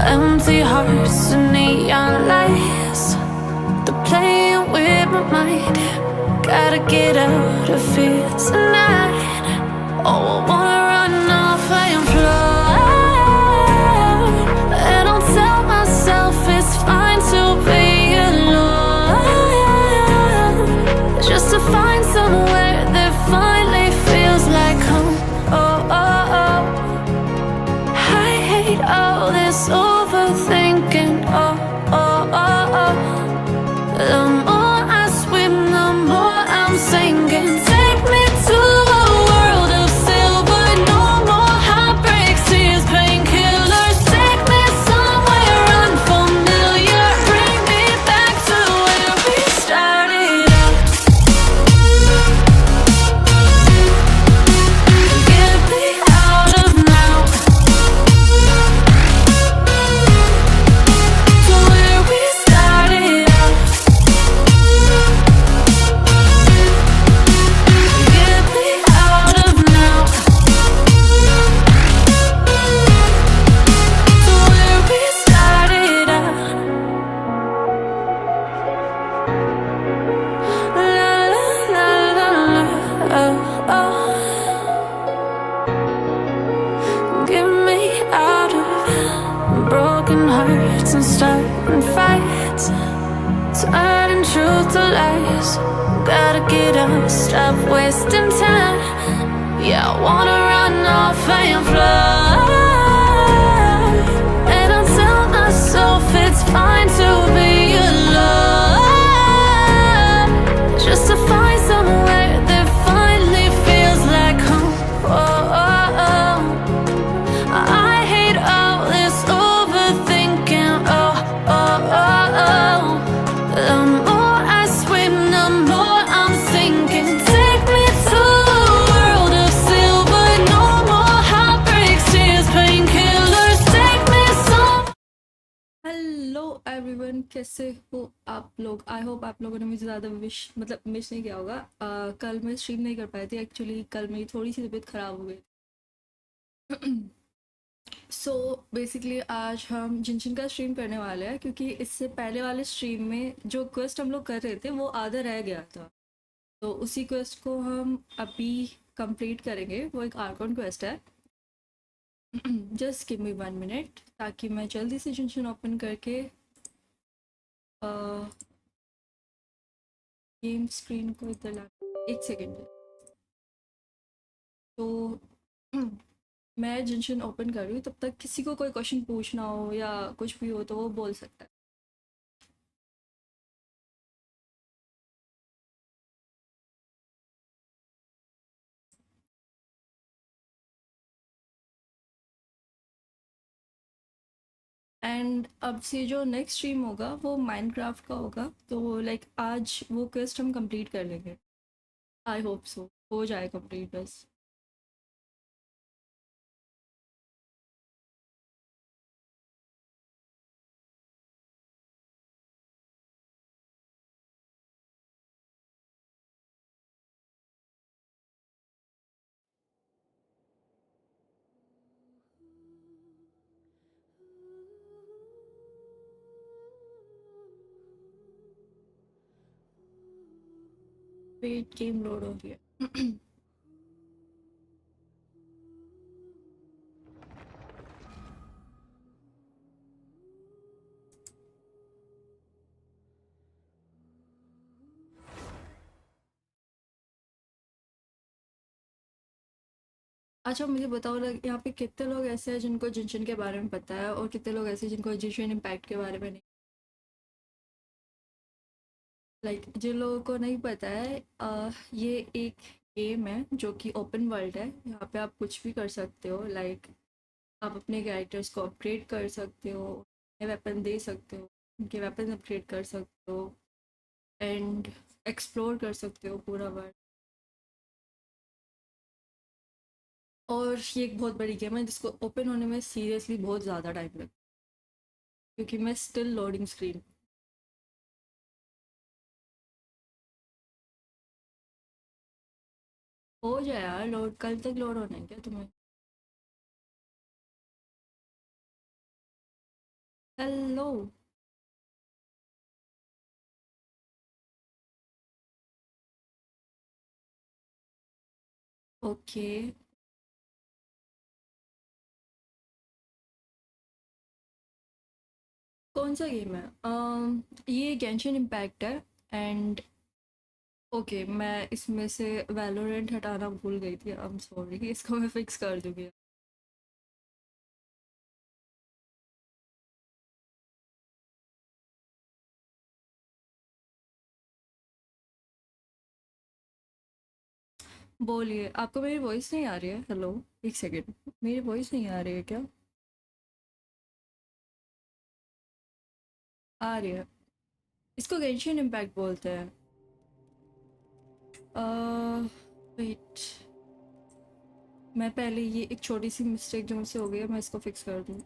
Empty hearts and neon lights, they're playing with my mind. Gotta get out of here tonight. Oh, I wanna run off and fly, and I'll tell myself it's fine to be alone, just to find somewhere that finally feels like home. Oh, oh, oh. I hate all this overthinking. Oh, oh, oh, oh. The more I swim, the more I'm sinking. Take me to a world of silver. No more heartbreaks, tears, painkillers. Take me somewhere unfamiliar. Bring me back to where we started out. Get me out of now, to where we started out. Get me out of now, to where we started out. La la la la la, oh, oh. Get me out of broken hearts and starting fights, turning truth to lies. Gotta get up, stop wasting time. Yeah, I wanna run off and fly, and I'll tell myself it's fine to be alone, just to find somewhere that finally feels like home. Oh, oh, oh. I hate all this overthinking. Oh, oh, oh, oh. The more I swim, the more I'm sinking. Take me to a world of silver. No more heartbreaks, tears, painkillers. Take me some. Hello everyone, कैसे हो आप लोग? I hope आप लोगों ने मुझे ज़्यादा miss नहीं किया होगा। कल मैं स्ट्रीम नहीं कर पाई थी एक्चुअली। कल मेरी थोड़ी सी तबीयत ख़राब हो गई। सो बेसिकली आज हम जिनजिन का स्ट्रीम करने वाले हैं, क्योंकि इससे पहले वाले स्ट्रीम में जो क्वेस्ट हम लोग कर रहे थे वो आधा रह गया था। तो उसी क्वेस्ट को हम अभी कंप्लीट करेंगे। वो एक आर्कॉन क्वेस्ट है। जस्ट गिव मी 1 मिनट ताकि मैं जल्दी से जिनजिन ओपन करके गेम स्क्रीन को इधर ला। एक सेकेंड। तो मैं जिनजिन ओपन कर रही हूँ, तब तक किसी को कोई क्वेश्चन पूछना हो या कुछ भी हो तो वो बोल सकता है। एंड अब से जो नेक्स्ट स्ट्रीम होगा वो माइनक्राफ्ट का होगा। तो लाइक आज वो क्वेस्ट हम कंप्लीट कर लेंगे। आई होप सो हो जाए कंप्लीट बस। वेट, गेम लोड हो गया। अच्छा मुझे बताओ ना, यहाँ पे कितने लोग ऐसे हैं जिनको जिनजिन के बारे में पता है और कितने लोग ऐसे हैं जिनको जिनजिन इम्पैक्ट के बारे में नहीं। लाइक जिन लोगों को नहीं पता है, ये एक गेम है जो कि ओपन वर्ल्ड है। यहाँ पे आप कुछ भी कर सकते हो। लाइक आप अपने कैरेक्टर्स को अपग्रेड कर सकते हो, वेपन दे सकते हो, उनके वेपन अपग्रेड कर सकते हो एंड एक्सप्लोर कर सकते हो पूरा वर्ल्ड। और ये एक बहुत बड़ी गेम है जिसको ओपन होने में सीरियसली बहुत ज़्यादा टाइम लगता है, क्योंकि मैं स्टिल लोडिंग स्क्रीन। हो जाए यार लोड, कल तक लोड होना है क्या तुम्हें? हेलो। ओके। कौन सा गेम है? ये गेंशिन इम्पैक्ट है। एंड ओके, मैं इसमें से वैलोरेंट हटाना भूल गई थी। आई एम सॉरी, इसको मैं फिक्स कर दूंगी। बोलिए, आपको मेरी वॉइस नहीं आ रही है? हेलो, एक सेकेंड, मेरी वॉइस नहीं आ रही है क्या? आ रही है। इसको गेंशिन इम्पैक्ट बोलते हैं। वेट, मैं पहले ये एक छोटी सी मिस्टेक जो मुझसे हो गई है, मैं इसको फिक्स कर दूँ।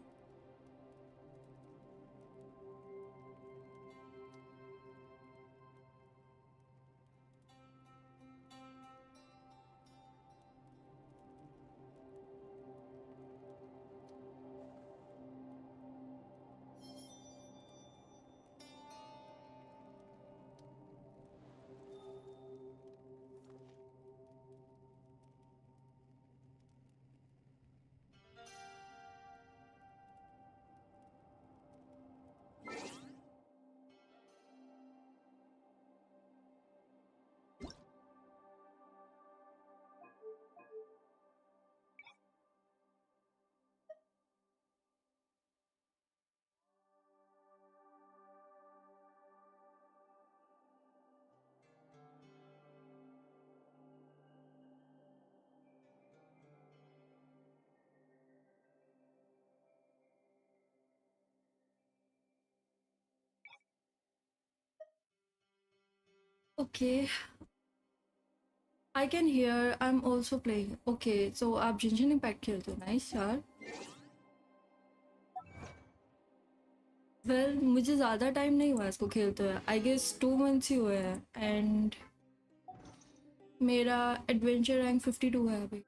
Okay, I can hear, I am also playing. Okay, so आप जिंजन इम्पैक्ट खेलते हो? नाइस यार। वेल, मुझे ज़्यादा टाइम नहीं हुआ इसको खेलते हुए, आई गेस 2 मंथ्स ही हुए हैं। एंड मेरा एडवेंचर रैंक 52 है अभी।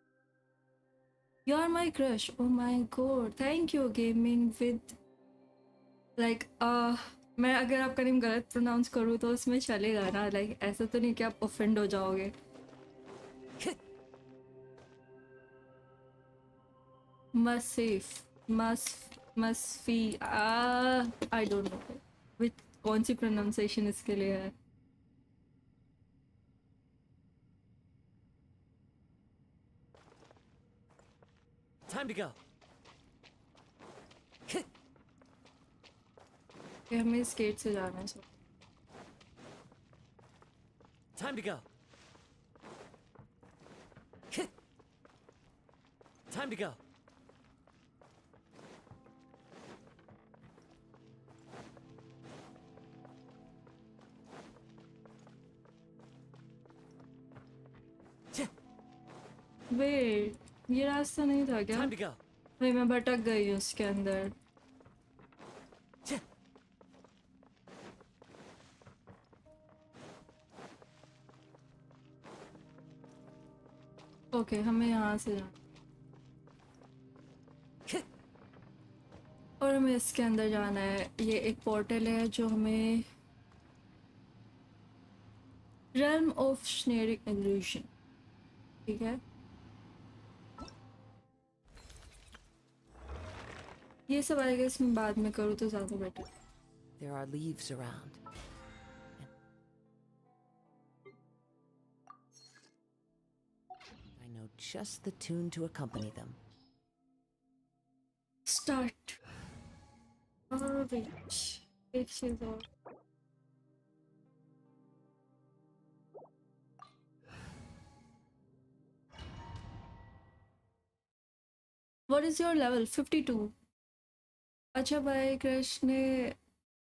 You are my crush, oh my God, thank you. Gaming with like मैं अगर आपका नेम गलत प्रोनाउंस करूँ तो उसमें चलेगा ना? लाइक ऐसा तो नहीं कि आप ऑफेंड हो जाओगे? मसीफ, मसफी, आई डोंट नो विच कौन सी प्रोनाउंसिएशन इसके लिए है। Time to go. कि हमें इस गेट से जाना है। So Time to go. Time to go. Wait, ये रास्ता नहीं था क्या? Time to go. भाई मैं भटक गई हूँ उसके अंदर। ओके, हमें यहाँ से जाना और हमें इसके अंदर जाना है। ये एक पोर्टल है जो हमें realm ऑफ स्नेरिक इल्यूशन, ठीक है? ये सब आई गेस मैं बाद में करूँ तो ज़्यादा better. There are leaves around. I know just the tune to accompany them. Start. Wait, एक चीज़ और। What is your level? 52। अच्छा भाई, कृष्ण ने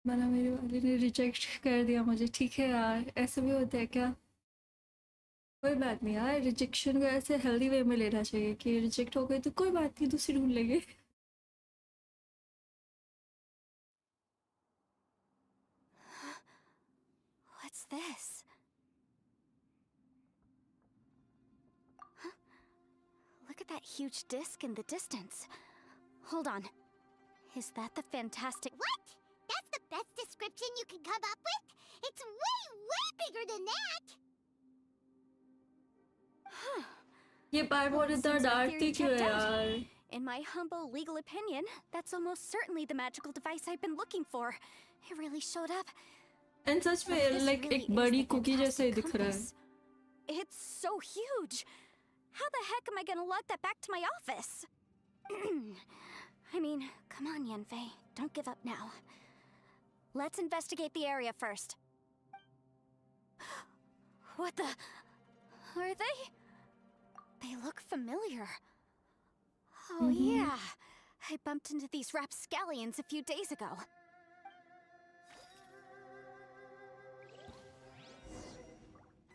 मैंने मेरी वाली ने रिजेक्ट कर दिया मुझे। ठीक है यार, ऐसे भी होता है क्या? कोई बात नहीं यार, रिजेक्शन को ऐसे हेल्दी वे में लेना चाहिए कि रिजेक्ट हो गई तो कोई बात नहीं, दूसरी ढूंढ लेंगे। What's this? Look at that huge disc in the distance. Hold on. Is that the fantastic... What? come up with? It's way, way bigger than that! ये पार्ट बहुत इतना Seems our डार्क theory क्यों है checked out. यार? In my humble legal opinion, that's almost certainly the magical device I've been looking for. It really showed up. And such What if में this like really एक is बड़ी the cookie जैसा ही fantastic दिख रहा है. compass? It's so huge. How the heck am I gonna lug that back to my office? I mean, come on, Yanfei. Don't give up now. Let's investigate the area first. What the? Are they? They look familiar. Oh, yeah. I bumped into these rapscallions a few days ago.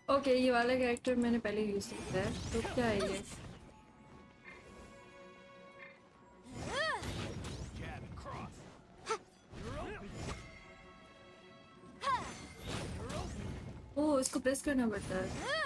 Okay ये वाला character मैंने पहले use किया है तो क्या है ये? ओह इसको प्रेस करना पड़ता है.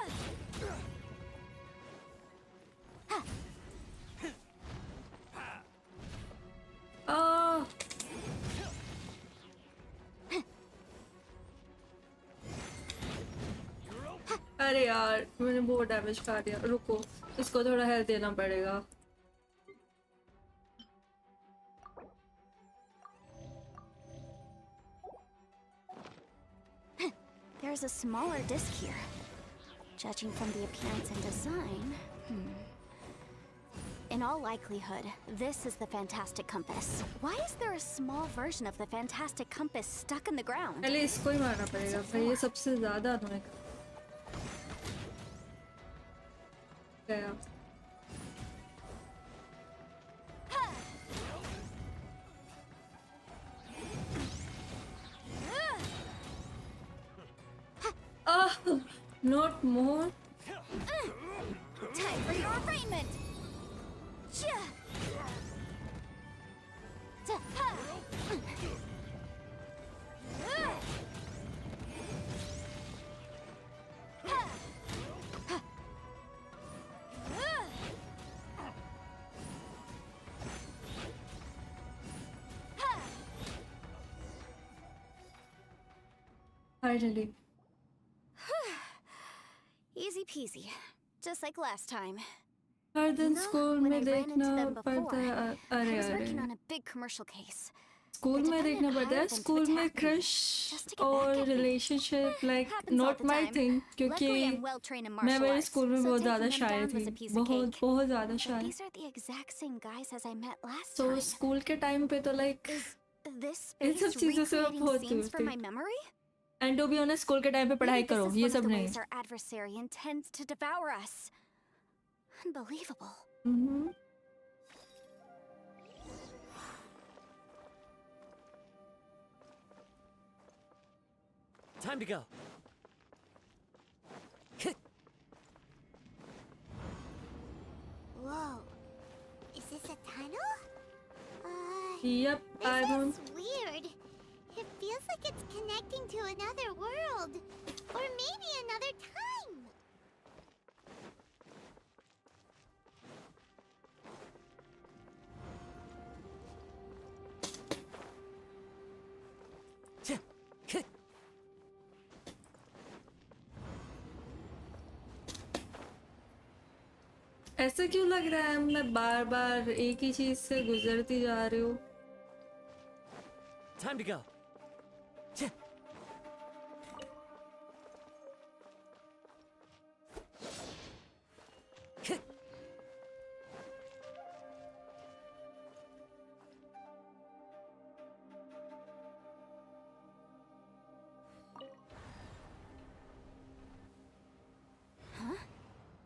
अरे यार मैंने बहुत डैमेज कर दिया. रुको इसको थोड़ा हेल्थ देना पड़ेगा. There's a smaller disc here. Judging from the appearance and design, In all likelihood, this is the Fantastic Compass. Why is there a small version of the Fantastic Compass stuck in the ground? पहले इसको ही मारना पड़ेगा भाई. ये सबसे ज़्यादा annoying गया. Not more. Time for your arraignment! Finally. Easy peasy, just like last time. हर दिन You know, स्कूल when में I ran into देखना them before, पड़ता है. I अरे was working अरे on a big commercial case. School The में देखना defendant पड़ता है. hired them to स्कूल में attack me, crush just to get और back at me. Relationship like Happens all not the my time. Thing क्योंकि Luckily, I'm well trained in मैं martial मेरे arts, school में so बहुत taking ज़्यादा them शाय down थी. was a piece of बहुत cake. बहुत ज़्यादा But shy. these are the exact same guys as I met last तो time. स्कूल के टाइम पे तो like Is this in space सब चीज़ों से मैं recreating बहुत scenes दूर from थी. my memory? And to be honest school के टाइम पे पढ़ाई Maybe this करो is ये one of सब the नहीं. ways our adversary intends to devour us. Unbelievable. Time to go. Whoa. Is this a tunnel? Yep, I This don't. is weird. It feels like it's connecting to another world. Or maybe another time. ऐसा क्यों लग रहा है मैं बार बार एक ही चीज से गुजरती जा रही हूँ. Time to go.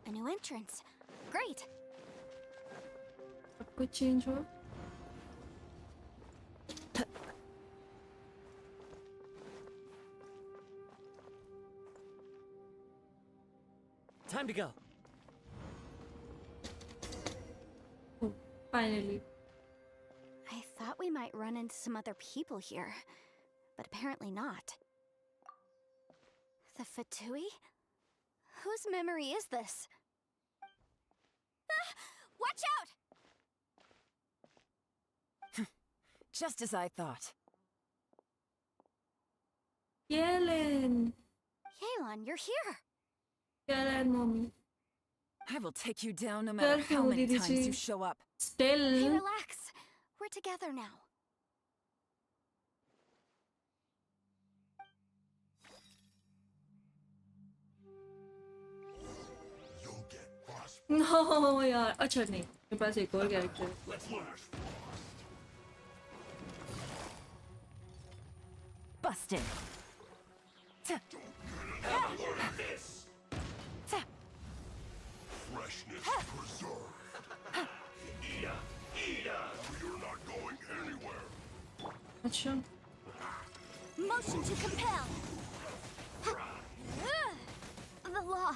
A new entrance. Great. अब कुछ चेंज हो. Time to go. Oh, finally. I thought we might run into some other people here, but apparently not. The Fatui? Whose memory is this? Ah! Watch out! Just as I thought. Yellen. Yelan, you're here. Yellen, mommy. I will take you down no matter Careful, how many Didi times ji. you show up. Hey, Still. relax. We're together now. No यार अच्छा नहीं मेरे पास एक और character है Busted. Freshness preserved. We're not going anywhere. अच्छा Motion to compel. The law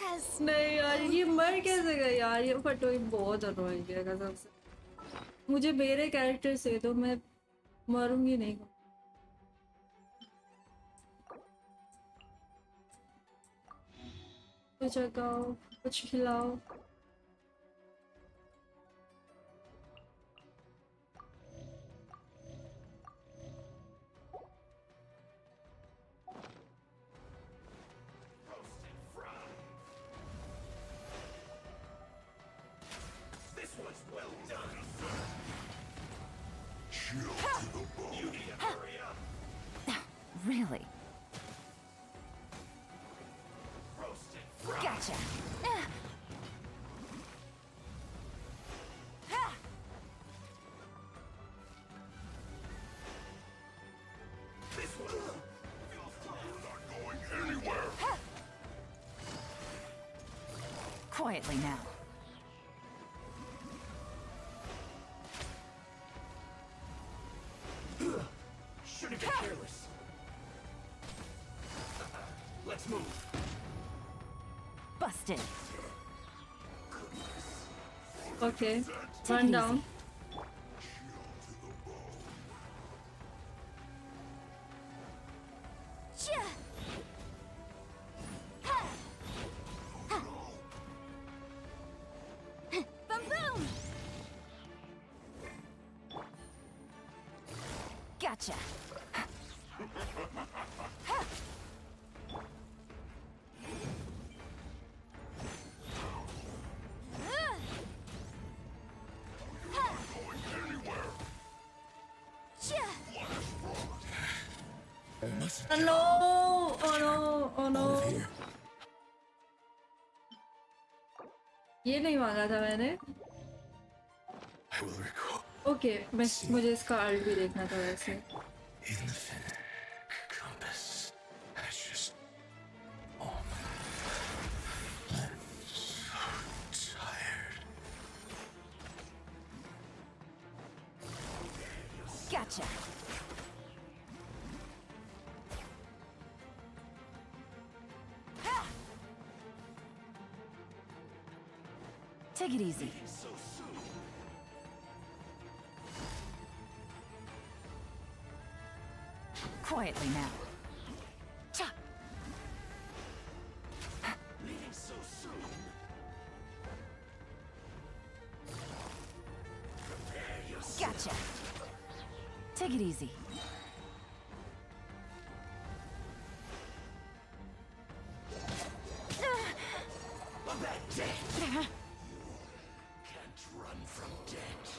has. नहीं यार ये मर कैसे गया यार ये फटोई बहुत अनोइंग है कसम से मुझे मेरे कैरेक्टर से तो मैं मरूंगी नहीं कुछ जगाओ कुछ खिलाओ Chill to the bone. Really? Gotcha. We're not going anywhere. Quietly now. Shouldn't get careless. Let's move. Busted. okay Take run it down easy. Chia! Ha! Ha! Boom boom! Gotcha. Going anywhere. Chia! oh no oh no oh no ये नहीं मांगा था मैंने I will recall. Okay मुझे इसका art भी देखना था वैसे In the fin compass. I just. Oh my. I'm so tired. Gotcha. Take it easy. Quietly now. Cha! Leaving so soon. Gotcha. Take it easy. Can't run from death.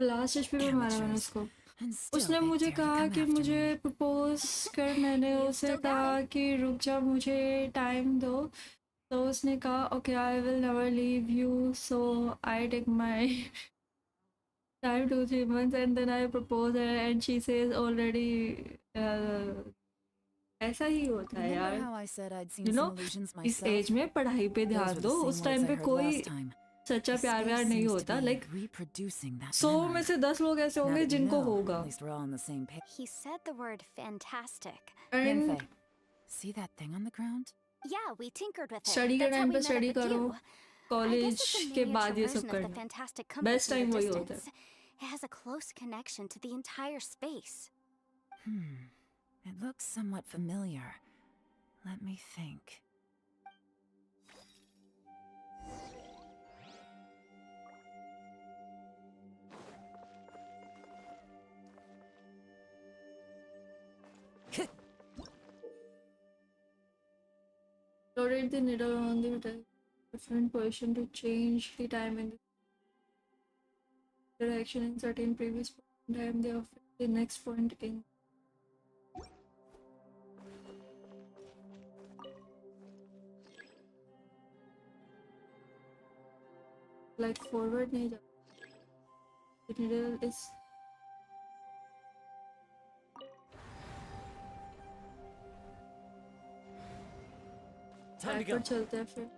Last HP पे मारा मैंने उसको And still उसने they मुझे dare to कहा come कि after मुझे me. Propose कर मैंने उसे still got कहा कि रुक जा मुझे टाइम दो तो उसने कहा okay I will never leave you so I take my time 2-3 months and then I propose her and she says already ऐसा ही होता है Remember यार how I said I'd seen you know some illusions इस myself? As में पढ़ाई पे Those ध्यान were दो the उस same टाइम words I पे heard कोई last time. सच्चा The प्यार व्यार space नहीं seems to होता be like reproducing that 100 memory. में से 10 लोग ऐसे Now होंगे that you जिनको know, होगा at least we're all on the same page. He said the word fantastic. And Yunfei, see that thing on the ground? Yeah, we tinkered with it. Study के That's how time we पे met study up with करो you. I guess college it's a के miniature बाद ये सब version of the करना fantastic compass best in time the वही होता है distance. It has a close connection to the entire space. It looks somewhat familiar. Let me think. rotate the needle on the different position to change the time in the direction in certain previous point in time. They affect the next point in. Like forward नहीं जाता. The needle is Time to go. backward चलता है फिर.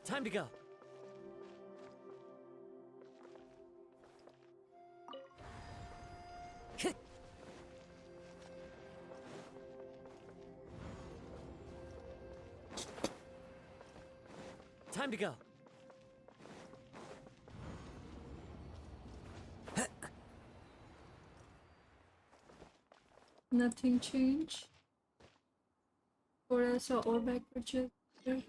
Time to go. Time to go. Nothing change. थोड़ा सा और backward चलता है.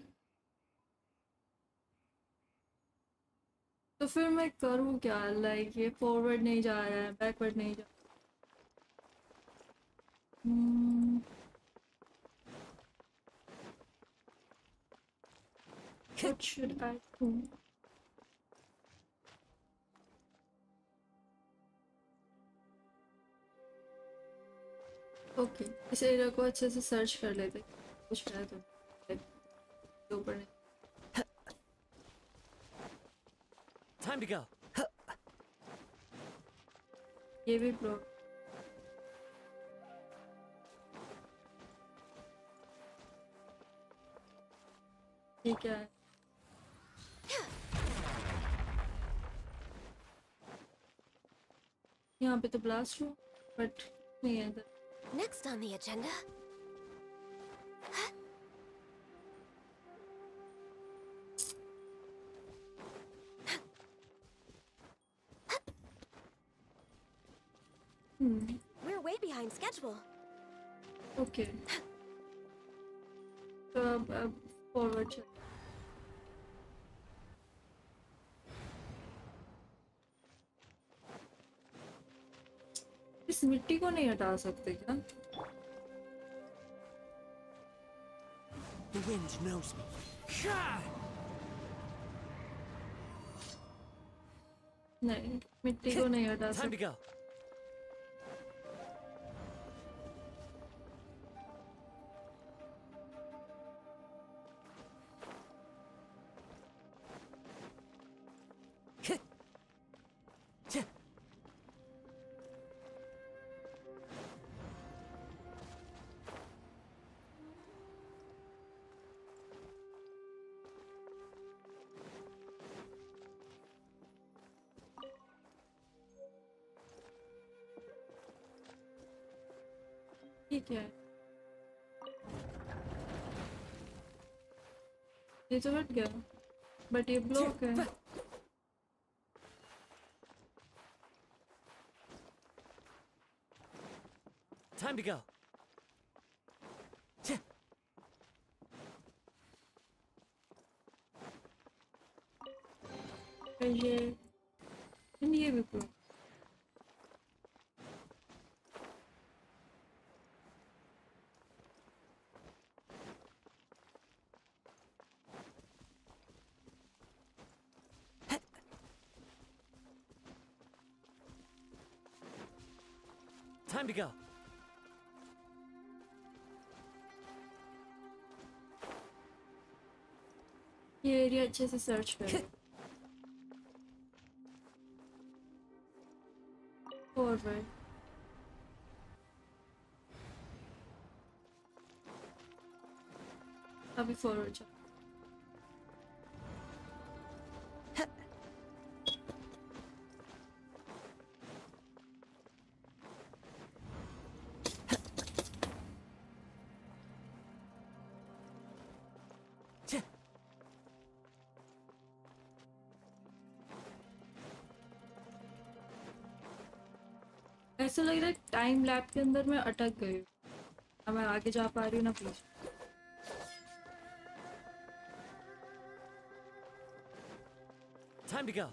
तो फिर मैं करूँ क्या? लाइक ये फॉरवर्ड नहीं जा रहा है, बैकवर्ड नहीं जा. What should I do? Okay, इस एरिया को अच्छे से सर्च कर लेते हैं. कुछ है तो ऊपर नहीं. Time to go. ये भी ब्लॉक. ये क्या है? यहाँ पे तो ब्लास्ट हुआ, बट नहीं है इधर. Next on the agenda. We're way behind schedule. Okay, तो अब फॉरवर्ड चल. इस मिट्टी को नहीं हटा सकते क्या? The wind knows me. नहीं, मिट्टी को नहीं हटा Time to सकते. go. ठीक है, ये तो हट गया, बट ये ब्लॉक है. Time to go. ये भी ब्लॉक. Time to go. ये एरिया अच्छे से सर्च करो. फॉरवर्ड. अभी फॉरवर्ड चलो. ऐसा लग रहा है टाइम लैप के अंदर मैं अटक गई हूँ. ना मैं आगे जा पा रही हूँ ना पीछे. Time to go.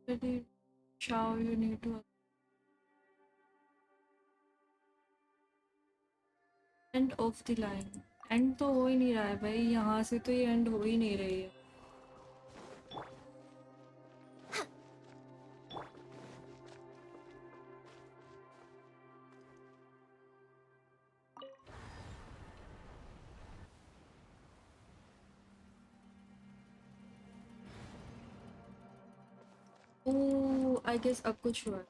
Ready, Shao, you need to end of the line. And तो हो ही नहीं रहा है भाई, यहाँ से तो ये एंड हो ही नहीं रही है. ओह आई गेस अब कुछ हुआ.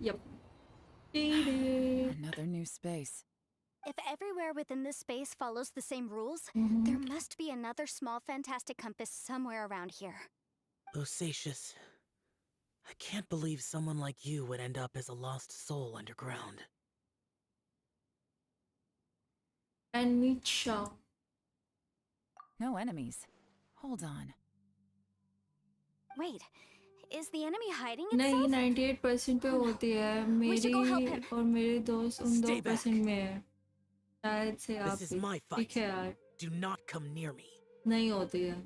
Yep. Another new space. If everywhere within this space follows the same rules, there must be another small fantastic compass somewhere around here. Bosacious. I can't believe someone like you would end up as a lost soul underground. And meet Shao. No enemies. Hold on. Wait, is the enemy hiding नहीं, itself? 98% पे होती है. should go help मेरी him. और मेरे दोस्त उन Stay back. 2% में है. शायद से आप This is भी. my ठीक fight. है यार, Do not come near me. नहीं होती है.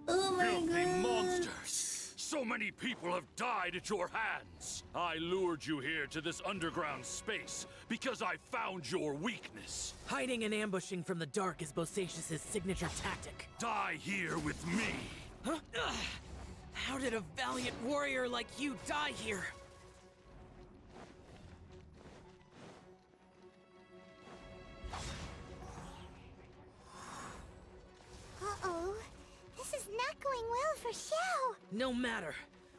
Oh my Filthy god. monsters! So many people have died at your hands. I lured you here to this underground space because I found your weakness. Hiding and ambushing from the dark is Bosacious's signature tactic. Die here with me. Huh? Ugh. How did a valiant warrior like you die here? Uh-oh. This is not going well for Xiao. No matter.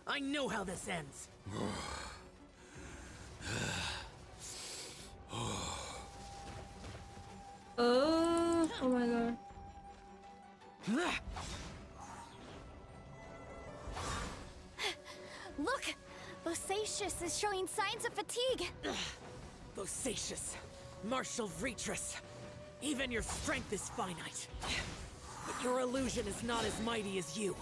I know how this ends. Oh my god. Look! Bosacious is showing signs of fatigue. Bosacious. Martial Retris. Even your strength is finite. But your illusion is not as mighty as you.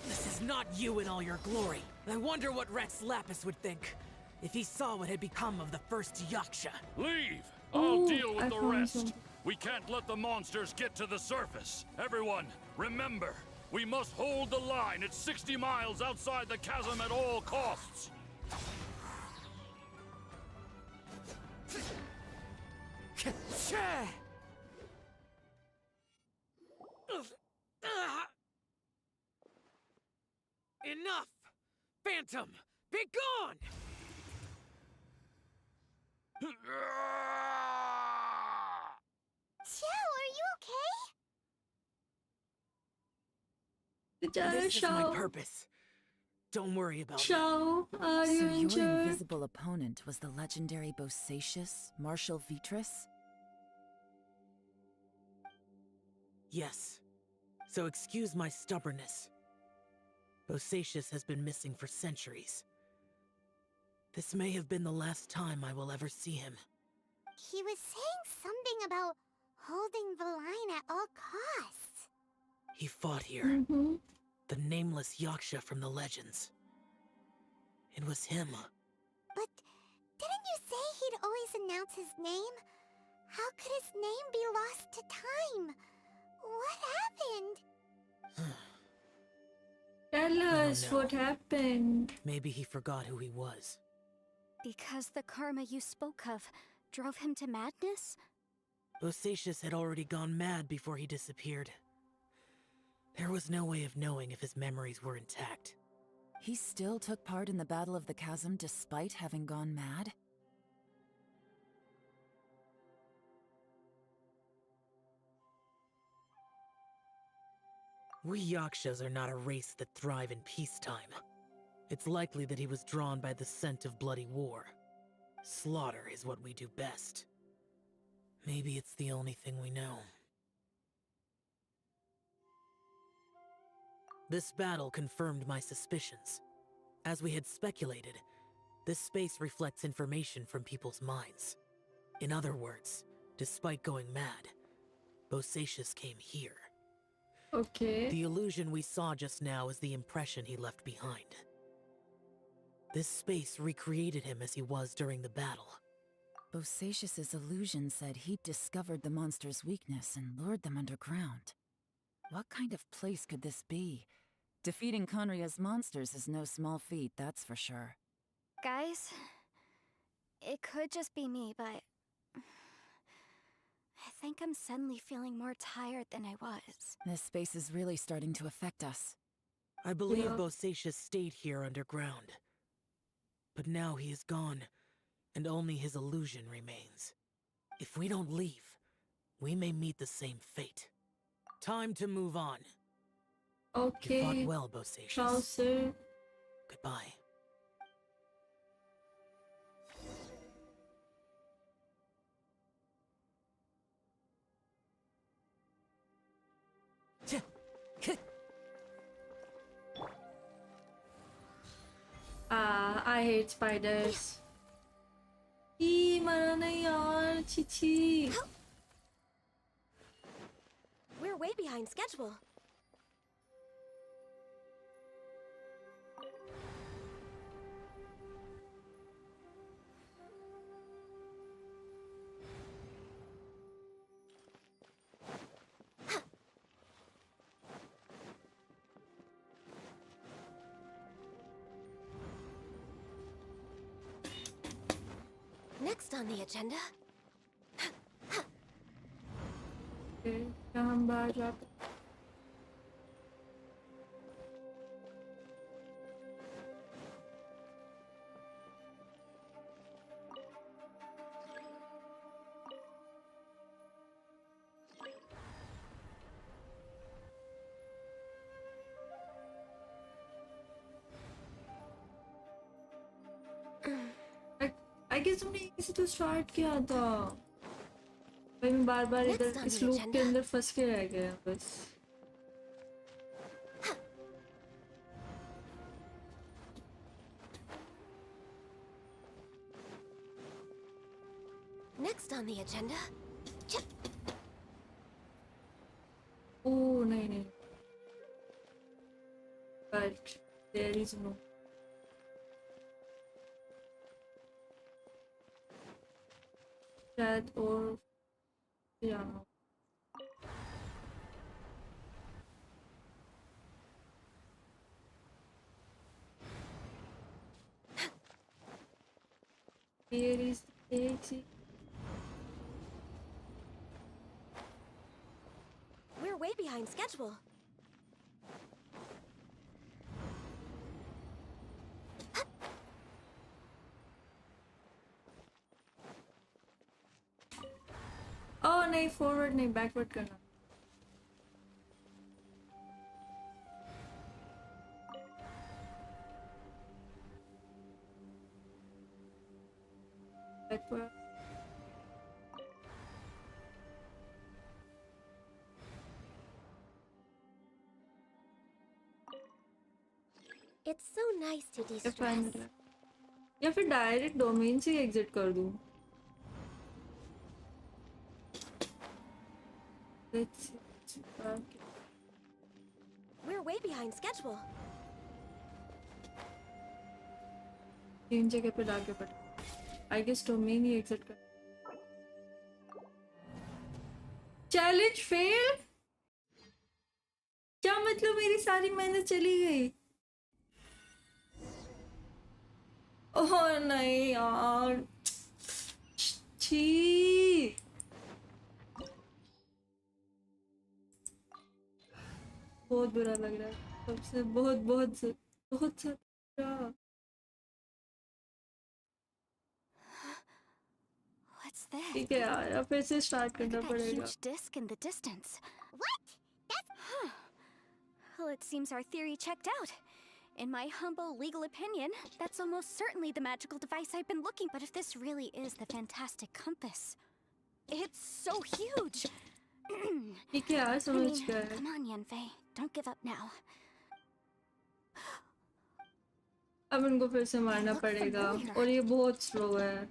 This is not you in all your glory. I wonder what Rex Lapis would think if he saw what had become of the first Yaksha. Leave! I'll Ooh, deal with I the found rest. some. We can't let the monsters get to the surface. Everyone, remember, we must hold the line at 60 miles outside the chasm at all costs. Enough! Phantom, be gone! Xiao, are you okay? बेचारा This is my Shao. purpose. Don't worry about me. Shao, are So you your injured? invisible opponent was the legendary Bosacious, Martial Vitris? Yes. So excuse my stubbornness. Bosacious has been missing for centuries. This may have been the last time I will ever see him. He was saying something about holding the line at all costs. He fought here. Mm-hmm. The nameless Yaksha from the legends. It was him. But didn't you say he'd always announce his name? How could his name be lost to time? What happened? Tell us know. what happened. Maybe he forgot who he was. Because the karma you spoke of drove him to madness? Bosacious had already gone mad before he disappeared. There was no way of knowing if his memories were intact. He still took part in the Battle of the Chasm despite having gone mad? We Yakshas are not a race that thrive in peacetime. It's likely that he was drawn by the scent of bloody war. Slaughter is what we do best. Maybe it's the only thing we know. This battle confirmed my suspicions. As we had speculated, this space reflects information from people's minds. In other words, despite going mad, Bosacius came here. Okay. The illusion we saw just now is the impression he left behind. This space recreated him as he was during the battle. Bosacius's illusion said he'd discovered the monster's weakness and lured them underground. What kind of place could this be? Defeating Conria's monsters is no small feat, that's for sure. Guys, it could just be me, but I think I'm suddenly feeling more tired than I was. This space is really starting to affect us. I believe Yeah. Bosacius stayed here underground. But now he is gone, and only his illusion remains. If we don't leave, we may meet the same fate. Time to move on. You Okay. fought well, Ciao, Bosacius. sir. Goodbye. I hate spiders. मरा नहीं यार, छी. We're way behind schedule. Next on the agenda. Okay, क्या हम बाहर जाते? I guess तुमने इसी तो स्टार्ट किया था. भाई मैं बार-बार Next इधर on इस the लूप के agenda. अंदर फंस के रह गया बस. Next on the agenda. Oh नहीं. But there is no. Chat or yeah. Here is the exit. We're way behind schedule. Oh नहीं forward नहीं backward करना. Backward. It's so nice to या de-stress. फिर या फिर डायरेक्ट डोमेन से exit कर दूं. Let's see. Okay. We're way behind schedule. तीन जगह पे डाल के पड़. I guess डोमेन ही एग्जिट कर. Challenge fail. क्या मतलब मेरी सारी मेहनत चली गई? ओह नहीं यार. छी. बहुत बुरा लग रहा है. सबसे बहुत सा. What's this? ठीक है यार, अब फिर से स्टार्ट Look करना at that पड़ेगा. huge disc in the distance. What? That's... Well, it seems our theory checked out. In my humble legal opinion, that's almost certainly the magical device I've been looking. But if this really is the fantastic compass, it's so huge. ठीक है यार, I समझ mean, गए. come on, Yanfei. Don't give up now. अब इनको फिर से मारना Look पड़ेगा familiar. और ये बहुत स्लो है.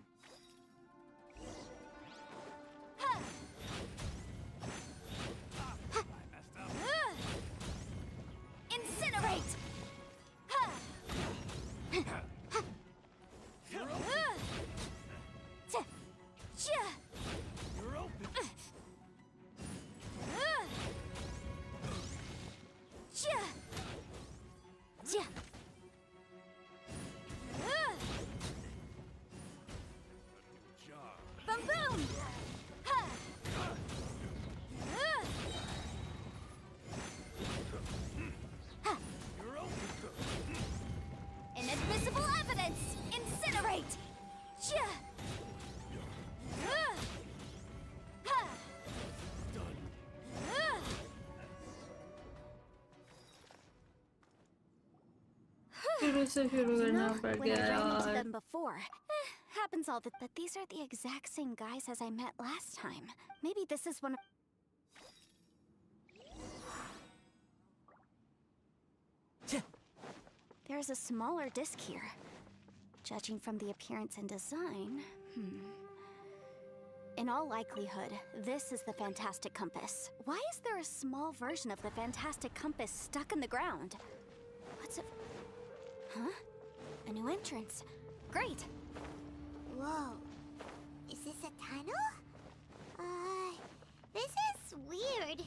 शुरू से शुरू You करना know, पड़ when I गया ran into यार. them before, happens all that. But these are the exact same guys as I met last time. Maybe this is one of. There's a smaller disc here. Judging from the appearance and design, In all likelihood, this is the Fantastic Compass. Why is there a small version of the Fantastic Compass stuck in the ground? What's it? Huh? A new entrance. Great! Whoa. Is this a tunnel? This is weird.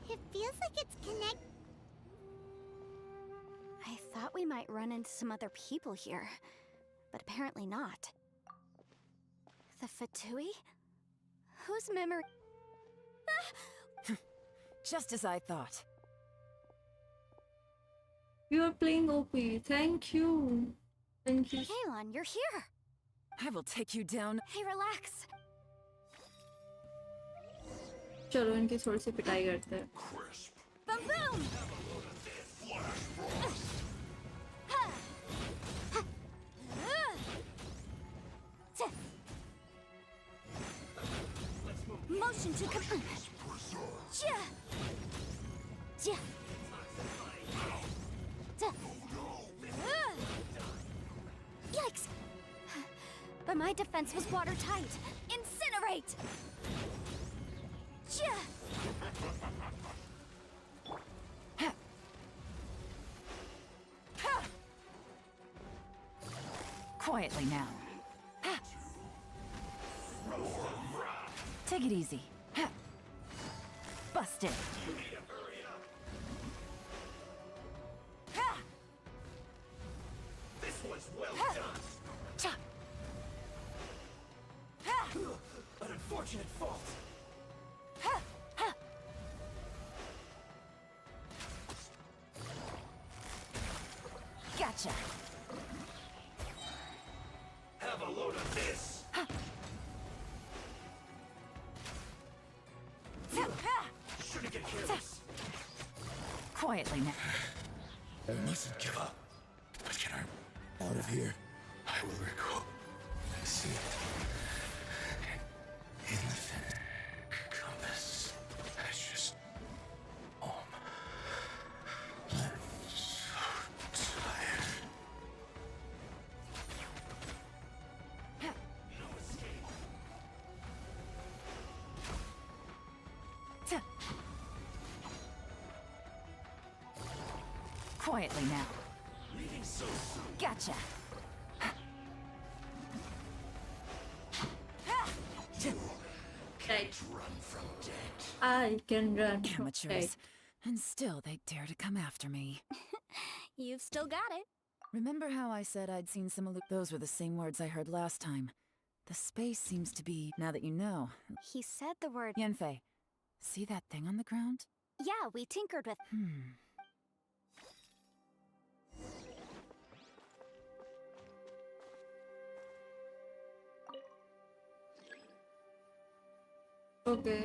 It feels like it's I thought we might run into some other people here, but apparently not. The Fatui? Whose memory? Just as I thought. You are playing OP. Thank you. Thank you. Kalon, you're here! I will take you down. Hey, relax! चलो इनकी थोड़ी सी पिटाई करते हैं. Boom boom! Motion to come. Yikes! But my defense was watertight. Incinerate! Quietly now. Take it easy. Busted. This was well done. An unfortunate fault. Gotcha. Have a load of this. Shouldn't get careless. Quietly now. I mustn't give up. But get her out of here. I will recall. See it. In the compass. I just. I'm so tired. No escape. Quietly now. Leaving so soon. Gotcha. Right. Run from death. I can run. from Amateurs. death. And still they dare to come after me. You've still got it. Remember how I said I'd seen some Those were the same words I heard last time. The space seems to be, now that you know. He said the word. Yanfei, see that thing on the ground? Yeah, we tinkered with. Okay.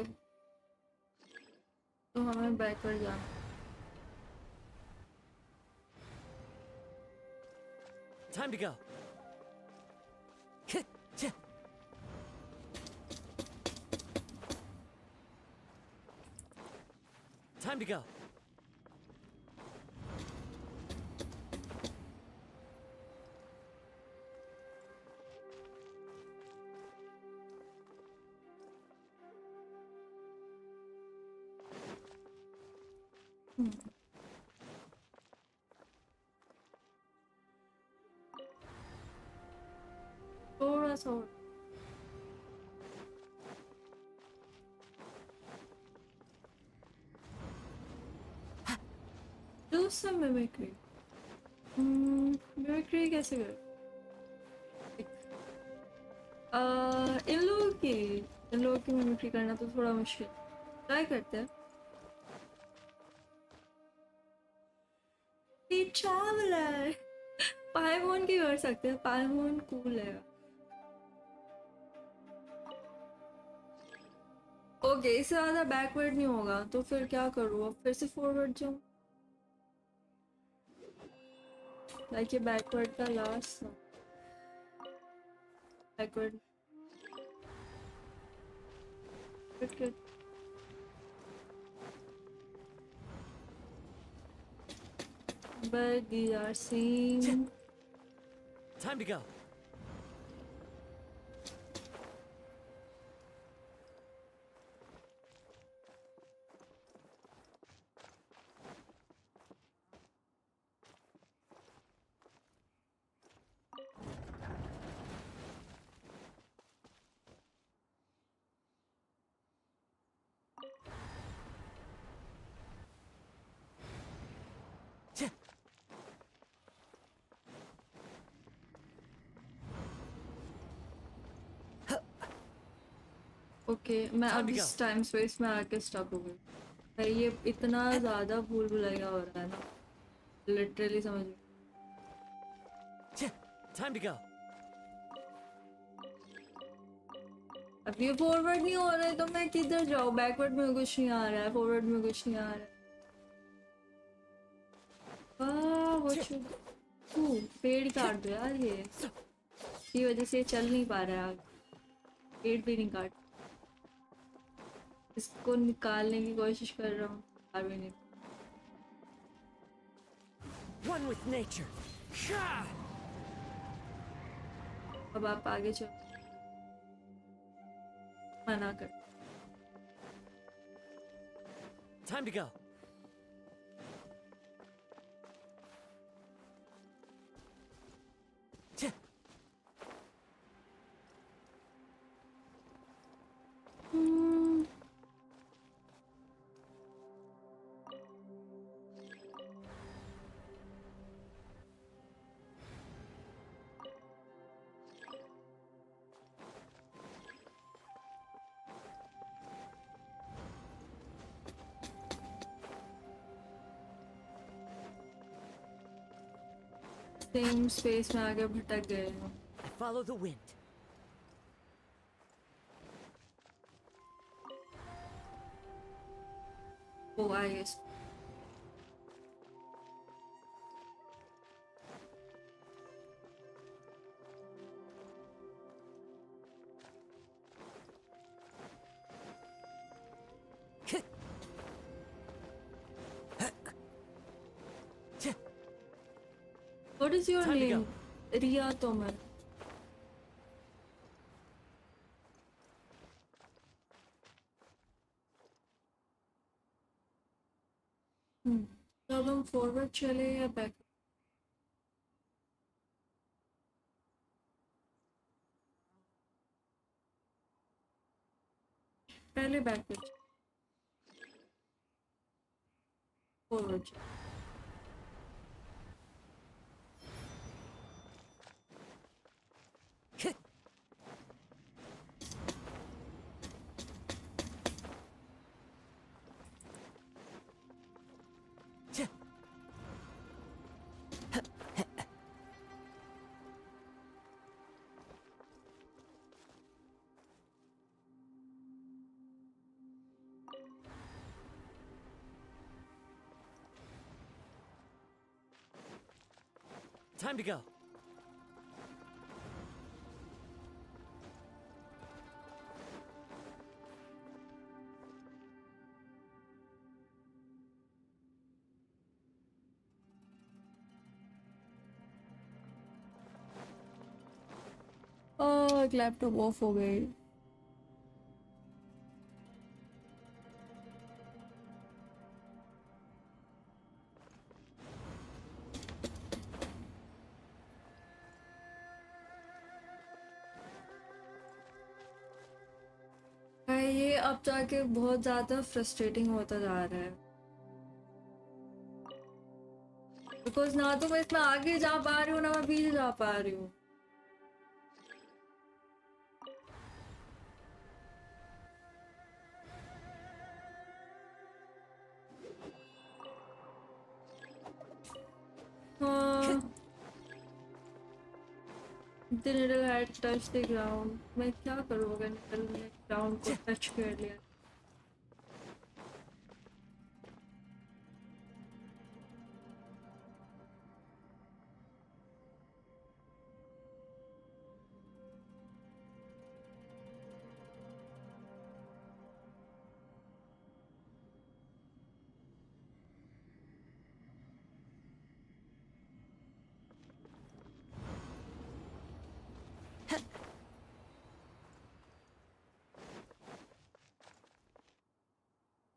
तो हमें backward जाना. Time to go. Time to go. थोड़ा सा और. Do some mimicry. Mimicry कैसे कर? इन लोगों की मिमिक्री करना तो थोड़ा मुश्किल. ट्राई करते हैं. ट्रैवलर. पाइमोन की कर सकते हैं. पाइमोन कूल है. ओके, इससे ज़्यादा बैकवर्ड नहीं होगा तो फिर क्या करूँ? अब फिर से फॉरवर्ड जाऊँ. लाइक ये बैकवर्ड का लास्ट था। Backward good. But these are same. Time to go. Okay मैं Time अब to इस go. टाइम स्पेस में आके स्टक हो गई भाई। ये इतना ज़्यादा भूल भुलैया हो रहा है ना, लिटरली समझ। Time to go. अब ये फॉरवर्ड नहीं हो रहा है तो मैं किधर जाऊँ? बैकवर्ड में कुछ नहीं आ रहा है, फॉरवर्ड में कुछ नहीं आ रहा है। वो पेड़ काट दो यार, ये इसकी वजह से चल नहीं पा रहा है आगे। पेड़ भी नहीं काट, इसको निकालने की कोशिश कर रहा हूँ, आ भी नहीं। One with nature. अब आप आगे चलो, मना कर। Time to go. Same space में आगे भटक गए हैं। I follow the wind. Oh I guess What is your Time to name? Riya Tomar. तो अब हम फॉरवर्ड चले या बैक? पहले बैक पे forward. Time to go. Laptop off हो गई। ये अब जाके बहुत ज्यादा फ्रस्ट्रेटिंग होता जा रहा है, बिकॉज ना तो मैं इसमें आगे जा पा रही हूँ ना मैं पीछे जा पा रही हूँ। The needle had touched the ground. मैं क्या करूँ अगर needle ने ground को touch कर लिया?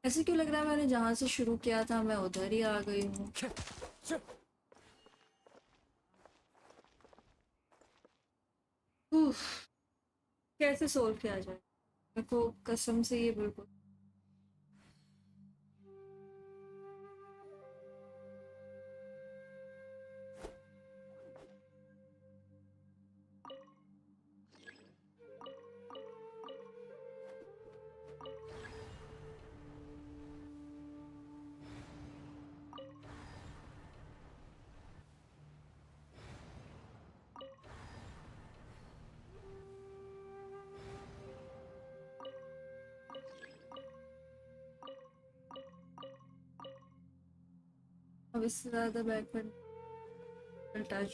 ऐसे क्यों लग रहा है मैंने जहाँ से शुरू किया था मैं उधर ही आ गई हूँ। उफ, कैसे सोल्व किया जाए मेरे को कसम से ये बिल्कुल। अब इससे ज़्यादा बैक पर टच।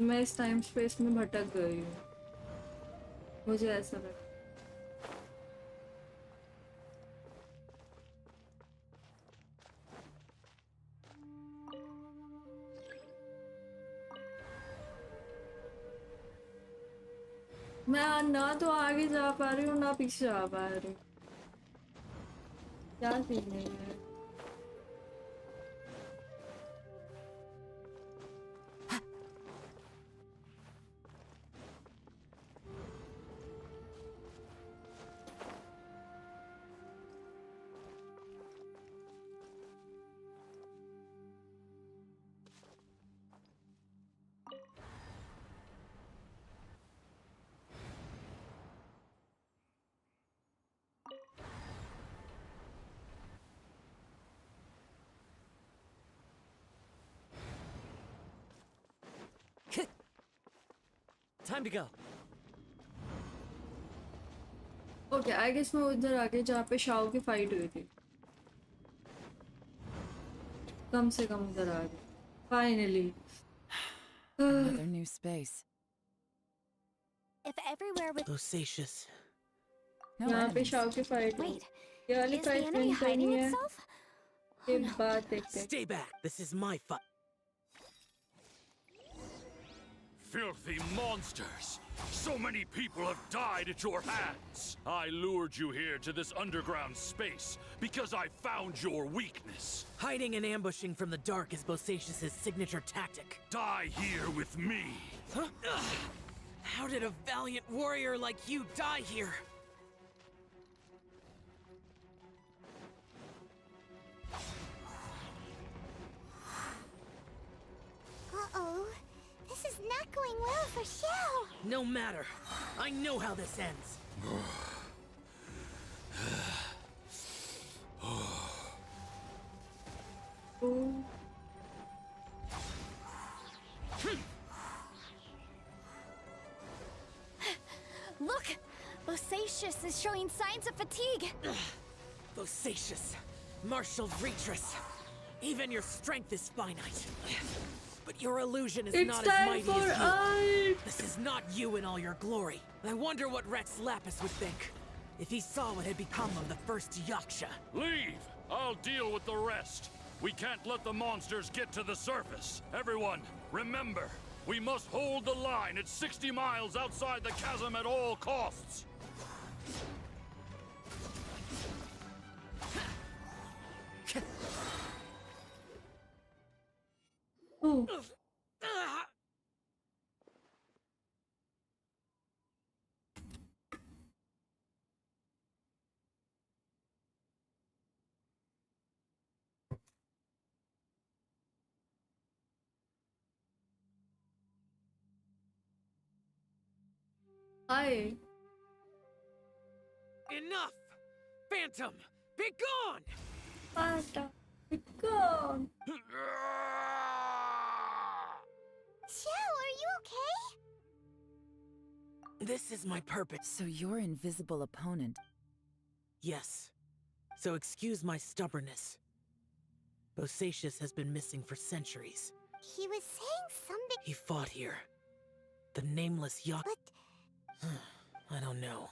मैं इस टाइम स्पेस में भटक गई हूँ, मुझे ऐसा लगता है। मैं ना तो आगे जा पा रही हूँ ना पीछे जा पा रही हूँ, क्या सीन है ये? Time to go. Okay I guess मैं उधर आगे जहाँ पे शाओ की फाइट हुई थी, कम से कम उधर आ गई finally. Another new space. If everywhere with Bosacious. No यहाँ पे enemies. शाओ की फाइट हुई। wait, ये वाली is the fight enemy win करनी hiding है, itself? ये बात देखते हैं। Stay back. This is my fight. Filthy monsters! So many people have died at your hands! I lured you here to this underground space because I found your weakness. Hiding and ambushing from the dark is Bosacious' signature tactic. Die here with me! Huh? Ugh. How did a valiant warrior like you die here? Uh-oh. This is not going well for Shell. No matter. I know how this ends. Look! Bosacious is showing signs of fatigue. Bosacious, martial Retris. Even your strength is finite. But your illusion is It's not as time mighty for as you. art! This is not you in all your glory. I wonder what Rex Lapis would think if he saw what had become of the first Yaksha. Leave! I'll deal with the rest. We can't let the monsters get to the surface. Everyone, remember, we must hold the line at 60 miles outside the chasm at all costs. Oh, hi. Enough! Phantom, be gone! Pata, be gone. Shell, are you okay? This is my purpose. So your invisible opponent. Yes. So excuse my stubbornness. Bosacious has been missing for centuries. He was saying something, He fought here. The nameless Yak. but I don't know.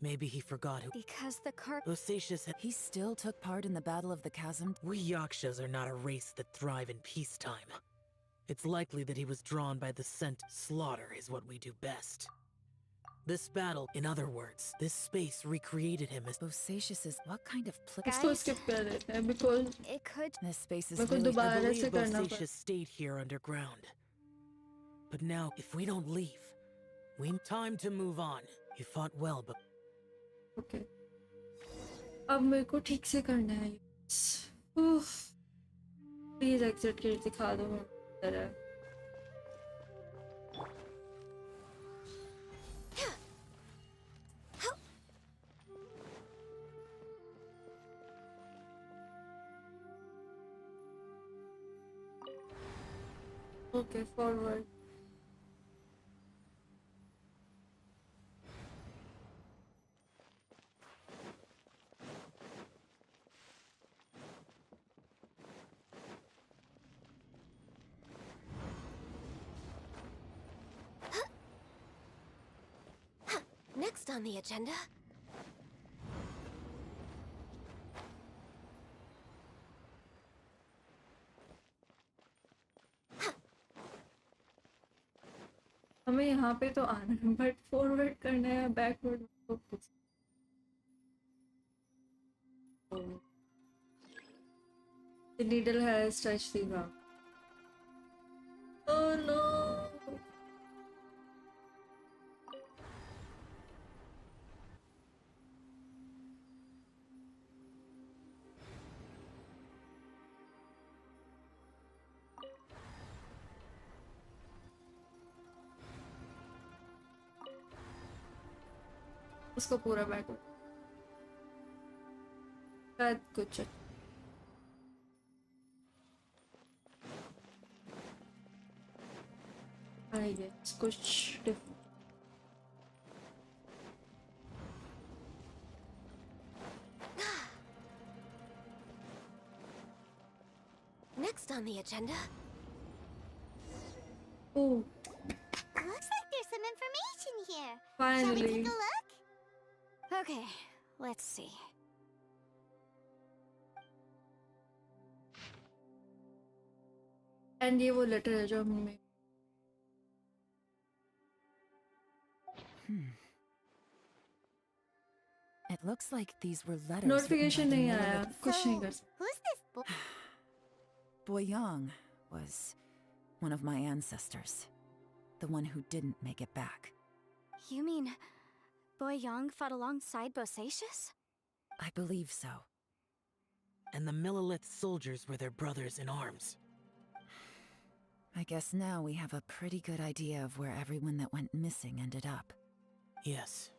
Maybe he forgot who. Because the car. Bosacious had. He still took part in the Battle of the Chasm. We Yakshas are not a race that thrive in peacetime. It's likely that he was drawn by the scent. Slaughter is what we do best. This battle, in other words, this space recreated him as Bosacious's what kind of place? इसको Guys, skip कर देते हैं because it could. This space is मेरे को really. I दोबारा believe से करना पड़ा. Bosacius stayed here underground. But now, if we don't leave, time to move on. You fought well, but Okay. अब मेरे को ठीक से करना है. प्लीज एग्जिट गेट दिखा दो मेरे. Okay, forward. Next on the agenda. हमें यहाँ पे तो आना है बट फॉरवर्ड करना है बैकवर्ड तो कुछ. The needle has touched the ground. Oh no! उसको पूरा बैकवर्ड. शायद कुछ. I guess कुछ different. Next on the agenda. Oh, Looks like there's some information here. Shall we finally. take a look? Okay, let's see. And ये वो letter है जो हमने. It looks like these were letters. Notification नहीं written by the आया. Lilith. कुछ नहीं कर So, who's this boy? Boyang was one of my ancestors. The one who didn't make it back. You mean Boyang fought alongside Bosacius? I believe so. and the Millilith soldiers were their brothers in arms. I guess now we have a pretty good idea of where everyone that went missing ended up. Yes.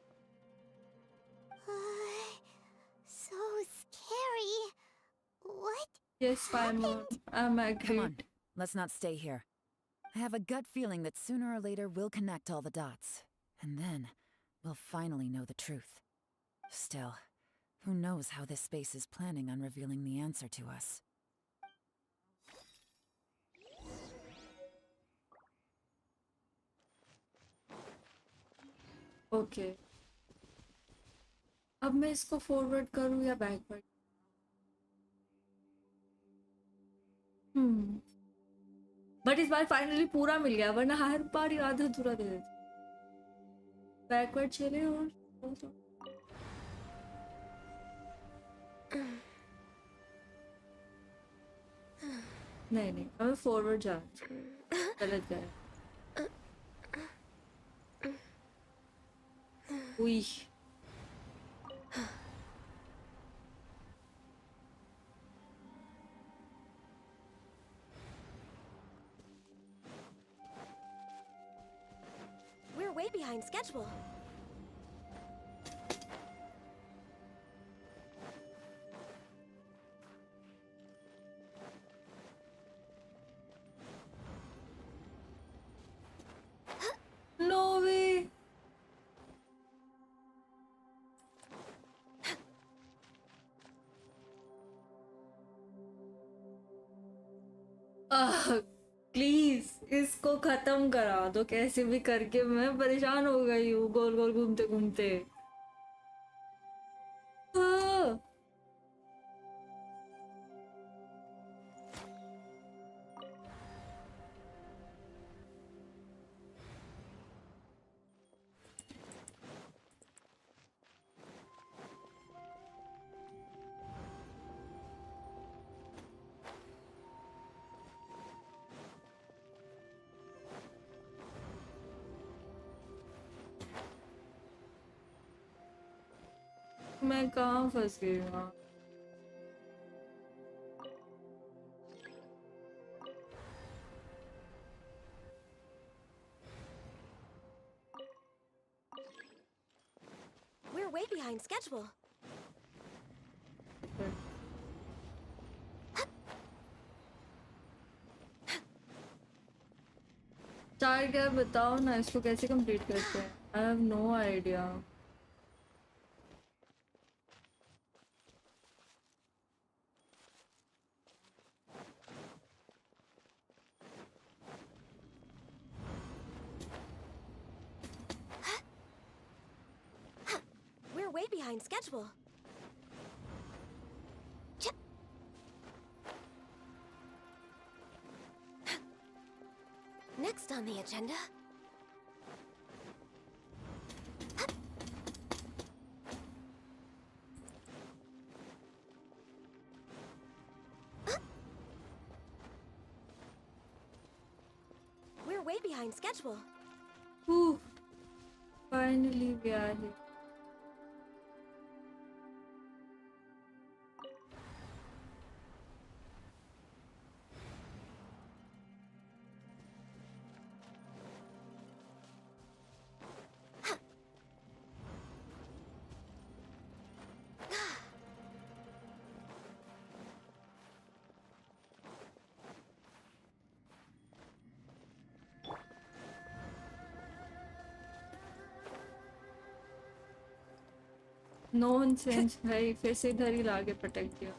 So scary. What? Yes, Paimon. I'm agreed. Come on, let's not stay here. I have a gut feeling that sooner or later we'll connect all the dots. And then, we'll finally know the truth. Still, who knows how this space is planning on revealing the answer to us. Okay. अब मैं इसको forward करूँ या backward? But इस बार finally पूरा मिल गया, वरना हर बार ही आधा अधूरा दे देते. बैकवर्ड चले और नहीं नहीं, हमें फॉरवर्ड जाना. गलत गया. उई. We're way behind schedule. No way. Please इसको खत्म करा दो कैसे भी करके. मैं परेशान हो गई हूँ गोल गोल घूमते घूमते. मैं कहाँ फंस गई हूँ? We're way behind schedule. चार क्या बताओ ना, इसको कैसे कंप्लीट करते हैं? I have no idea. We're way behind schedule. Next on the agenda. We're way behind schedule. Finally we are here. Nonsense भाई, फिर से इधर ही लाके पटक दिया।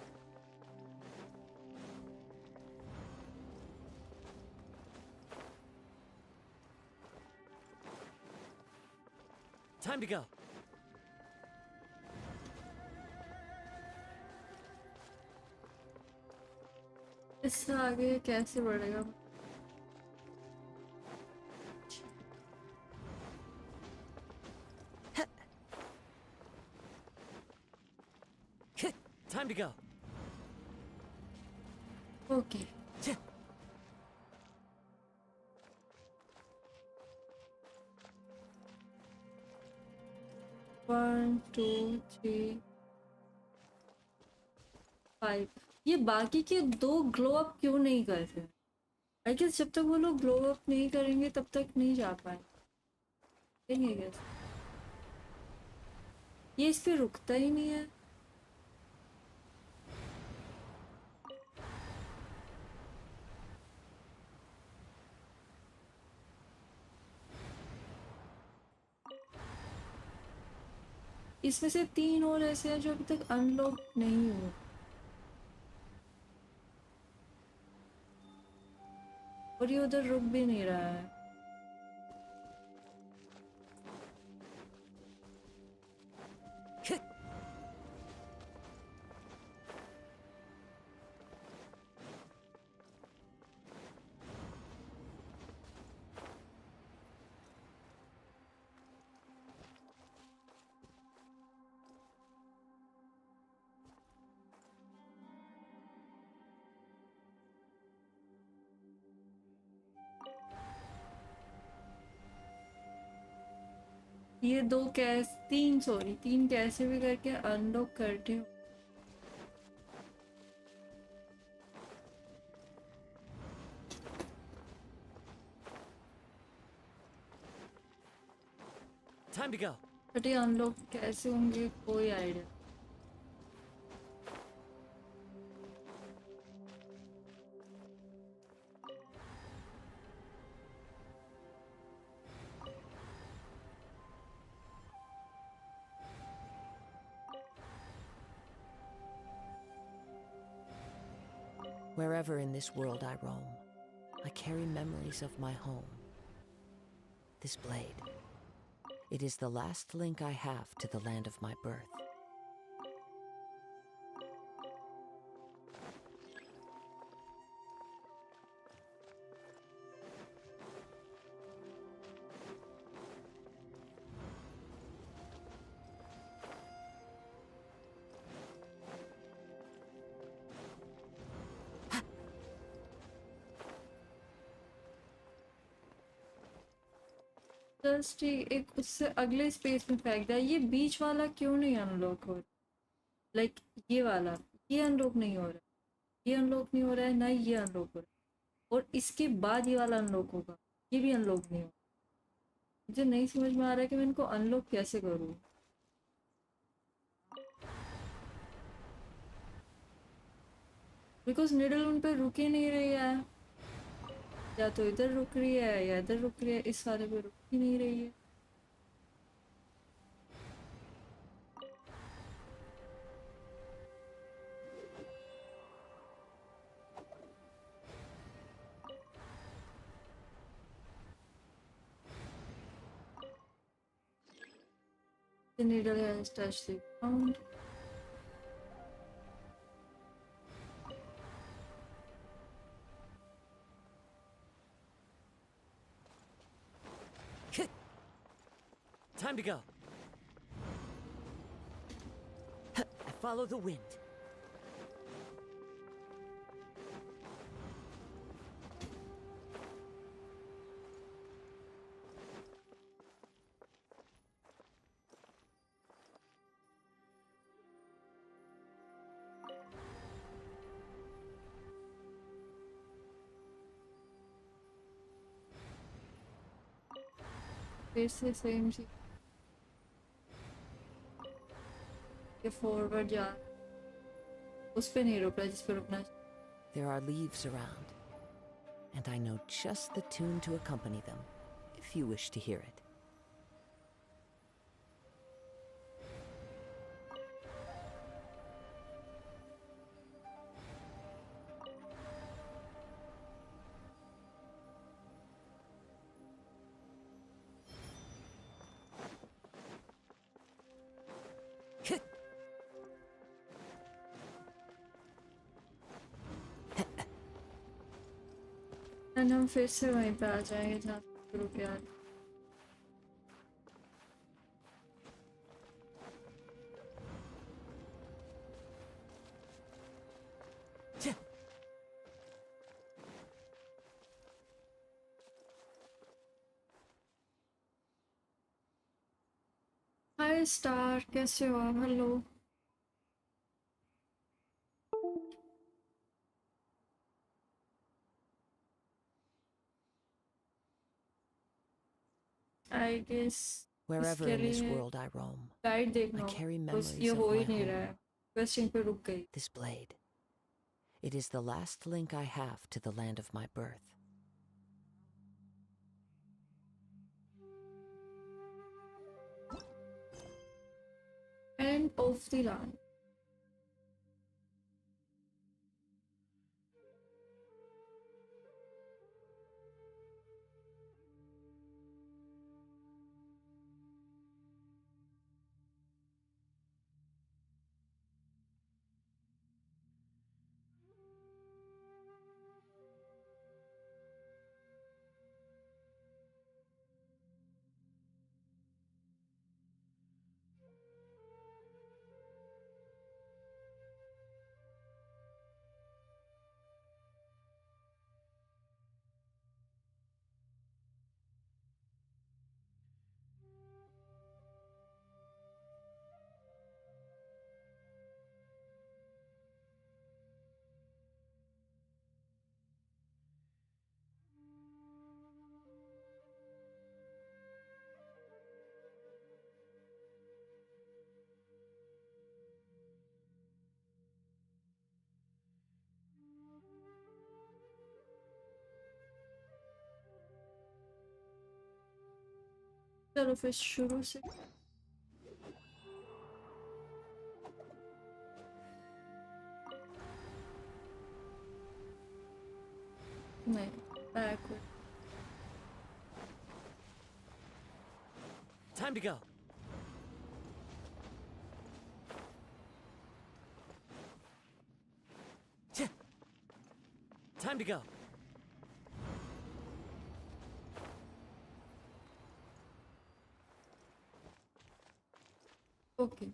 Time to go. इससे आगे कैसे बढ़ेगा? Time to go. Okay one two three five. ये बाकी के दो ग्लो अप क्यों नहीं कर रहे? आई गेस जब तक वो लोग ग्लो अप नहीं करेंगे तब तक नहीं जा पाएंगे। नहीं गेस ये इस पे रुकता ही नहीं है। इसमें से 3 और ऐसे हैं जो अभी तक अनलॉक नहीं हुए। और ये उधर रुक भी नहीं रहा है। ये दो कैस 3 सॉरी 3 कैसे भी करके अनलॉक करते हो। Time to go. बट ये अनलॉक कैसे होंगे कोई idea. Wherever in this world I roam, I carry memories of my home. This blade, it is the last link I have to the land of my birth. Just एक उससे अगले space में फेंक दिया। ये बीच वाला क्यों नहीं अनलॉक हो रहा? लाइक ये वाला, ये अनलॉक नहीं हो रहा, ये अनलॉक नहीं हो रहा है, ना ये अनलॉक हो रहा है, और इसके बाद ये वाला अनलॉक होगा, ये भी अनलॉक नहीं होगा। मुझे नहीं समझ में आ रहा है कि मैं इनको अनलॉक कैसे करूँ, बिकॉज निडल उन पे रुक ही नहीं रही है। या तो इधर रुक रही है या इधर रुक रही है, इस वाले पे रुक ही नहीं रही है। The needle has touched the ground. Time to go. I follow the wind. फिर से सेम चीज, ये फॉरवर्ड जा, उस पे नहीं रुक रहा जिस पे रुकना चाहिए। There are leaves around, and I know just the tune to accompany them, if you wish to hear it. And हम फिर से वहीं पे आ जाएंगे जहाँ से शुरू किया। हाय स्टार, कैसे हो? हेलो। आई गेस Wherever इसके in this लिए world I roam, गाइड देखना I होगा, carry बस memories ये of हो ही my नहीं home. रहा है, बस यहीं पे रुक गई। This blade. It is the last link I have to the land of my birth. End of the land. चलो फिर शुरू से। नहीं, backward. Time to go. Time to go. Okay.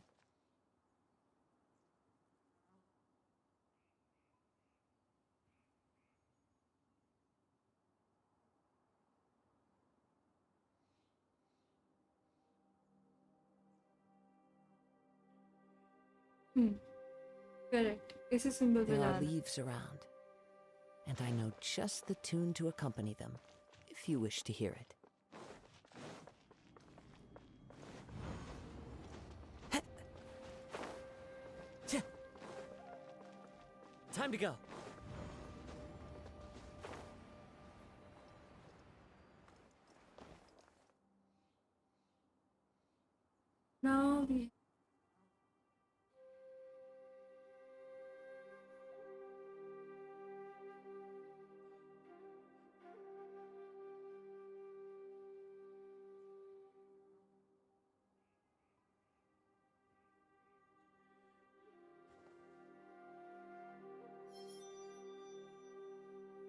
Correct, इसी सिंबल पे There are जाना. leaves around, and I know just the tune to accompany them, if you wish to hear it. Time to go. Now we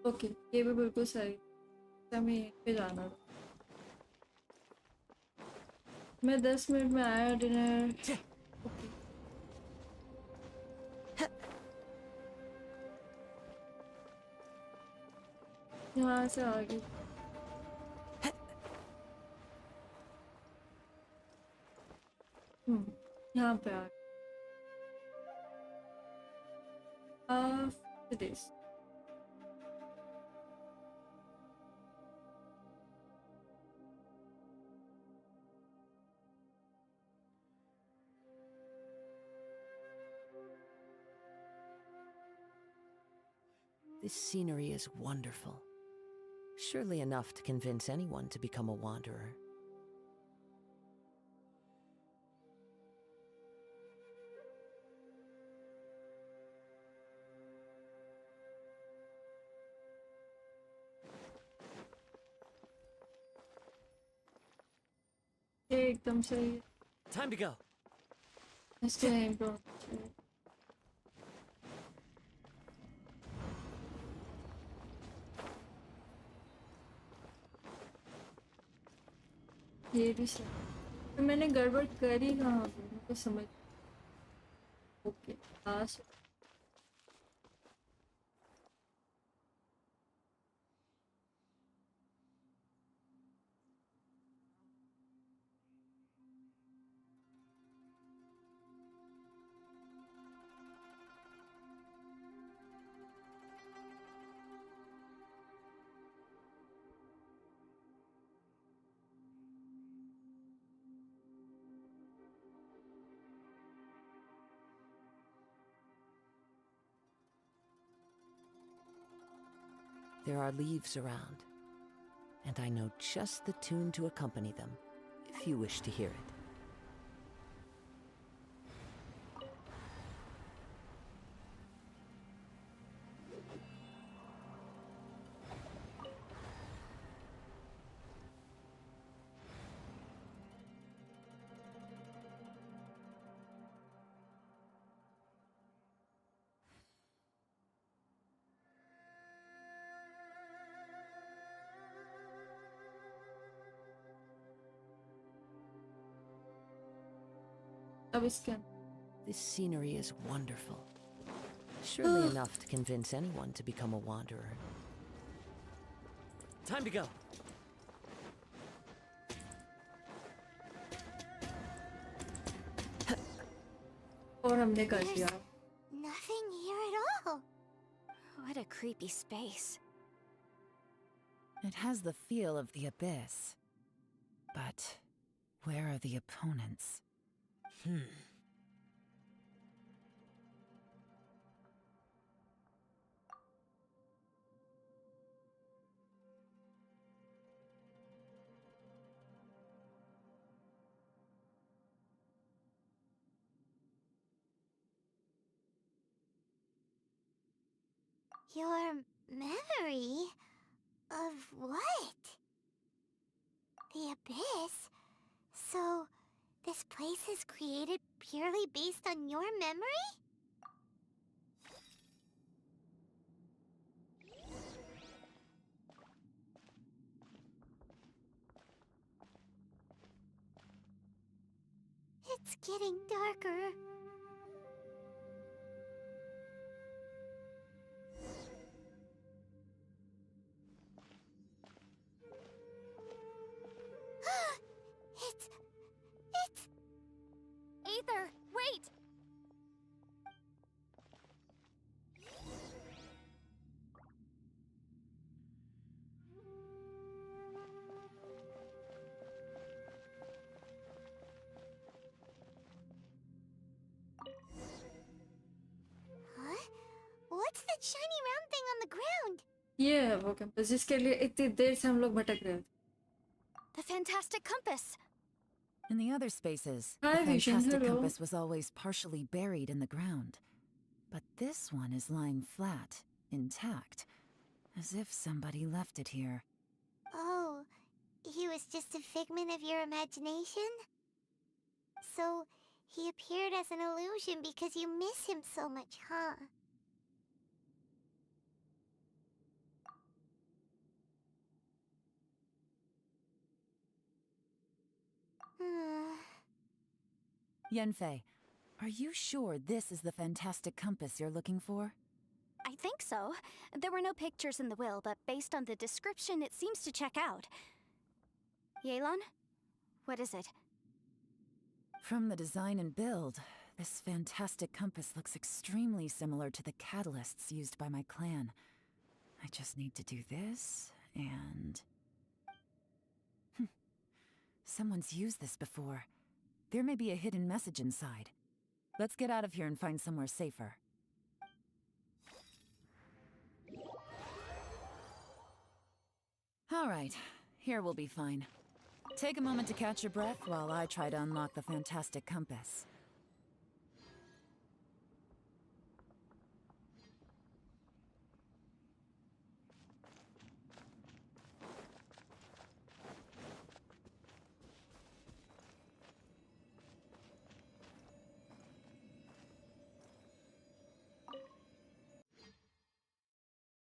okay, ये भी बिल्कुल सही. हमें यहीं पे जाना था. मैं 10 मिनट में आया डिनर. ओके. यहाँ से आगे. यहाँ पे आ this. This scenery is wonderful. Surely enough to convince anyone to become a wanderer. ये एकदम सही है. Time to go. इसके इम्प्रूव. ये भी सही. तो मैंने गड़बड़ करी कहाँ पे, मुझे समझ. Okay, last. There are leaves around, and I know just the tune to accompany them, if you wish to hear it. अब इसके This scenery is wonderful. Surely enough to convince anyone to become a wanderer. Time to go. और हमने कर दिया. Nothing here at all. What a creepy space. It has the feel of the abyss. But where are the opponents? Your memory of what? The abyss? So, this place is created purely based on your memory? It's getting darker. It's... Aether, wait! ये है वो campus जिसके लिए इतनी देर से हम लोग भटक रहे थे. The fantastic compass! In the other spaces, Hi, the Vision, fantastic hello. compass was always partially buried in the ground. But this one is lying flat, intact, as if somebody left it here. Oh, he was just a figment of your imagination? So, he appeared as an illusion because you miss him so much, huh? Yenfei, are you sure this is the fantastic compass you're looking for? I think so. There were no pictures in the will, but based on the description, it seems to check out. Yelan? What is it? From the design and build, this fantastic compass looks extremely similar to the catalysts used by my clan. I just need to do this, and... Someone's used this before. There may be a hidden message inside. Let's get out of here and find somewhere safer. All right, here we'll be fine. Take a moment to catch your breath while I try to unlock the fantastic compass.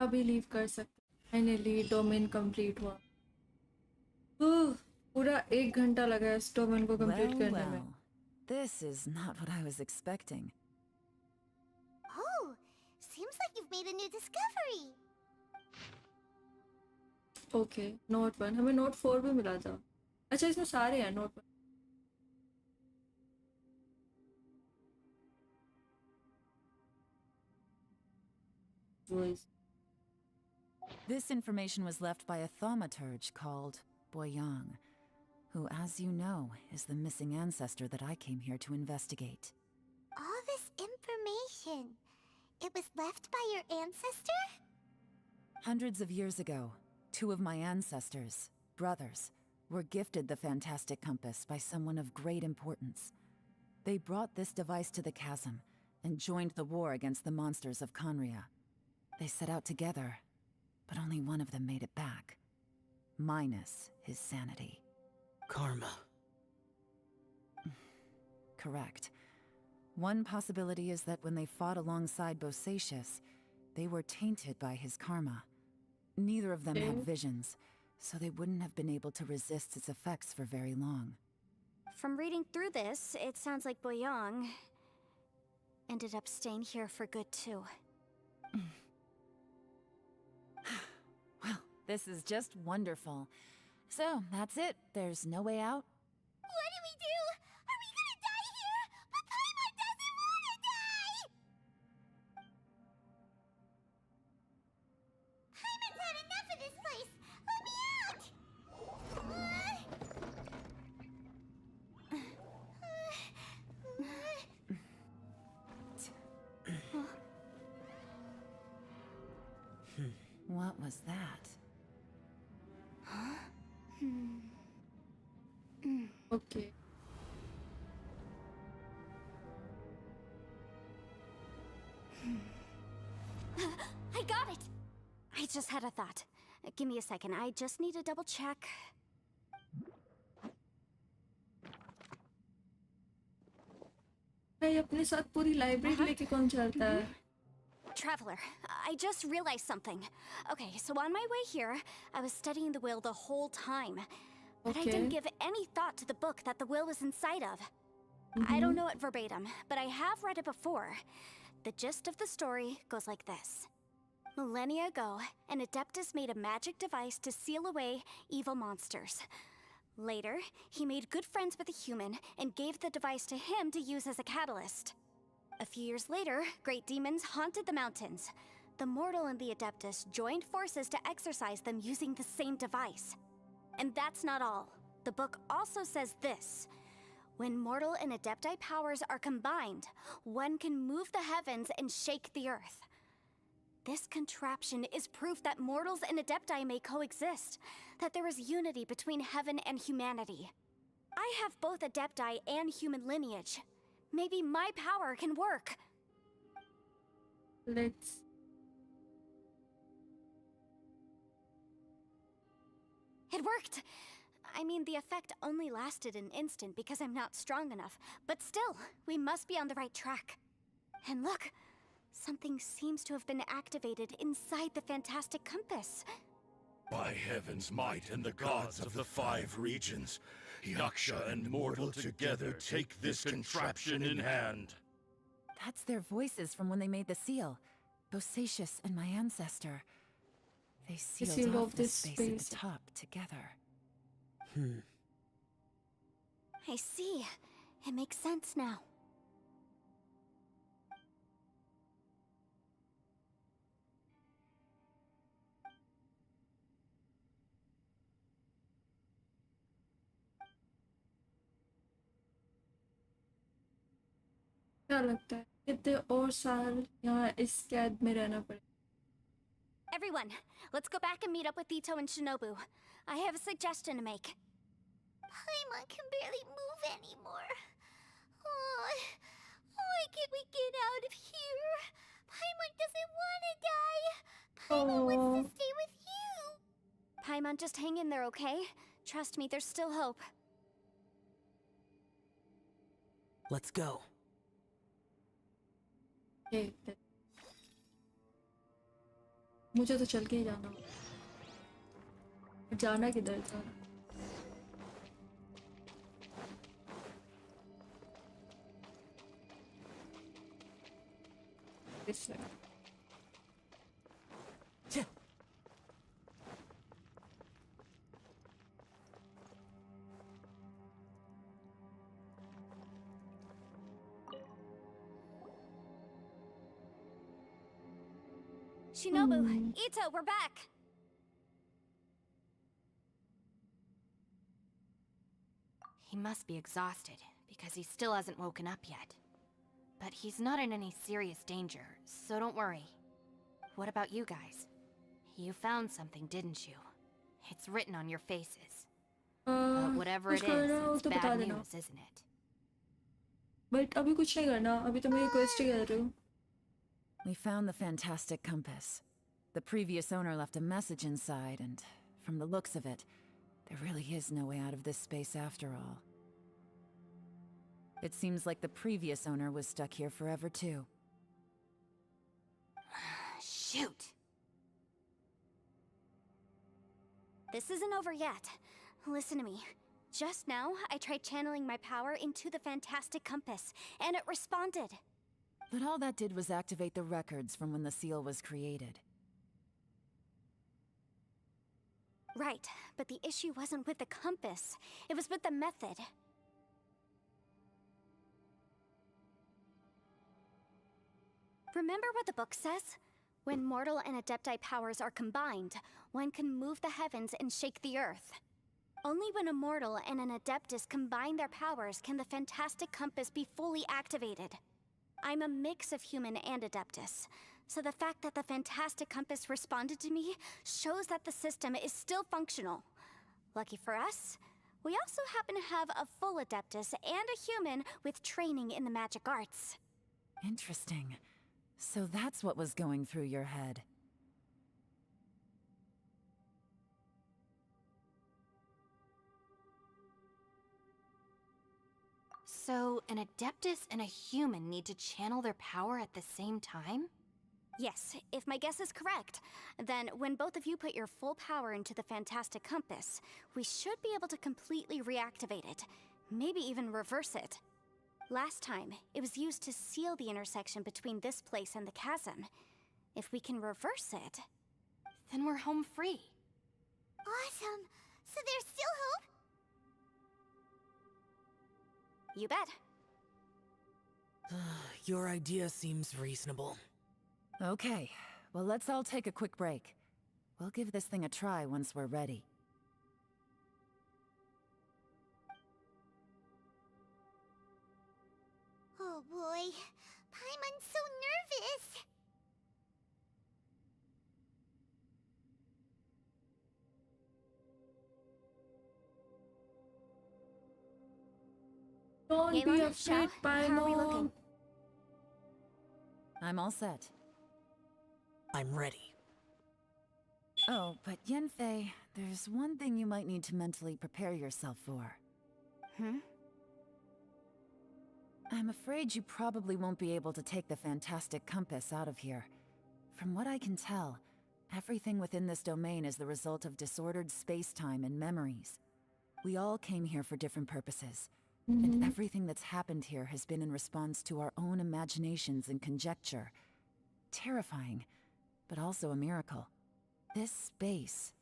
अभी leave कर सकते. Finally domain complete हुआ. पूरा 1 घंटा लगा इस domain को complete करने में. This is not what I was expecting. Oh, seems like you've made a new discovery. Okay, note 1 हमें नोट 4 भी मिला था. अच्छा इसमें सारे हैं note 1. This information was left by a thaumaturge called Boyang, who, as you know, is the missing ancestor that I came here to investigate. All this information, it was left by your ancestor? Hundreds of years ago, 2 of my ancestors, brothers, were gifted the fantastic compass by someone of great importance. They brought this device to the chasm and joined the war against the monsters of Conria. They set out together, but only one of them made it back. Minus his sanity. Karma. Correct. One possibility is that when they fought alongside Bosacius, they were tainted by his karma. Neither of them had visions, so they wouldn't have been able to resist its effects for very long. From reading through this, it sounds like Boyang ended up staying here for good too. Well, this is just wonderful. So, that's it. There's no way out? What do we do? Are we gonna die here? But Paimon doesn't wanna die! Paimon's had enough of this place! Let me out! What was that? Okay. I got it! I just had a thought. Give me a second, I just need to double check. भाई अपने साथ पूरी library लेके कौन चलता है? Traveler, I just realized something. Okay, so on my way here, I was studying the will the whole time. But I didn't give any thought to the book that the will was inside of. I don't know it verbatim, but I have read it before. The gist of the story goes like this. Millennia ago, an Adeptus made a magic device to seal away evil monsters. Later, he made good friends with a human and gave the device to him to use as a catalyst. A few years later, great demons haunted the mountains. The mortal and the Adeptus joined forces to exorcise them using the same device. And that's not all. The book also says this. When mortal and Adepti powers are combined, one can move the heavens and shake the earth. This contraption is proof that mortals and adepti may coexist, that there is unity between heaven and humanity. I have both adepti and human lineage. Maybe my power can work. Let's. It worked! I mean, the effect only lasted an instant because I'm not strong enough, but still, we must be on the right track. And look, something seems to have been activated inside the fantastic compass. By heaven's might and the gods of the 5 regions, Yaksha and mortal together take this contraption in hand. That's their voices from when they made the seal. Bosacius and my ancestor. They sealed sealed off off this this space at space. the top together. I see. It makes sense now. क्या लगता है कितने और साल यहाँ इस कैद में रहना पड़ेगा? Everyone, let's go back and meet up with Ito and Shinobu. I have a suggestion to make. Paimon can barely move anymore. Oh, why can't we get out of here? Paimon doesn't want to die. Paimon wants to stay with you. Paimon, just hang in there, okay? Trust me, there's still hope. Let's go. ये मुझे तो चल के ही जाना जाना किधर था इस way. Shinobu, Ito, we're back! He must be exhausted, because he still hasn't woken up yet. But he's not in any serious danger, so don't worry. What about you guys? You found something, didn't you? It's written on your faces. But whatever it is, it's bad news, isn't it? But अभी कुछ नहीं करना अभी तो मैं quest ही कर रही हूँ. We found the fantastic compass. The previous owner left a message inside, and from the looks of it, there really is no way out of this space after all. It seems like the previous owner was stuck here forever too. Shoot! This isn't over yet. Listen to me. Just now, I tried channeling my power into the fantastic compass, and it responded. But all that did was activate the records from when the seal was created. Right, but the issue wasn't with the compass. It was with the method. Remember what the book says? When mortal and adepti powers are combined, one can move the heavens and shake the earth. Only when a mortal and an adeptus combine their powers can the fantastic compass be fully activated. I'm a mix of human and adeptus, so the fact that the fantastic compass responded to me shows that the system is still functional. Lucky for us, we also happen to have a full adeptus and a human with training in the magic arts. Interesting. So that's what was going through your head. So, an Adeptus and a human need to channel their power at the same time? Yes, if my guess is correct, then when both of you put your full power into the fantastic compass, we should be able to completely reactivate it, maybe even reverse it. Last time, it was used to seal the intersection between this place and the chasm. If we can reverse it, then we're home free. Awesome! So there's still hope? You bet. Your idea seems reasonable. Okay, well let's all take a quick break. We'll give this thing a try once we're ready. Oh boy, Paimon's so nervous. Don't be Yelan, afraid, Xiao, how are we Paimon. looking? I'm all set. I'm ready. Oh, but Yanfei, there's one thing you might need to mentally prepare yourself for. I'm afraid you probably won't be able to take the fantastic compass out of here. From what I can tell, everything within this domain is the result of disordered space-time and memories. We all came here for different purposes, and everything that's happened here has been in response to our own imaginations and conjecture. Terrifying, but also a miracle. This space,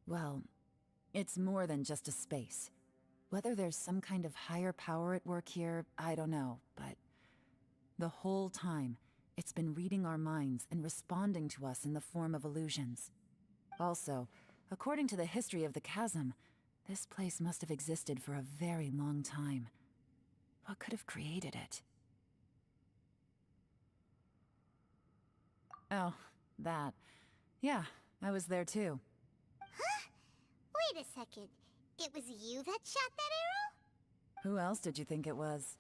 well, it's more than just a space. Whether there's some kind of higher power at work here, I don't know, but the whole time, it's been reading our minds and responding to us in the form of illusions. Also, according to the history of the chasm, this place must have existed for a very long time. What could have created it? Oh, that. Yeah, I was there too. Huh? Wait a second. It was you that shot that arrow? Who else did you think it was?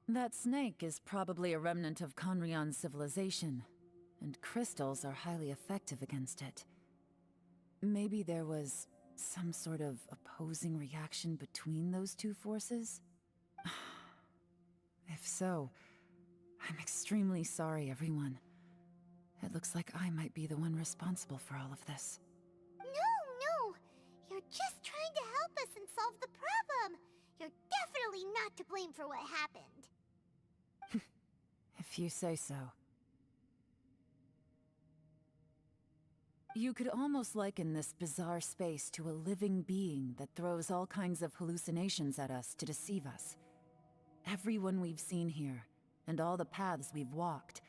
That snake is probably a remnant of Conrion's civilization, and crystals are highly effective against it. Maybe there was some sort of opposing reaction between those two forces? If so, I'm extremely sorry, everyone. It looks like I might be the one responsible for all of this. No. You're just trying to help us and solve the problem. You're definitely not to blame for what happened. If you say so. You could almost liken this bizarre space to a living being that throws all kinds of hallucinations at us to deceive us. Everyone we've seen here, and all the paths we've walked,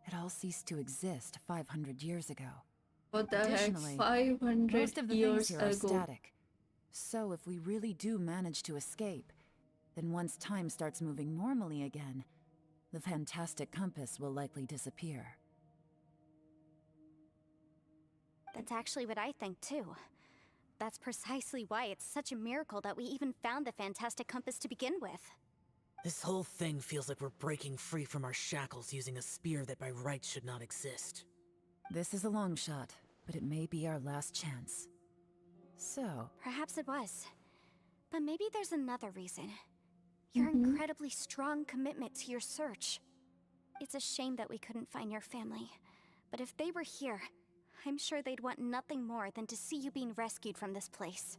it all ceased to exist 500 years ago. What the heck? Additionally, 500 most of the years things here are ago. static. So if we really do manage to escape, then once time starts moving normally again, the fantastic compass will likely disappear. That's actually what I think too. That's precisely why it's such a miracle that we even found the fantastic compass to begin with. This whole thing feels like we're breaking free from our shackles using a spear that by rights should not exist. This is a long shot, but it may be our last chance. So, Perhaps it was. But maybe there's another reason. Your incredibly strong commitment to your search. It's a shame that we couldn't find your family. But if they were here, I'm sure they'd want nothing more than to see you being rescued from this place.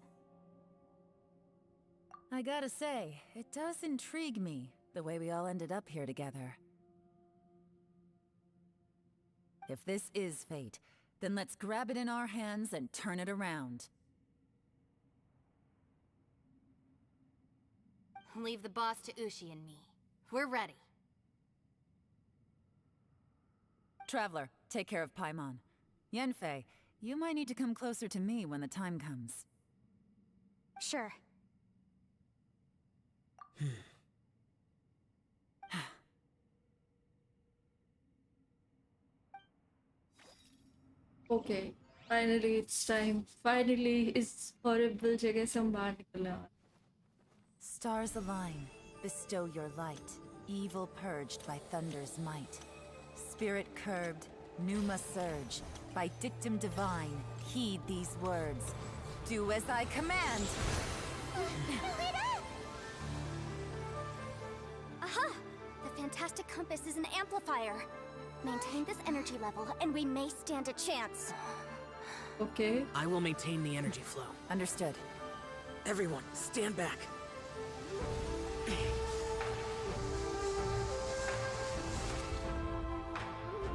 I gotta say, it does intrigue me, the way we all ended up here together. If this is fate, then let's grab it in our hands and turn it around. Leave the boss to Ushi and me. We're ready. Traveler, take care of Paimon. Yanfei, you might need to come closer to me when the time comes. Sure. Okay, finally it's time. Finally इस horrible जगह से हम बाहर निकलने वाले. Stars align, bestow your light. Evil purged by thunder's might. Spirit curbed, pneuma surge. By dictum divine, heed these words. Do as I command! Aha! The fantastic compass is an amplifier. Maintain this energy level, and we may stand a chance. Okay. I will maintain the energy flow. Understood. Everyone, stand back.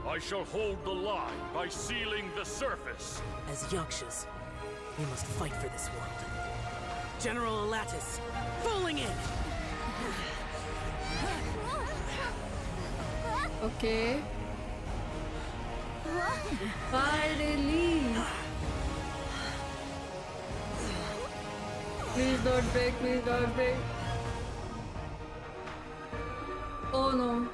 I shall hold the line by sealing the surface. As Yakshas, we must fight for this world. General Alatus, falling in! Okay. Finally. Please don't break. Please don't break. Oh no.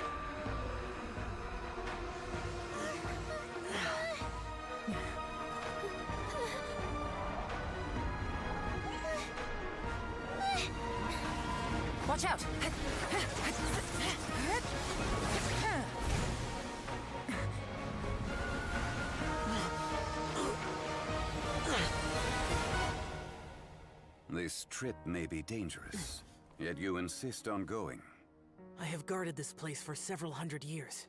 Watch out! This trip may be dangerous, yet you insist on going. I have guarded this place for several hundred years,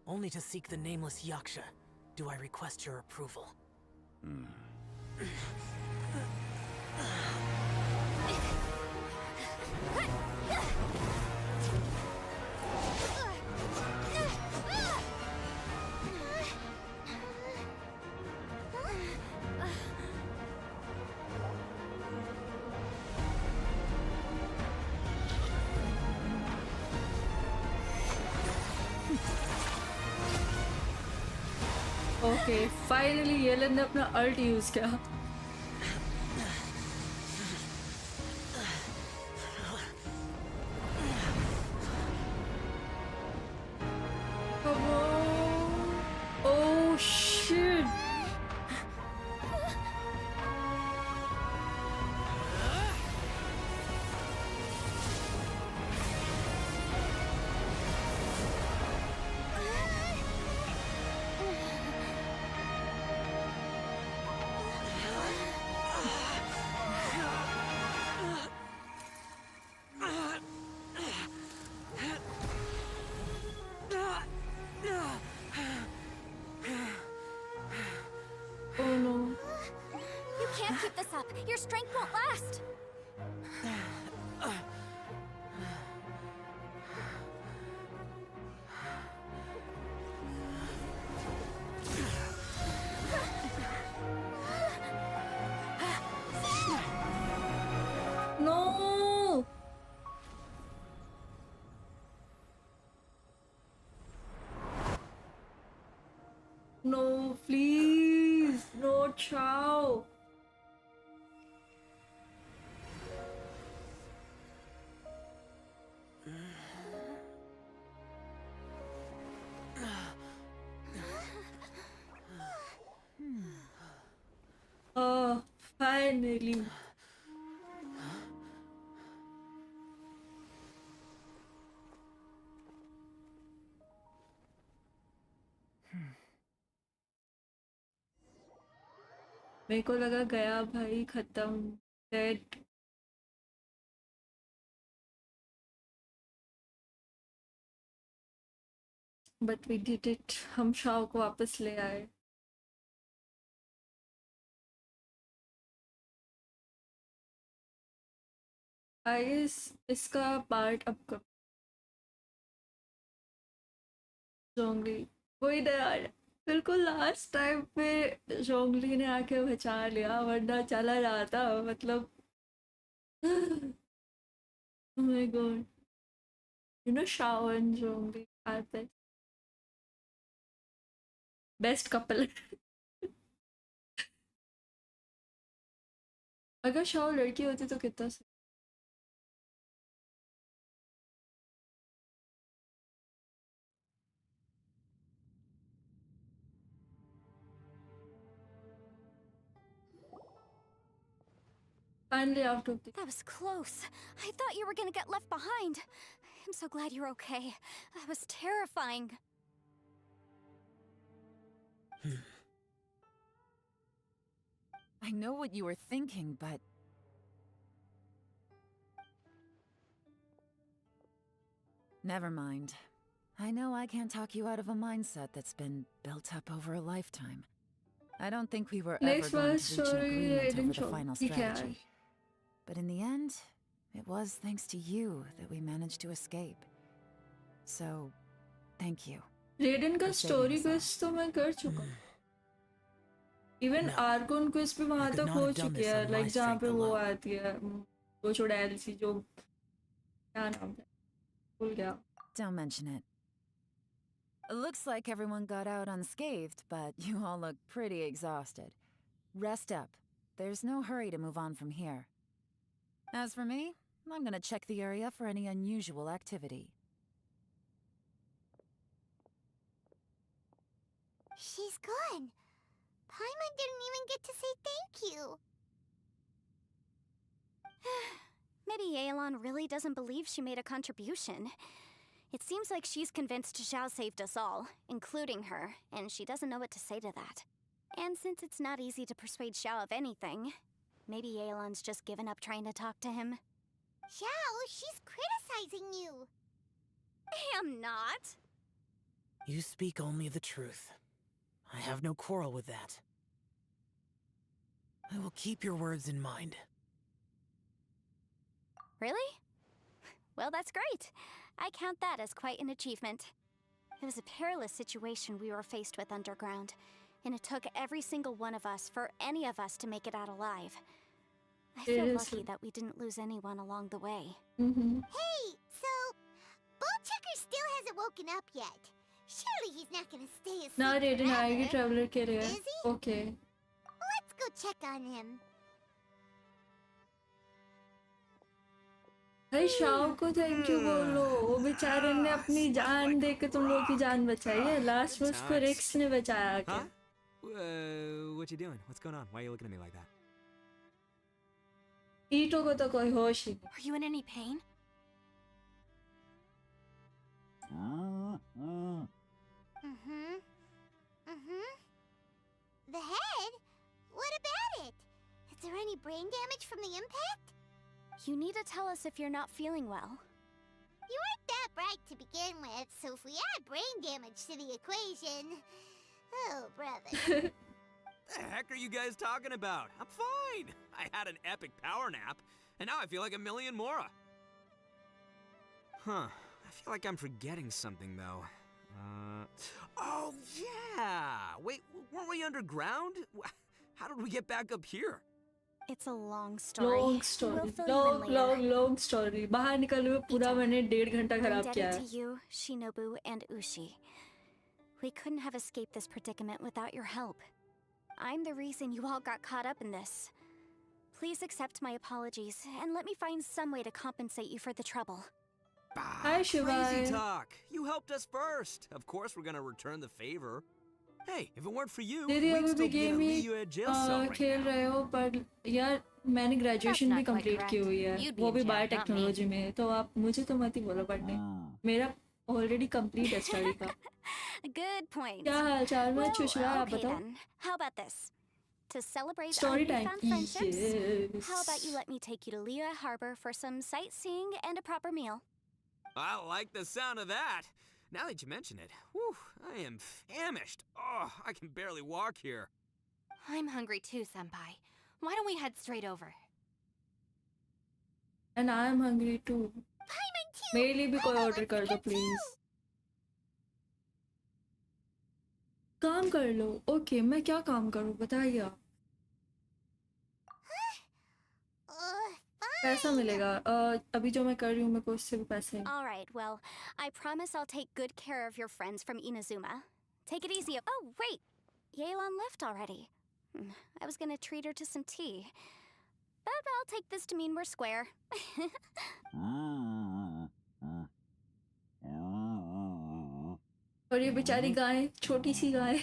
only to seek the nameless Yaksha. Do I request your approval? Okay finally Yellen ने अपना alt use किया. Oh shit. Oh no. You can't keep this up. Your strength won't last. No. No, please. No, Chow. Oh, finally. मेरे को लगा गया भाई खत्म dead. But we did it. हम शाओ को वापस ले आए. आई गेस इसका पार्ट अब कब जोंगली वही ना यार. बिल्कुल लास्ट टाइम पे जोंगली ने आके बचा लिया वरना चला जाता मतलब. Oh my god. You know Shao and Zhongli are best couple. अगर शाओ लड़की होती तो कितना सही. Finally out of the. That was close. I thought you were gonna get left behind. I'm so glad you're okay. That was terrifying. I know what you were thinking, but... Never mind. I know I can't talk you out of a mindset that's been built up over a lifetime. I don't think we were ever Next going was to reach an story agreement over didn't the show. final ठीक है यार. strategy. But in the end, it was thanks to you that we managed to escape. So, thank you. रेडन का for saving story us all. Quiz तो मैं कर चुका हूँ. Even No. आर्कोन quiz भी वहां I could तक not हो have done चुकी this है. on लाइक my जहाँ पे strength वो alone. आती है वो छोड़ा एलसी जो क्या नाम है भूल गया. Don't mention it. Looks like everyone got out unscathed, but you all look pretty exhausted. Rest up. There's no hurry to move on from here. As for me, I'm gonna check the area for any unusual activity. She's gone. Paimon didn't even get to say thank you. maybe Yelan really doesn't believe she made a contribution. It seems like she's convinced Xiao saved us all, including her, and she doesn't know what to say to that. And since it's not easy to persuade Xiao of anything, maybe Yelan's just given up trying to talk to him. Xiao, she's criticizing you. I am not. You speak only the truth. I have no quarrel with that. I will keep your words in mind. Really? Well, that's great. I count that as quite an achievement. It was a perilous situation we were faced with underground, and it took every single one of us for any of us to make it out alive. I feel lucky that we didn't lose anyone along the way. Hey, so Bullchecker still hasn't woken up yet. Surely he's not gonna stay asleep ना rating forever. आएगी traveller के लिए. Is he? Okay. Let's go check on him. भाई Shao को thank you बोलो. वो बेचारे ने अपनी जान दे के तुम लोगों की जान बचाई है. लास्ट में उसको रिक्स ने बचाया क्या? What you doing? What's going on? Why are you looking at me like that? ईटो को तो कोई होश ही नहीं. Are you in any pain? The head? What about it? Is there any brain damage from the impact? You need to tell us if you're not feeling well. You weren't that bright to begin with, so if we add brain damage to the equation... Oh, brother. The heck are you guys talking about? I'm fine. I had an epic power nap, and now I feel like a million more. Huh. I feel like I'm forgetting something, though. Oh, yeah! Wait, weren't we underground? How did we get back up here? It's a long story. Long story. We'll fill you in later. Long story. बाहर निकले हुए पूरा मैंने 1.5 घंटा खराब किया Indebted है. to you, Shinobu, and Ushi. We couldn't have escaped this predicament without your help. I'm the reason you all got caught up in this. Please accept my apologies, and let me find some way to compensate you for the trouble. Hi, Shivai. Crazy talk. You helped us first. Of course we're gonna return the favor. Hey, if it weren't for you, दीदी we'd अभी still भी be in a game he Liu jail cell right खेल now. रहे हो पर यार मैंने graduation That's भी not quite कंप्लीट की correct. हुई है. You'd be वो in भी jail, not बायोटेक्नोलॉजी में. तो आप मुझे तो मत ही बोलो पढ़ने. मेरा ऑलरेडी कंप्लीट है स्टडी का. Good point. क्या हाल चाल? मैं चुशरा. आप okay बताओ. then. How about this? To celebrate our Story time. newfound friendships, Yes. how about you let me take you to Liyue Harbor for some sightseeing and a proper meal? I like the sound of that. Now that you mention it, whew, I am famished. Oh, I can barely walk here. I'm hungry too, Senpai. Why don't we head straight over? And I am hungry too. Paimon too! मेरे लिए भी कोई Paimon, order let's कर दो get please. two. काम कर लो. Okay मैं क्या काम करूँ बताइए आप. पैसा Fine. मिलेगा. अभी जो मैं कर रही हूँ मेरे को उससे भी पैसे. All right, well, I promise I'll take good care of your friends from Inazuma. Take it easy. Oh, wait! Yelan left already. I was gonna treat her to some tea. But I'll take this to mean we're square. और ये बेचारी गाय, छोटी सी गाय,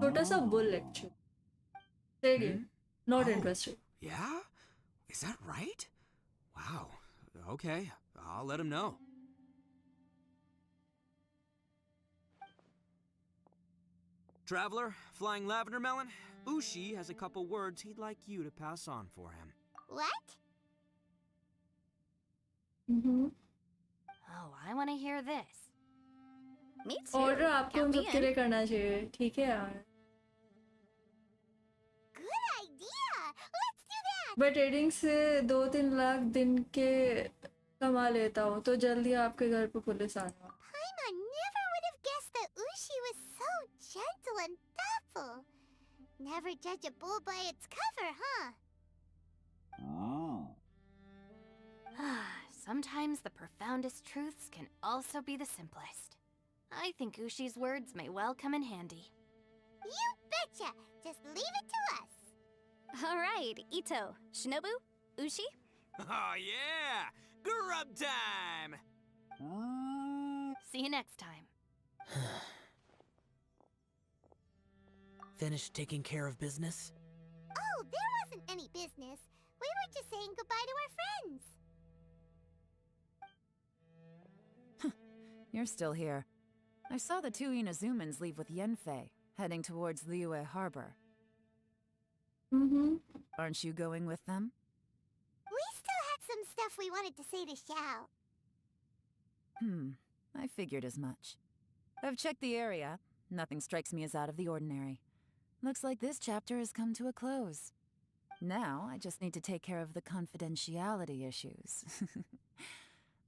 छोटा सा bull actually. Stadium. Not interested. Yeah? Is that right? Wow. Okay, I'll let him know. Traveler, Flying Lavender Melon, Ushi has a couple words he'd like you to pass on for him. What? Oh, I want to hear this. Me too. Order आपको Count उन me सब के in. लिए करना चाहिए. ठीक है यार. Good idea! Let's do that! मैं ट्रेडिंग से 2-3 लाख दिन के कमा लेता हूँ तो जल्दी आपके घर पे पुलिस आना. Paimon never would have guessed that Ushi was so gentle and thoughtful. Never judge a bull by its cover, huh? Sometimes the profoundest truths can also be the simplest. I think Ushi's words may well come in handy. You betcha! Just leave it to us. All right, Ito, Shinobu, Ushi. Oh yeah! Grub time! See you next time. Finished taking care of business? Oh, there wasn't any business. We were just saying goodbye to our friends. you're still here. I saw the two Inazumans leave with Yenfei, heading towards Liyue Harbor. Aren't you going with them? We still had some stuff we wanted to say to Xiao. I figured as much. I've checked the area. Nothing strikes me as out of the ordinary. Looks like this chapter has come to a close. Now, I just need to take care of the confidentiality issues.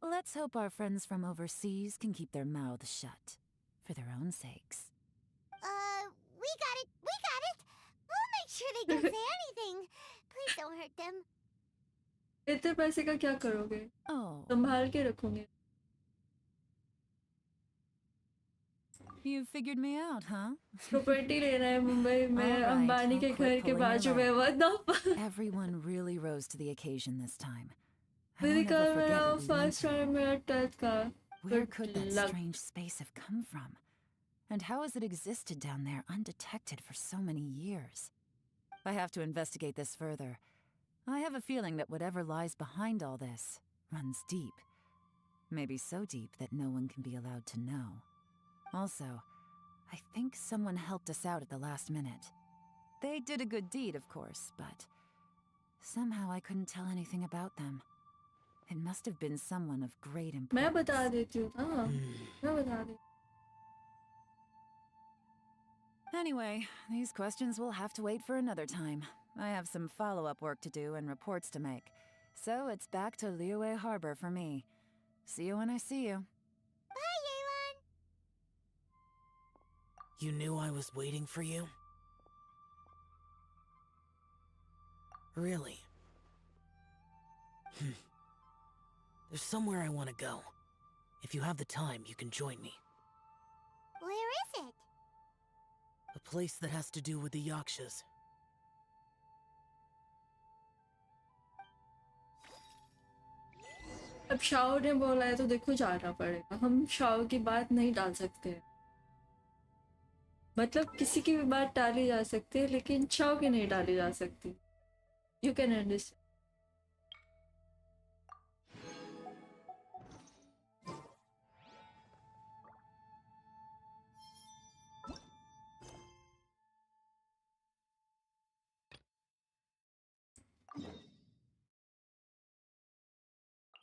Let's hope our friends from overseas can keep their mouths shut. For their own sakes. We got it! We got it! We'll make sure they don't say anything. Please don't hurt them. इतने पैसे का क्या करोगे? Oh. संभाल के रखोगे. You figured me out, huh? Property लेना है मुंबई में अंबानी के घर के बाजू में. What the fuck? Everyone really rose to the occasion this time. मेरी कल मेरा first round मेरा 12th का. Where could that strange space have come from? And how has it existed down there undetected for so many years? I have to investigate this further. I have a feeling that whatever lies behind all this runs deep. Maybe so deep that no one can be allowed to know. Also, I think someone helped us out at the last minute. They did a good deed, of course, but somehow I couldn't tell anything about them. It must have been someone of great importance. मैं बता देती हूँ ना. मैं बता देती. Anyway, these questions will have to wait for another time. I have some follow-up work to do and reports to make. So it's back to Liyue Harbor for me. See you when I see you. Bye, Yelan! You knew I was waiting for you? Really? There's somewhere I want to go. If you have the time, you can join me. Where is it? A place that has to do with the Yakshas. अब Shao ने बोला है तो देखो जाना पड़ेगा. हम Shao की बात नहीं डाल सकते. मतलब किसी की भी बात डाली जा सकती है लेकिन शाओ की नहीं डाली जा सकती. You can understand.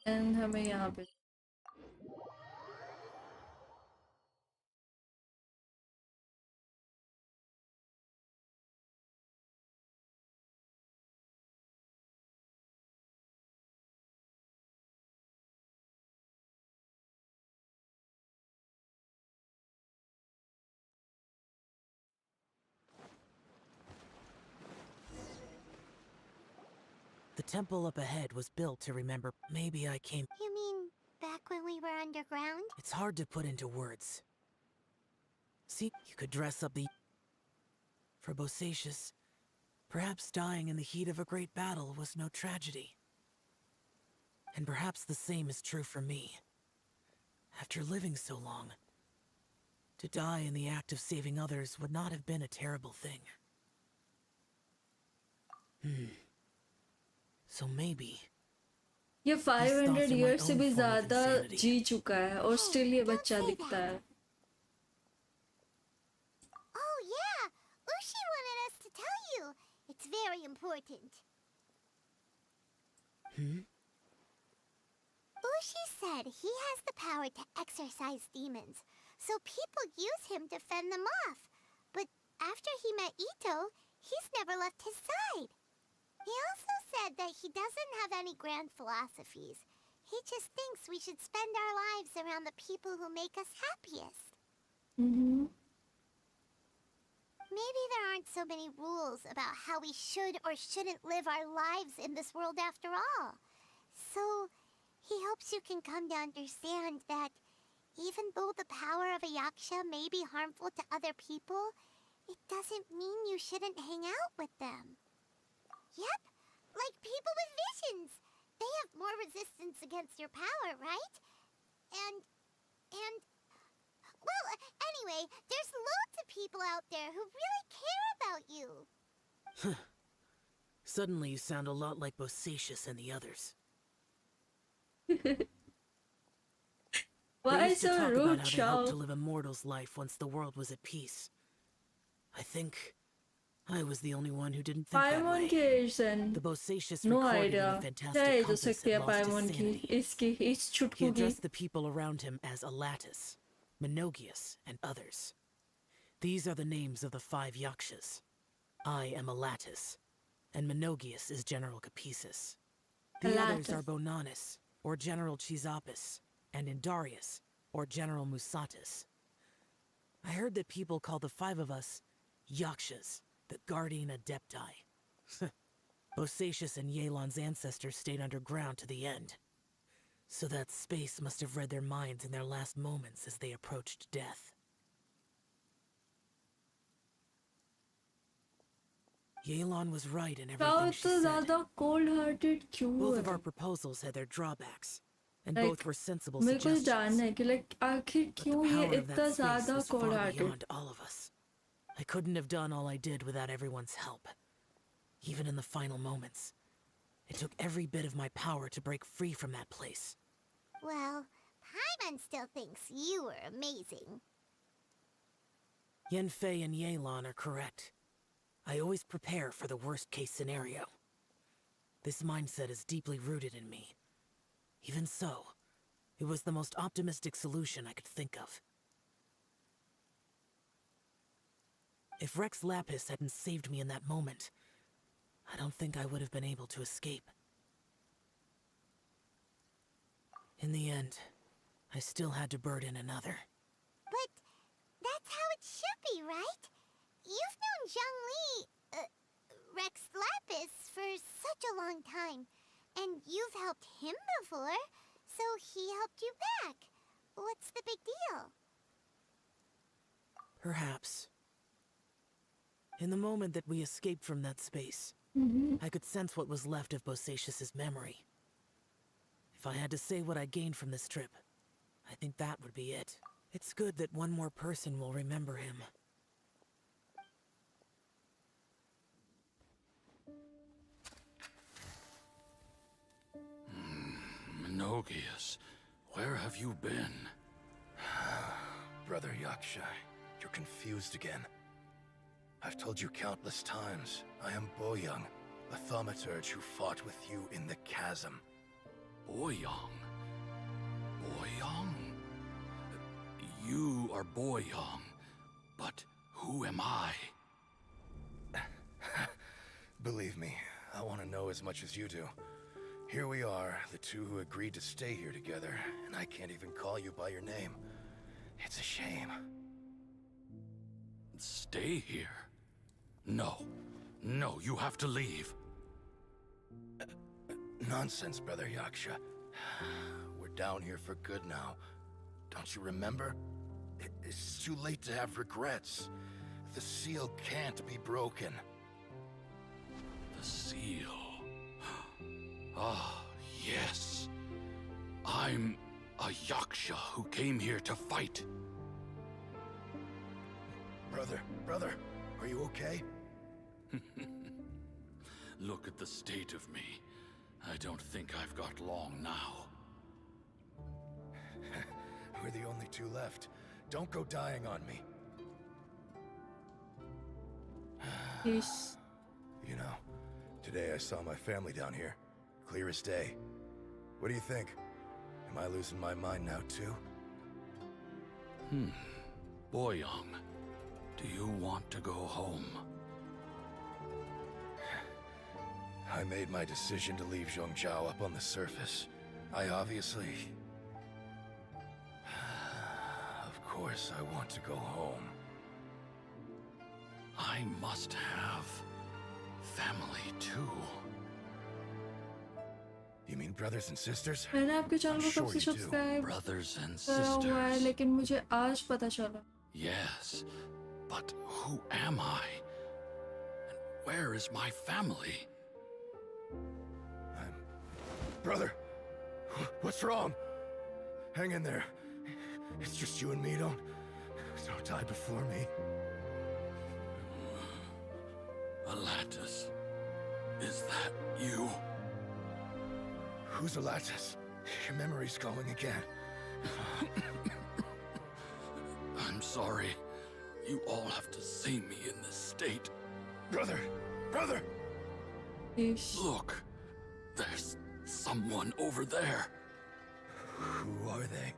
And हमें यहाँ पे The temple up ahead was built to remember. Maybe I came... You mean back when we were underground? It's hard to put into words. See, you could dress up the... For Bosacius, perhaps dying in the heat of a great battle was no tragedy. And perhaps the same is true for me. After living so long, to die in the act of saving others would not have been a terrible thing. So maybe... ये 500 years से भी ज़्यादा जी चुका है और still ये बच्चा दिखता है. Oh yeah! Ushi wanted us to tell you. It's very important. Ushi said he has the power to exorcise demons, so people use him to fend them off. But after he met Ito, he's never left his side. He also said that he doesn't have any grand philosophies. He just thinks we should spend our lives around the people who make us happiest. Maybe there aren't so many rules about how we should or shouldn't live our lives in this world after all. So, he hopes you can come to understand that even though the power of a yaksha may be harmful to other people, it doesn't mean you shouldn't hang out with them. Yep, like people with visions. They have more resistance against your power, right? And... Well, anyway, there's loads of people out there who really care about you. Suddenly you sound a lot like Bosacius and the others. They Why used to so talk rude, about how they hoped to Shao? live a mortal's life once the world was at peace. I think I was the only one who didn't think that Paimon way. की age then? The Bosacius No recorded in idea. the क्या fantastic age हो compass सकती had है lost his पाइमोन की? sanity. इसकी इस He चुटकू की? addressed the people around him as Alatus, Menogius, and others. These are the names of the 5 Yakshas. I am Alatus, and Menogius is General Capesus. The others are Bonanis, or General Chisapis, and Indarius, or General Musatus. I heard that people call the 5 of us Yakshas, the Guardian Adepti. Bosacius and Yelan's ancestors stayed underground to the end. So that space must have read their minds in their last moments as they approached death. Yelan was right in Shao everything she इतना said. ज़्यादा cold-hearted क्यों Both of है? our proposals had their drawbacks, and Like, both were sensible मेरे को suggestions. जानना है कि like आखिर But the क्यों ये power of इतना that space ज़्यादा was far cold-hearted? beyond all of us. I couldn't have done all I did without everyone's help. Even in the final moments. It took every bit of my power to break free from that place. Well, Paimon still thinks you were amazing. Yenfei and Yelan are correct. I always prepare for the worst-case scenario. This mindset is deeply rooted in me. Even so, it was the most optimistic solution I could think of. If Rex Lapis hadn't saved me in that moment, I don't think I would have been able to escape. In the end, I still had to burden another. But that's how it should be, right? You've known Zhongli, Rex Lapis, for such a long time. And you've helped him before, so he helped you back. What's the big deal? Perhaps. In the moment that we escaped from that space, I could sense what was left of Bosacius's memory. If I had to say what I gained from this trip, I think that would be it. It's good that one more person will remember him. Menogius, where have you been? Brother Yaksha, you're confused again. I've told you countless times, I am Boyoung, a thaumaturge who fought with you in the chasm. Boyoung? Boyoung? You are Boyoung, but who am I? Believe me, I want to know as much as you do. Here we are, the two who agreed to stay here together, and I can't even call you by your name. It's a shame. Stay here? No. No, you have to leave. Nonsense, Brother Yaksha. We're down here for good now. Don't you remember? It's too late to have regrets. The seal can't be broken. The seal. Ah, yes. I'm a Yaksha who came here to fight. Brother, are you okay? Look at the state of me. I don't think I've got long now. We're the only two left. Don't go dying on me. Peace. You know, today I saw my family down here. Clear as day. What do you think? Am I losing my mind now too? Boyoung, do you want to go home? I made my decision to leave Zhongzhou up on the surface. I obviously... Of course I want to go home. I must have family too. You mean brothers and sisters? मैंने आपके channel को sure कब से you do. Subscribe Brothers and करा हुआ है sisters. लेकिन मुझे आज पता चला. Yes, but who am I? And where is my family? Brother, what's wrong? Hang in there. It's just you and me, don't die before me. Alatus, is that you? Who's Alatus? Your memory's going again. I'm sorry. You all have to see me in this state. Brother! Brother! Ish. Look, there's someone over there. Who are they?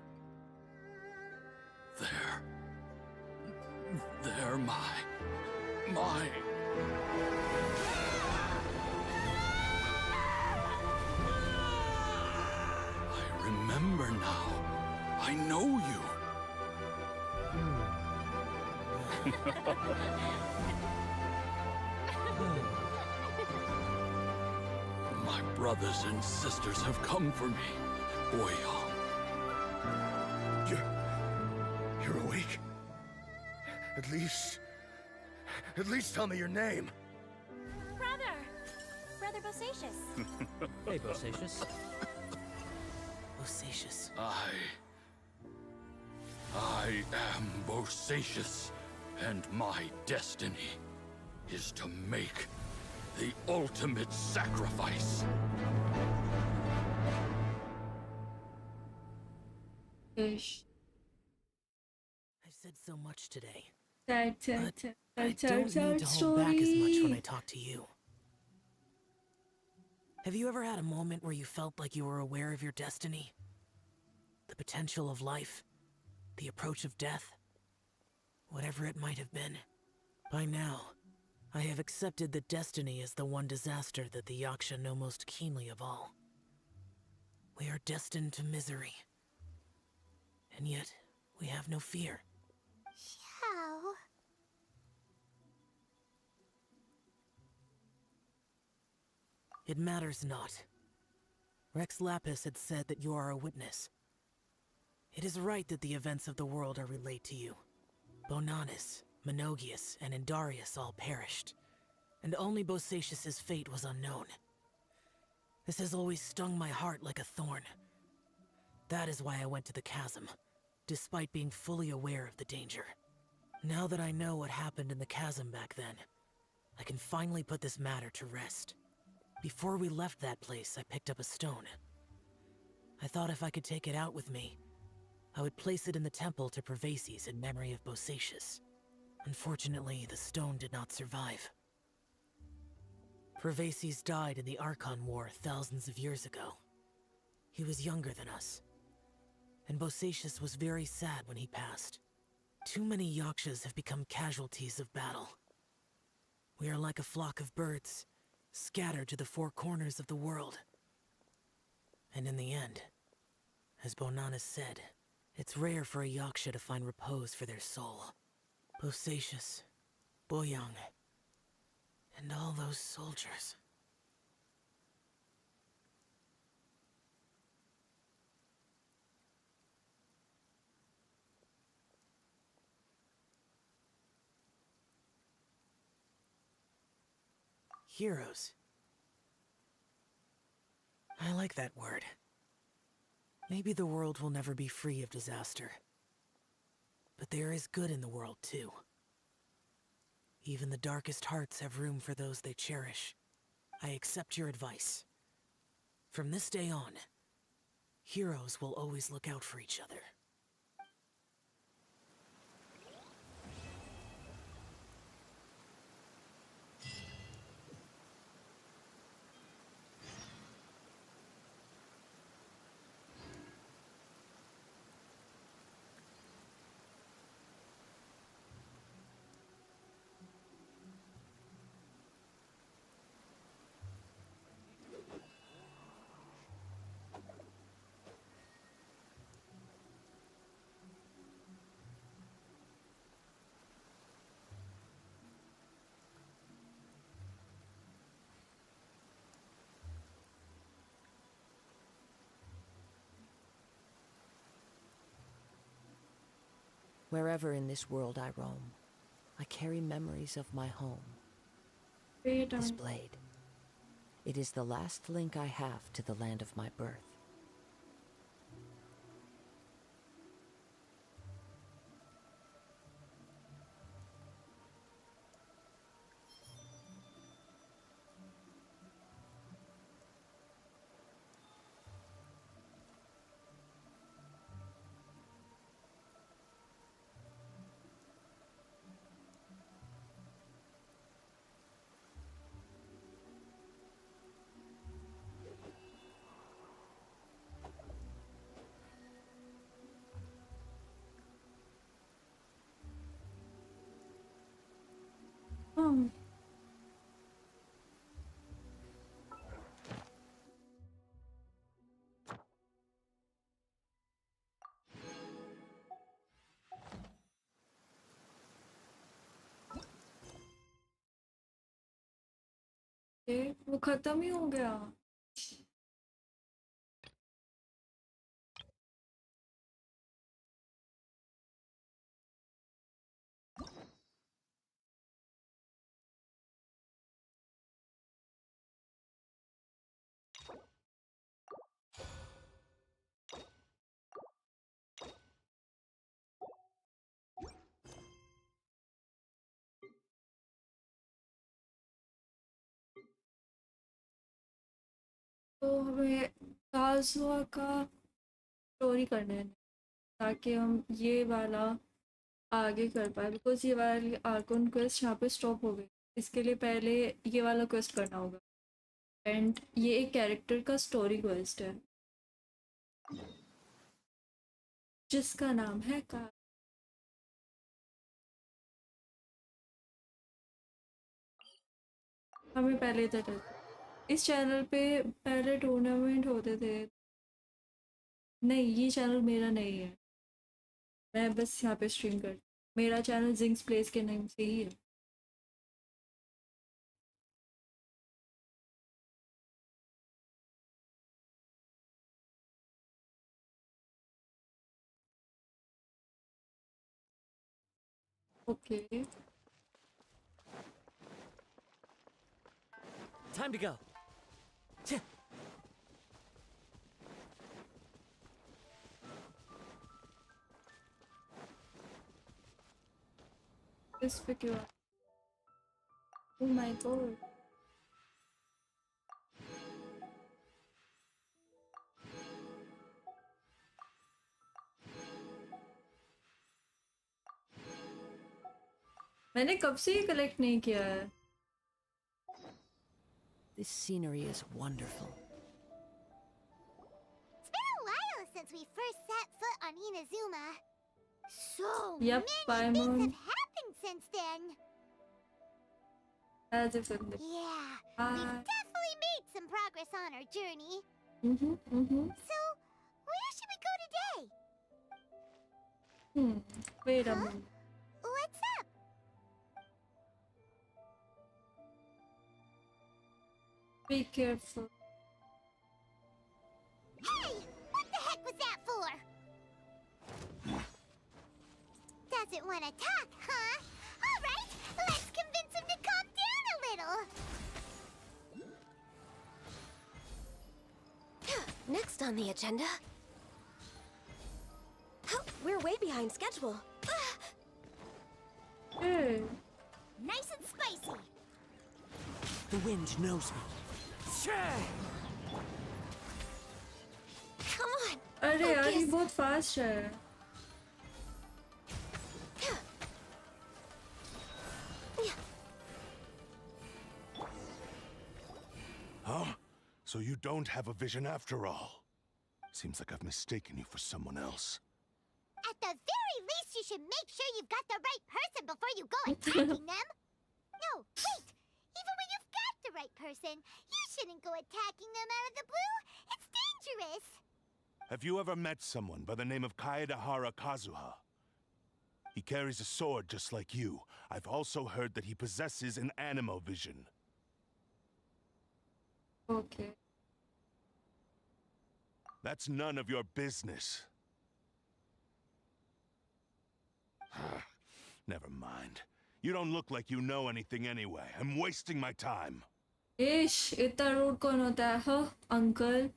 They're my... I remember now. I know you. My brothers and sisters have come for me, Boyong. You're awake? At least tell me your name. Brother Bosacious. Hey, Bosacious. Bosacious. I am Bosacious, and my destiny is to make the ultimate sacrifice. Ish. I've said so much today. Sad, I sad, don't sad, need to sad hold back as much when I story. talk to you. Have you ever had a moment where you felt like you were aware of your destiny? The potential of life? The approach of death? Whatever it might have been. By now, I have accepted that destiny is the one disaster that the Yaksha know most keenly of all. We are destined to misery. And yet, we have no fear. Xiao. It matters not. Rex Lapis had said that you are a witness. It is right that the events of the world are relayed to you. Bonanis, Menogius, and Indarius all perished, and only Bosacious's fate was unknown. This has always stung my heart like a thorn. That is why I went to the chasm, despite being fully aware of the danger. Now that I know what happened in the chasm back then, I can finally put this matter to rest. Before we left that place, I picked up a stone. I thought if I could take it out with me, I would place it in the temple to Pervases in memory of Bosacious. Unfortunately, the stone did not survive. Pervases died in the Archon War thousands of years ago. He was younger than us, and Bosacious was very sad when he passed. Too many Yakshas have become casualties of battle. We are like a flock of birds, scattered to the four corners of the world. And in the end, as Bonanis said, it's rare for a Yaksha to find repose for their soul. Bosacious, Boyang, and all those soldiers. Heroes. I like that word. Maybe the world will never be free of disaster. But there is good in the world, too. Even the darkest hearts have room for those they cherish. I accept your advice. From this day on, heroes will always look out for each other. Wherever in this world I roam, I carry memories of my home. This blade. It is the last link I have to the land of my birth. वो खत्म ही हो गया। तो हमें काजुआ का story करने हैं ताकि हम ये वाला आगे कर पाए, बिकॉज ये वाली आर्कोन क्वेस्ट यहाँ पे स्टॉप हो गई। इसके लिए पहले ये वाला क्वेस्ट करना होगा, एंड ये एक कैरेक्टर का स्टोरी क्वेस्ट है जिसका नाम है का। हमें पहले तक इस चैनल पे पहले टूर्नामेंट होते थे। नहीं, ये चैनल मेरा नहीं है, मैं बस यहाँ पे स्ट्रीम कर, मेरा चैनल जिंक्स प्लेस के नाम से ही है। Okay Time to go. इस पे क्यों? ओह माय गॉड, मैंने कब से ये कलेक्ट नहीं किया है। This scenery is wonderful. It's been a while since we first set foot on Inazuma. So Yep, many things Paimon. have happened since then. As if it did. Yeah, Hi. we've definitely made some progress on our journey. So, where should we go today? Wait a Huh? minute. What's up? Be careful. Hey! What the heck was that for? Doesn't want to talk, huh? Alright, let's convince him to calm down a little. Next on the agenda. Oh, we're way behind schedule. Hey. Nice and spicy. The wind knows me. Come on. अरे यार ये focus. बहुत fast है। Huh? So you don't have a vision after all. Seems like I've mistaken you for someone else. At the very least, you should make sure you've got the right person before you go attacking them. No, wait. Even when you've got the right person, you shouldn't go attacking them out of the blue. It's dangerous. Have you ever met someone by the name of Kaedahara Kazuha? He carries a sword just like you. I've also heard that he possesses an animo vision. Okay. That's none of your business. Never mind. You don't look like you know anything anyway. I'm wasting my time. इश इतना rude कौन होता है, huh, uncle?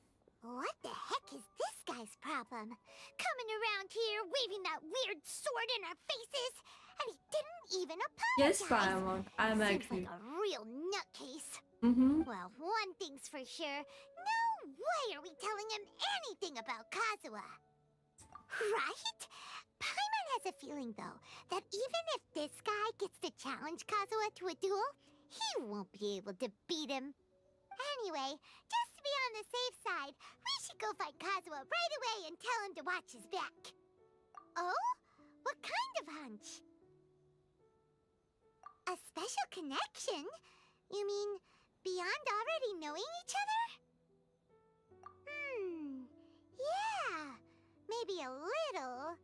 What the heck is this guy's problem? Coming around here, waving that weird sword in our faces, and he didn't even apologize. Yes, Paimon, I'm Seems agree. like a real nutcase. Mm-hmm. Well, one thing's for sure. No way are we telling him anything about Kazuha. Right? Paimon has a feeling, though, that even if this guy gets to challenge Kazuha to a duel, he won't be able to beat him. Anyway, just to be on the safe side, we should go find Kazuha right away and tell him to watch his back. Oh? What kind of hunch? A special connection? You mean beyond already knowing each other? Yeah, maybe a little.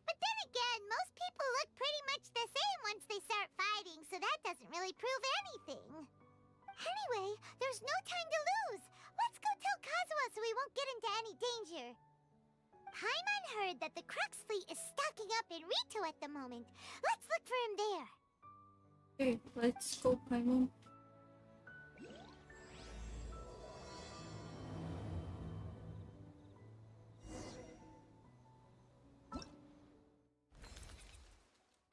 But then again, most people look pretty much the same once they start fighting, so that doesn't really prove anything. Anyway, there's no time to lose. Let's go tell Kazuha so we won't get into any danger. Paimon heard that the Crux fleet is stocking up in Rito at the moment. Let's look for him there. Okay, let's go, Paimon.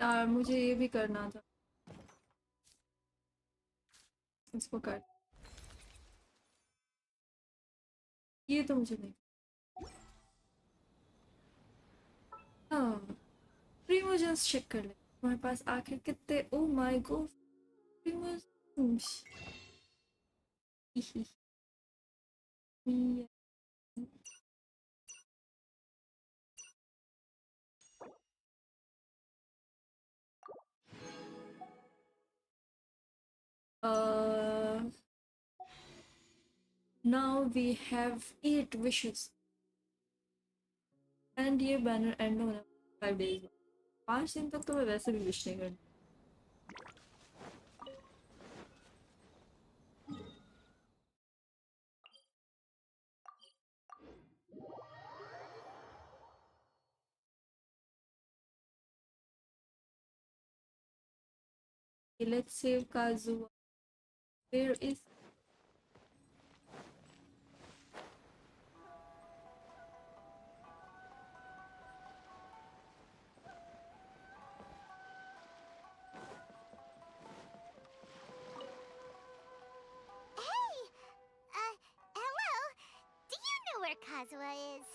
यार मुझे ये भी करना था, इसको कर, ये तो मुझे नहीं। हाँ, प्रीमोजेंस चेक कर ले तुम्हारे पास आखिर कितने। Oh my God, primogems. Now we have 8 wishes. And ये बैनर एंड होने 5 days बाद। 5 दिन तक तो मैं वैसे भी विश नहीं करती। Let's save Kazuha. Where is? Kazuha is.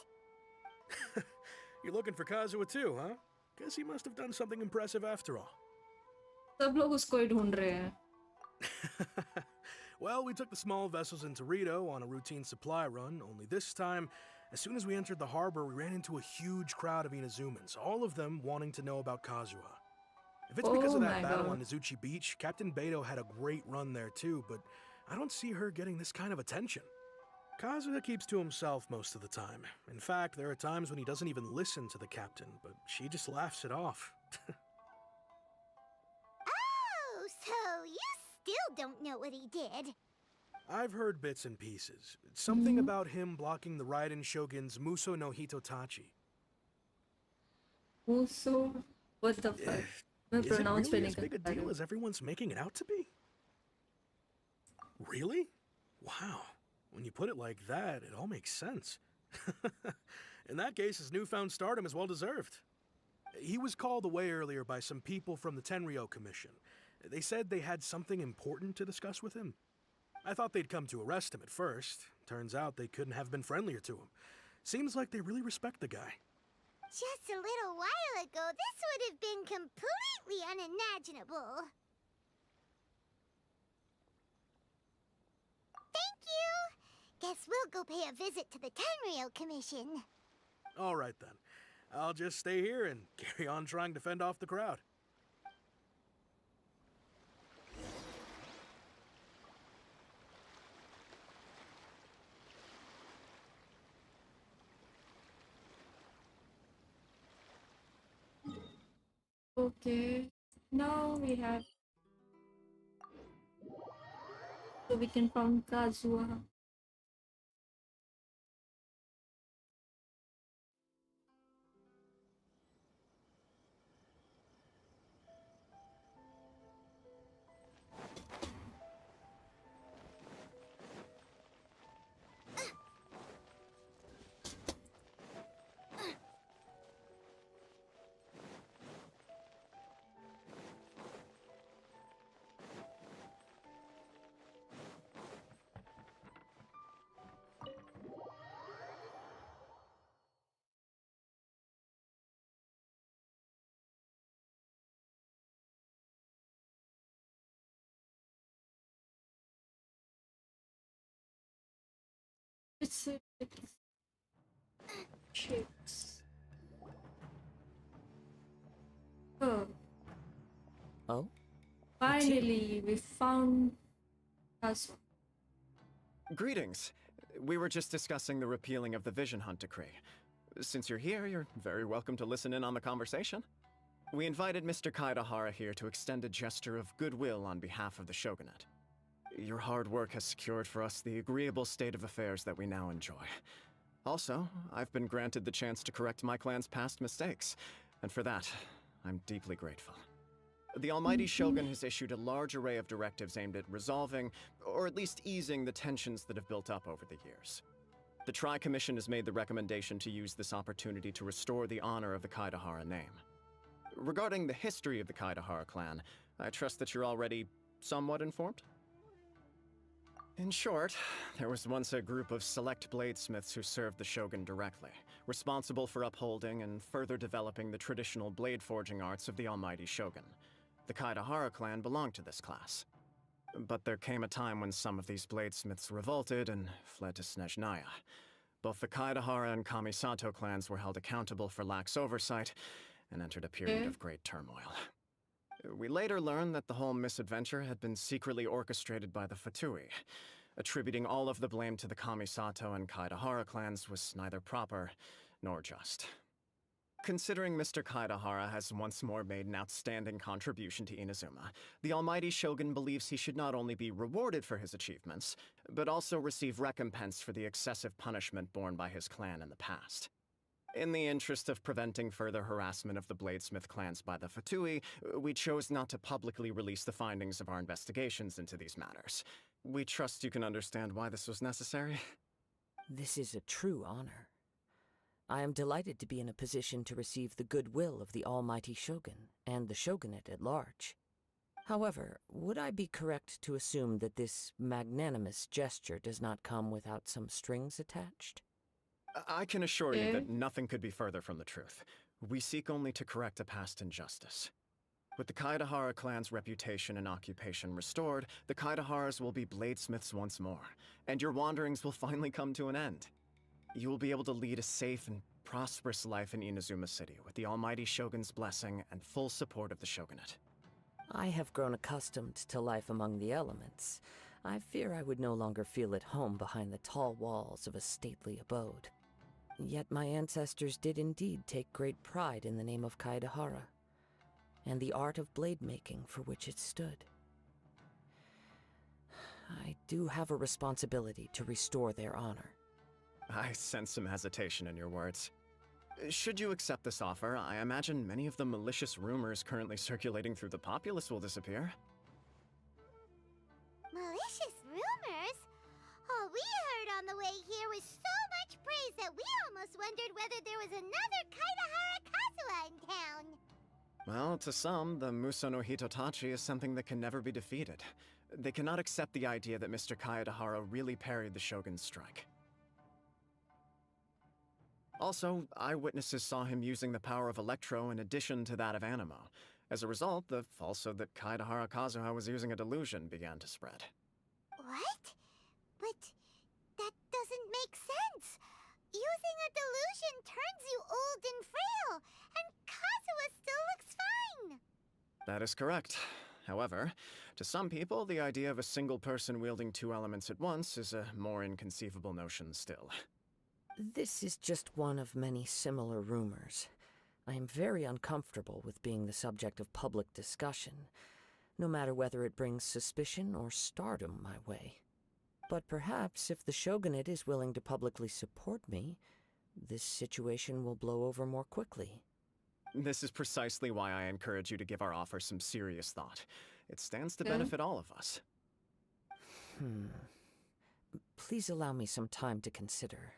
You're looking for Kazuha too, huh? Guess he must have done something impressive after all. सब लोग उसको ही ढूंढ रहे हैं। Well, we took the small vessels into Rito on a routine supply run, only this time, as soon as we entered the harbor, we ran into a huge crowd of Inazumans, all of them wanting to know about Kazuha. If it's because of that battle on Izuchi Beach, Captain Beto had a great run there too, but I don't see her getting this kind of attention. Kazuha keeps to himself most of the time. In fact, there are times when he doesn't even listen to the captain, but she just laughs it off. Oh, so you still don't know what he did? I've heard bits and pieces. Something about him blocking the Raiden Shogun's Muso no Hitotachi. Muso? What the fuck? Is it really as big a deal as everyone's making it out to be? Really? Wow. When you put it like that, it all makes sense. In that case, his newfound stardom is well deserved. He was called away earlier by some people from the Tenryou Commission. They said they had something important to discuss with him. I thought they'd come to arrest him at first. Turns out they couldn't have been friendlier to him. Seems like they really respect the guy. Just a little while ago, this would have been completely unimaginable. Thank you! Guess we'll go pay a visit to the Tenryou Commission. All right then. I'll just stay here and carry on trying to fend off the crowd. Okay, now we have, so we can find Kazuha. It's shapes. Oh. Oh? Finally, we found us. Greetings. We were just discussing the repealing of the Vision Hunt Decree. Since you're here, you're very welcome to listen in on the conversation. We invited Mr. Kaidahara here to extend a gesture of goodwill on behalf of the Shogunate. Your hard work has secured for us the agreeable state of affairs that we now enjoy. Also, I've been granted the chance to correct my clan's past mistakes, and for that, I'm deeply grateful. The Almighty Shogun has issued a large array of directives aimed at resolving, or at least easing, the tensions that have built up over the years. The Tri-Commission has made the recommendation to use this opportunity to restore the honor of the Kaidahara name. Regarding the history of the Kaidahara clan, I trust that you're already somewhat informed? In short, there was once a group of select bladesmiths who served the Shogun directly, responsible for upholding and further developing the traditional blade forging arts of the Almighty Shogun. The Kaidahara clan belonged to this class. But there came a time when some of these bladesmiths revolted and fled to Snezhnaya. Both the Kaidahara and Kamisato clans were held accountable for lax oversight and entered a period of great turmoil. We later learned that the whole misadventure had been secretly orchestrated by the Fatui. Attributing all of the blame to the Kamisato and Kaidahara clans was neither proper nor just. Considering Mr. Kaidahara has once more made an outstanding contribution to Inazuma, the Almighty Shogun believes he should not only be rewarded for his achievements, but also receive recompense for the excessive punishment borne by his clan in the past. In the interest of preventing further harassment of the Bladesmith clans by the Fatui, we chose not to publicly release the findings of our investigations into these matters. We trust you can understand why this was necessary. This is a true honor. I am delighted to be in a position to receive the goodwill of the Almighty Shogun and the Shogunate at large. However, would I be correct to assume that this magnanimous gesture does not come without some strings attached? I can assure you that nothing could be further from the truth. We seek only to correct a past injustice. With the Kaidahara clan's reputation and occupation restored, the Kaidaharas will be bladesmiths once more, and your wanderings will finally come to an end. You will be able to lead a safe and prosperous life in Inazuma City with the Almighty Shogun's blessing and full support of the Shogunate. I have grown accustomed to life among the elements. I fear I would no longer feel at home behind the tall walls of a stately abode. Yet my ancestors did indeed take great pride in the name of Kaidahara, and the art of blade making for which it stood. I do have a responsibility to restore their honor. I sense some hesitation in your words. Should you accept this offer, I imagine many of the malicious rumors currently circulating through the populace will disappear. Malicious rumors? All we heard on the way here was so much praise that we almost wondered whether there was another Kaidahara Kazuha in town. Well, to some, the Muso no Hitotachi is something that can never be defeated. They cannot accept the idea that Mr. Kaedahara really parried the Shogun's strike. Also, eyewitnesses saw him using the power of Electro in addition to that of Animo. As a result, the falsehood that Kaedahara Kazuha was using a delusion began to spread. What? But that doesn't make sense. Using a delusion turns you old and frail, and Kazuha still looks fine. That is correct. However, to some people, the idea of a single person wielding two elements at once is a more inconceivable notion still. This is just one of many similar rumors. I am very uncomfortable with being the subject of public discussion, no matter whether it brings suspicion or stardom my way. But perhaps if the Shogunate is willing to publicly support me, this situation will blow over more quickly. This is precisely why I encourage you to give our offer some serious thought. It stands to benefit all of us. Please allow me some time to consider.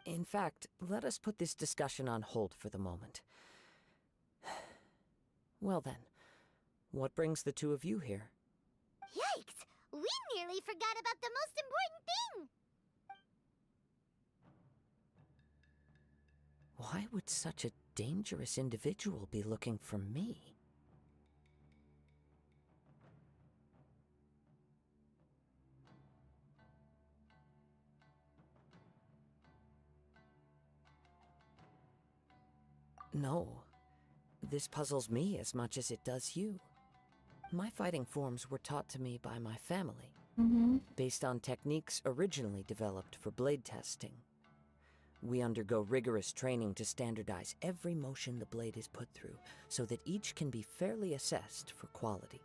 In fact, let us put this discussion on hold for the moment. Well then, what brings the two of you here? Yikes! We nearly forgot about the most important thing! Why would such a dangerous individual be looking for me? No. This puzzles me as much as it does you. My fighting forms were taught to me by my family, Mm-hmm. based on techniques originally developed for blade testing. We undergo rigorous training to standardize every motion the blade is put through, so that each can be fairly assessed for quality.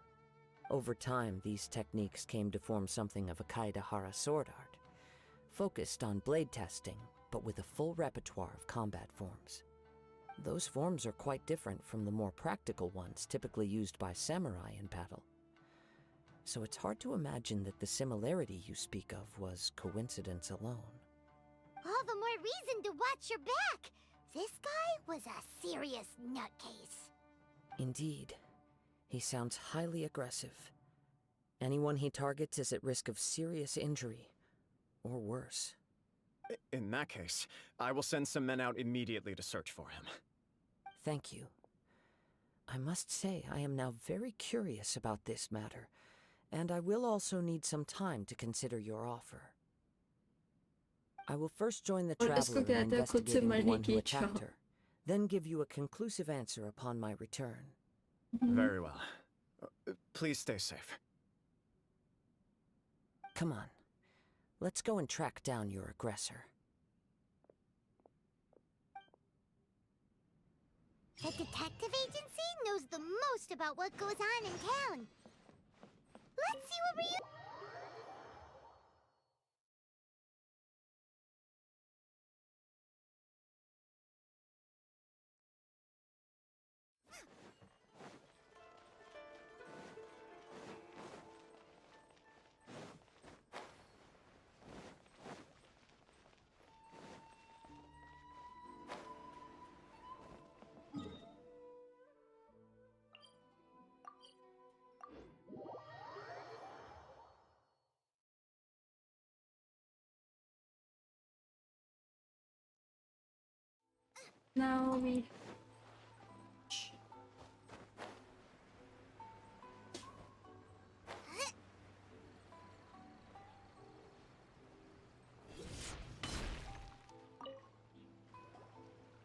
Over time, these techniques came to form something of a Kaedehara sword art, focused on blade testing, but with a full repertoire of combat forms. Those forms are quite different from the more practical ones typically used by samurai in battle. So it's hard to imagine that the similarity you speak of was coincidence alone. All the more reason to watch your back! This guy was a serious nutcase. Indeed. He sounds highly aggressive. Anyone he targets is at risk of serious injury, or worse. In that case, I will send some men out immediately to search for him. Thank you. I must say I am now very curious about this matter, and I will also need some time to consider your offer. I will first join the और इसको traveler in कहते हैं खुद से investigating the मरने one की who इच्छा। attacked her, then give you a conclusive answer upon my return. Very well. Please stay safe. Come on. Let's go and track down your aggressor. The detective agency knows the most about what goes on in town. Let's see what we... Now we...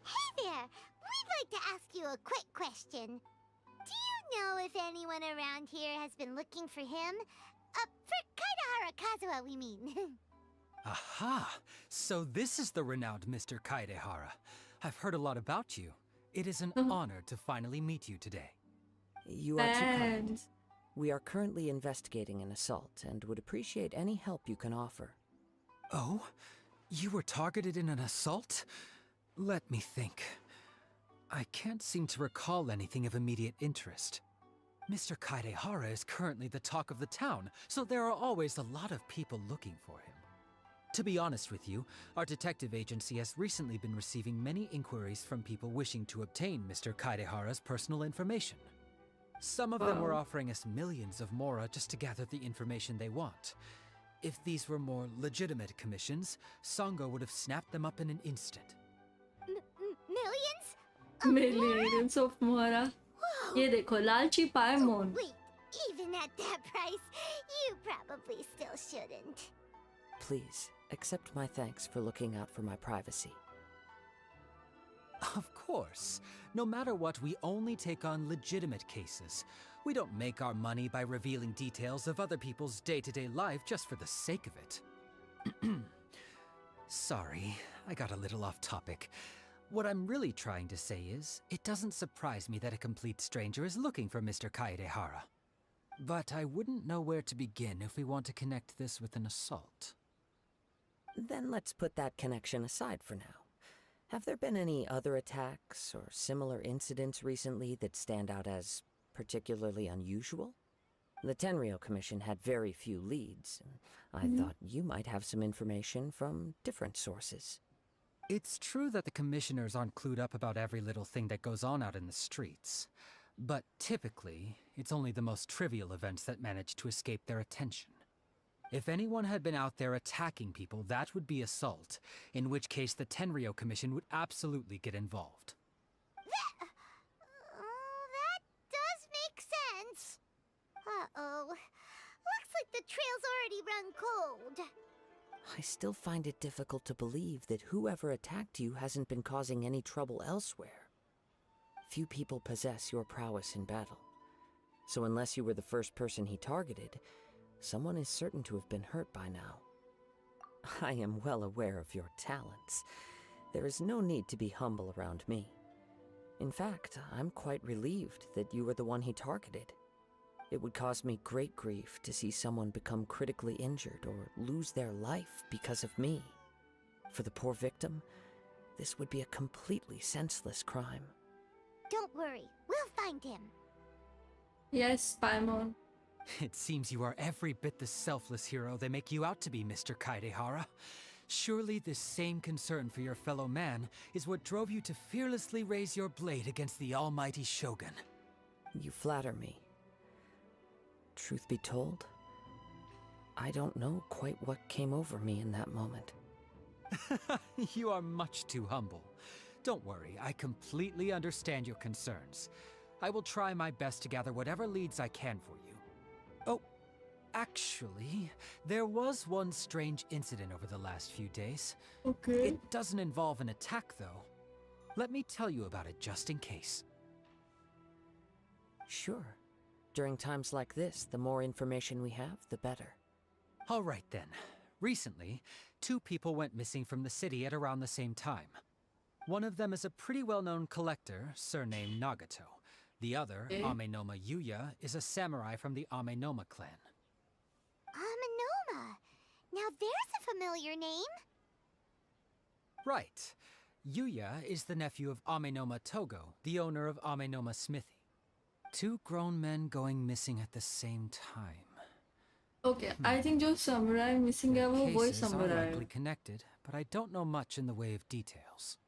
Hey there! We'd like to ask you a quick question. Do you know if anyone around here has been looking for him? For Kaedehara Kazuha, we mean. Aha! So this is the renowned Mr. Kaedehara. I've heard a lot about you. It is an honor to finally meet you today. You are too kind. We are currently investigating an assault and would appreciate any help you can offer. Oh? You were targeted in an assault? Let me think. I can't seem to recall anything of immediate interest. Mr. Kaedehara is currently the talk of the town, so there are always a lot of people looking for him. To be honest with you, our detective agency has recently been receiving many inquiries from people wishing to obtain Mr. Kaedehara's personal information. Some of them were offering us millions of mora just to gather the information they want. If these were more legitimate commissions, Sango would have snapped them up in an instant. Millions? Millions of mora. ये देखो लालची पायमोन. Wait, even at that price, you probably still shouldn't. Please, accept my thanks for looking out for my privacy. Of course. No matter what, we only take on legitimate cases. We don't make our money by revealing details of other people's day-to-day life just for the sake of it. Sorry, I got a little off topic. What I'm really trying to say is, it doesn't surprise me that a complete stranger is looking for Mr. Kaedehara. But I wouldn't know where to begin if we want to connect this with an assault. Then let's put that connection aside for now. Have there been any other attacks or similar incidents recently that stand out as particularly unusual? The Tenryou Commission had very few leads, and I thought you might have some information from different sources. It's true that the commissioners aren't clued up about every little thing that goes on out in the streets. But typically, it's only the most trivial events that manage to escape their attention. If anyone had been out there attacking people, that would be assault, in which case the Tenryou Commission would absolutely get involved. That does make sense. Uh-oh. Looks like the trail's already run cold. I still find it difficult to believe that whoever attacked you hasn't been causing any trouble elsewhere. Few people possess your prowess in battle. So unless you were the first person he targeted, someone is certain to have been hurt by now. I am well aware of your talents. There is no need to be humble around me. In fact, I'm quite relieved that you were the one he targeted. It would cause me great grief to see someone become critically injured or lose their life because of me. For the poor victim, this would be a completely senseless crime. Don't worry, we'll find him. Yes, Paimon. It seems you are every bit the selfless hero they make you out to be, Mr. Kaedehara. Surely this same concern for your fellow man is what drove you to fearlessly raise your blade against the almighty Shogun. You flatter me. Truth be told, I don't know quite what came over me in that moment. You are much too humble. Don't worry, I completely understand your concerns. I will try my best to gather whatever leads I can for you. Oh, actually, there was one strange incident over the last few days. Okay. It doesn't involve an attack, though. Let me tell you about it just in case. Sure. During times like this, the more information we have, the better. All right then. Recently, 2 people went missing from the city at around the same time. One of them is a pretty well-known collector, surnamed Nagato. The other, Amenoma Yuya, is a samurai from the Amenoma clan. Amenoma! Now there's a familiar name. Right. Yuya is the nephew of Amenoma Togo, the owner of Amenoma Smithy. 2 grown men going missing at the same time. Okay, I think जो samurai missing है वो वही Cases are samurai है. likely connected, but I don't know much in the way of details.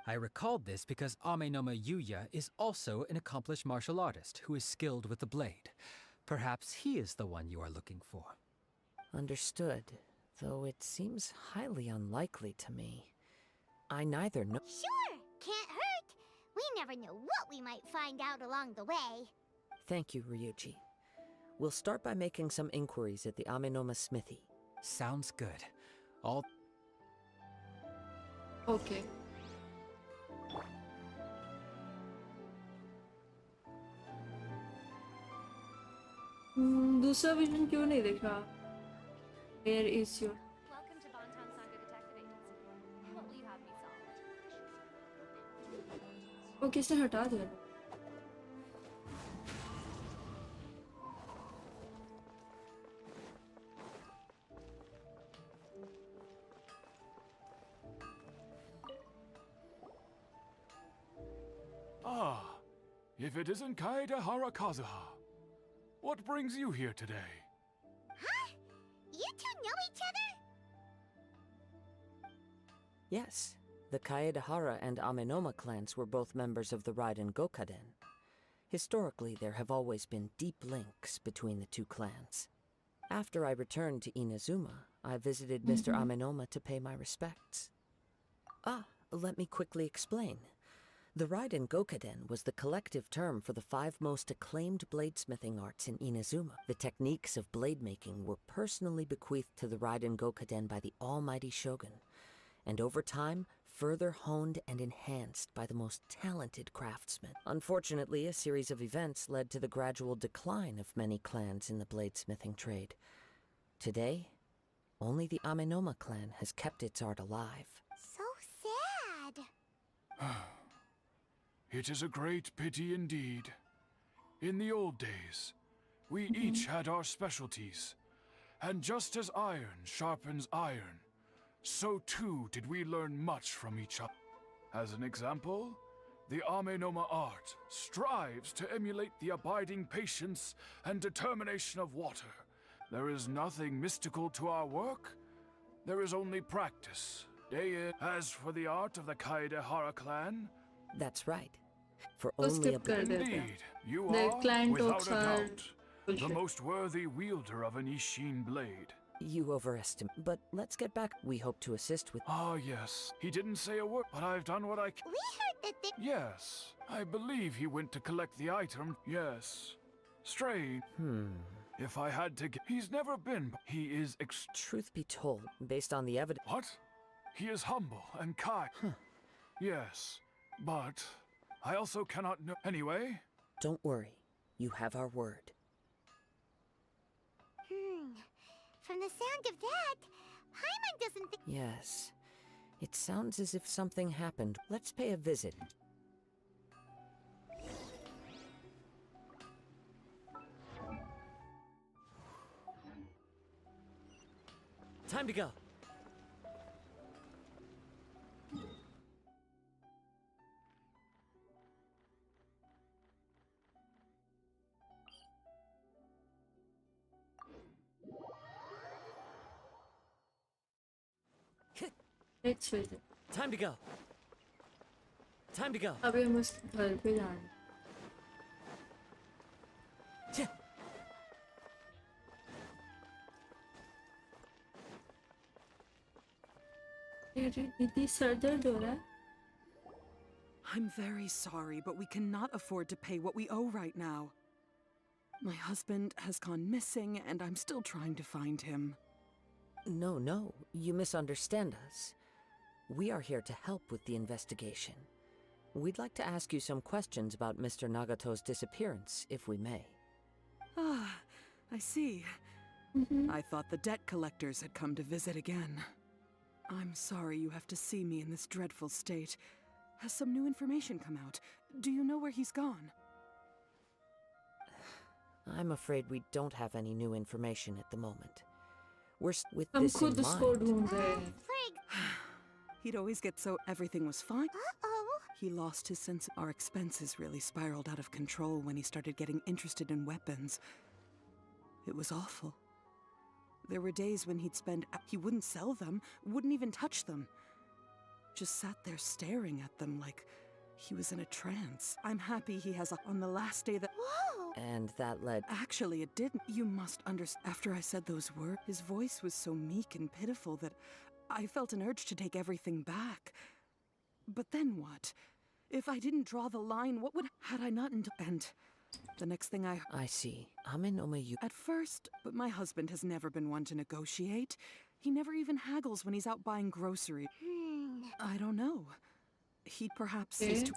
I recalled this because Amenoma Yuya is also an accomplished martial artist who is skilled with the blade. Perhaps he is the one you are looking for. Understood, though it seems highly unlikely to me. I neither know— Sure, can't hurt. We never know what we might find out along the way. Thank you, Ryuji. We'll start by making some inquiries at the Amenoma Smithy. Sounds good. All— Okay. दूसरा vision क्यों नहीं देखा? Where is your? Welcome to Bonton Saga Detective Agency. What will you have me solve? वो किसने हटा दिया? Ah, if it isn't Kaedehara Kazuha. What brings you here today? Huh? You two know each other? Yes, the Kaedehara and Amenoma clans were both members of the Raiden Gokaden. Historically, there have always been deep links between the 2 clans. After I returned to Inazuma, I visited Mr. Amenoma to pay my respects. Let me quickly explain. The Raiden Gokaden was the collective term for the 5 most acclaimed bladesmithing arts in Inazuma. The techniques of blade making were personally bequeathed to the Raiden Gokaden by the almighty Shogun, and over time, further honed and enhanced by the most talented craftsmen. Unfortunately, a series of events led to the gradual decline of many clans in the bladesmithing trade. Today, only the Amenoma clan has kept its art alive. So sad. It is a great pity indeed. In the old days, we each had our specialties. And just as iron sharpens iron, so too did we learn much from each other. As an example, the Amenoma art strives to emulate the abiding patience and determination of water. There is nothing mystical to our work. There is only practice, day in. As for the art of the Kaedehara clan, That's right. For तो only a skip कर देते हैं. indeed, you The are, clan without talks a are doubt, the bullshit. most worthy wielder of an Ishin blade. You overestimate. But let's get back. We hope to assist with— Ah, yes. He didn't say a word, but I've done what I can. We heard that they— Yes. I believe he went to collect the item. Yes. Strange. If I had to guess, he's never been. He is Truth be told, based on the evidence— What? He is humble and kind. Yes. But I also cannot know. Anyway, Don't worry. You have our word. From the sound of that, Paimon doesn't think. Yes. It sounds as if something happened. Let's pay a visit. Time to go. Let's visit. Time to go. Time to go. अभी हम उसके घर पे जाएंगे. दीदी sir दर्द हो रहा है. I'm very sorry, but we cannot afford to pay what we owe right now. My husband has gone missing, and I'm still trying to find him. No, you misunderstand us. We are here to help with the investigation. We'd like to ask you some questions about Mr. Nagato's disappearance, if we may. Ah, I see. I thought the debt collectors had come to visit again. I'm sorry you have to see me in this dreadful state. Has some new information come out? Do you know where he's gone? I'm afraid we don't have any new information at the moment. We're with हम this in खुद उसको mind. ढूंढ रहे हैं. He'd always get so everything was fine. Uh-oh. He lost his sense. Our expenses really spiraled out of control when he started getting interested in weapons. It was awful. There were days when he wouldn't sell them, wouldn't even touch them. Just sat there staring at them like he was in a trance. I'm happy he has on the last day that... Whoa! And that led... Actually, it didn't. You must understand. After I said those words, his voice was so meek and pitiful that I felt an urge to take everything back. But then what? If I didn't draw the line, what would... Had I not... And the next thing I see. Amenoma. At first, but my husband has never been one to negotiate. He never even haggles when he's out buying groceries. I don't know. He perhaps sees to...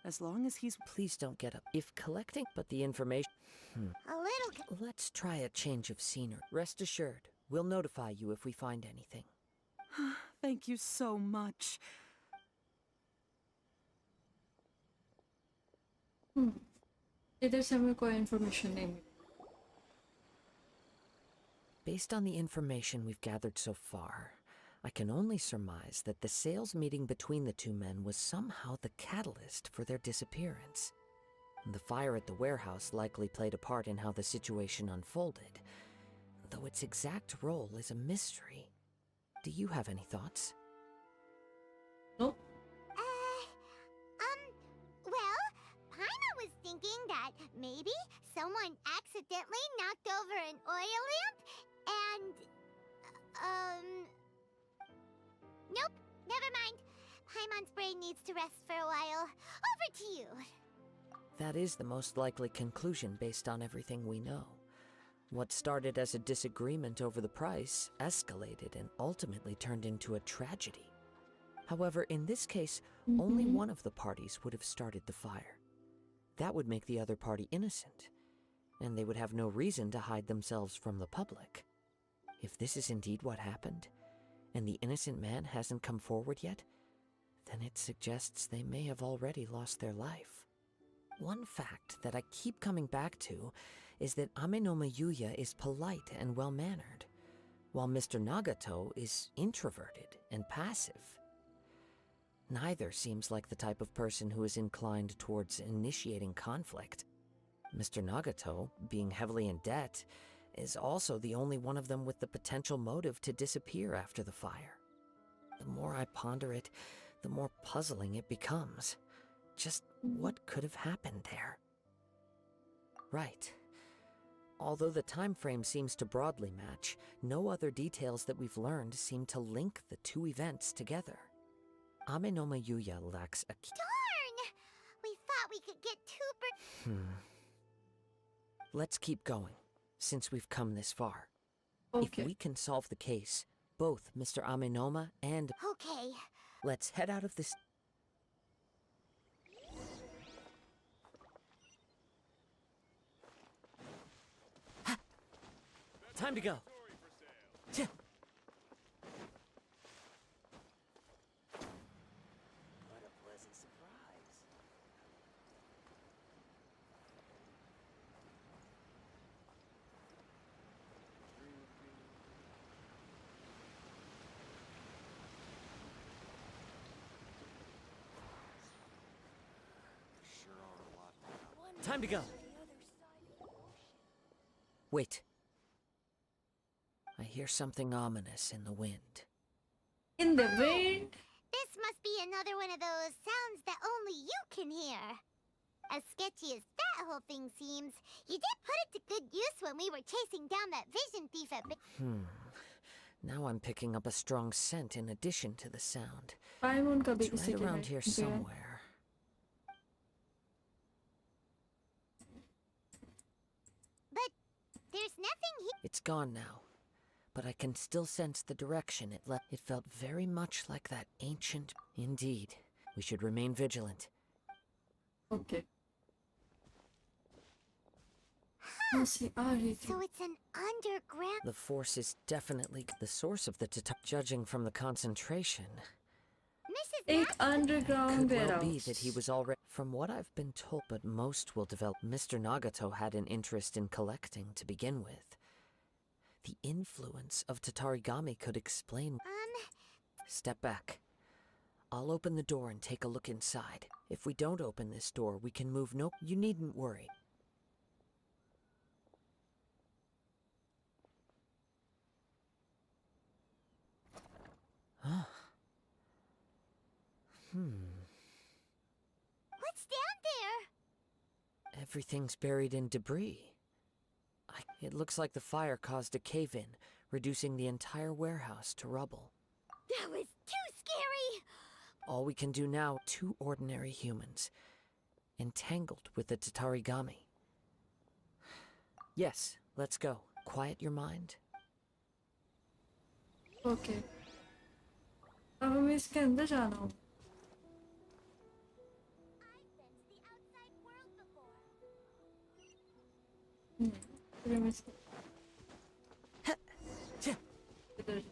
As long as he's... Please don't get up. If collecting... But the information... A little... Let's try a change of scenery. Rest assured, we'll notify you if we find anything. Thank you so much. इधर से हमें कोई information नहीं मिली. Based on the information we've gathered so far, I can only surmise that the sales meeting between the two men was somehow the catalyst for their disappearance. The fire at the warehouse likely played a part in how the situation unfolded, though its exact role is a mystery. Do you have any thoughts? Nope. Well, Paimon was thinking that maybe someone accidentally knocked over an oil lamp and... Nope, never mind. Paimon's brain needs to rest for a while. Over to you. That is the most likely conclusion based on everything we know. What started as a disagreement over the price escalated and ultimately turned into a tragedy. However, in this case, only one of the parties would have started the fire. That would make the other party innocent, and they would have no reason to hide themselves from the public. If this is indeed what happened, and the innocent man hasn't come forward yet, then it suggests they may have already lost their life. One fact that I keep coming back to is that Amenoma Yuya is polite and well-mannered, while Mr. Nagato is introverted and passive. Neither seems like the type of person who is inclined towards initiating conflict. Mr. Nagato, being heavily in debt, is also the only one of them with the potential motive to disappear after the fire. The more I ponder it, the more puzzling it becomes. Just what could have happened there? Right. Although the time frame seems to broadly match, no other details that we've learned seem to link the two events together. Amenoma Yuya lacks a key. Darn! We thought we could get Let's keep going, since we've come this far. Okay. If we can solve the case, both Mr. Amenoma and... Okay. Let's head out of this... Time to go. Tch. What a pleasant surprise. Time to go. Wait. I hear something ominous in the wind. In the wind? This must be another one of those sounds that only you can hear. As sketchy as that whole thing seems, you did put it to good use when we were chasing down that vision thief at... Now I'm picking up a strong scent in addition to the sound. पाइमोन का भी It's इसी right के around here है, पे है। somewhere. But there's nothing here. It's gone now, but I can still sense the direction it left. It felt very much like that ancient... Indeed, we should remain vigilant. Okay. See, So it's an underground... The force is definitely the source of the judging from the concentration. एक underground Could well warehouse. be that he was already... From what I've been told, but most will develop. Mr. Nagato had an interest in collecting to begin with. The influence of Tatarigami could explain... Step back. I'll open the door and take a look inside. If we don't open this door, we can move no... You needn't worry. Huh. What's down there? Everything's buried in debris. It looks like the fire caused a cave-in, reducing the entire warehouse to rubble. That was too scary! All we can do now, two ordinary humans, entangled with the Tatarigami. Yes, let's go. Quiet your mind. Okay. अब हमें इसके अंदर जाना हो. फिर हम इसके इधर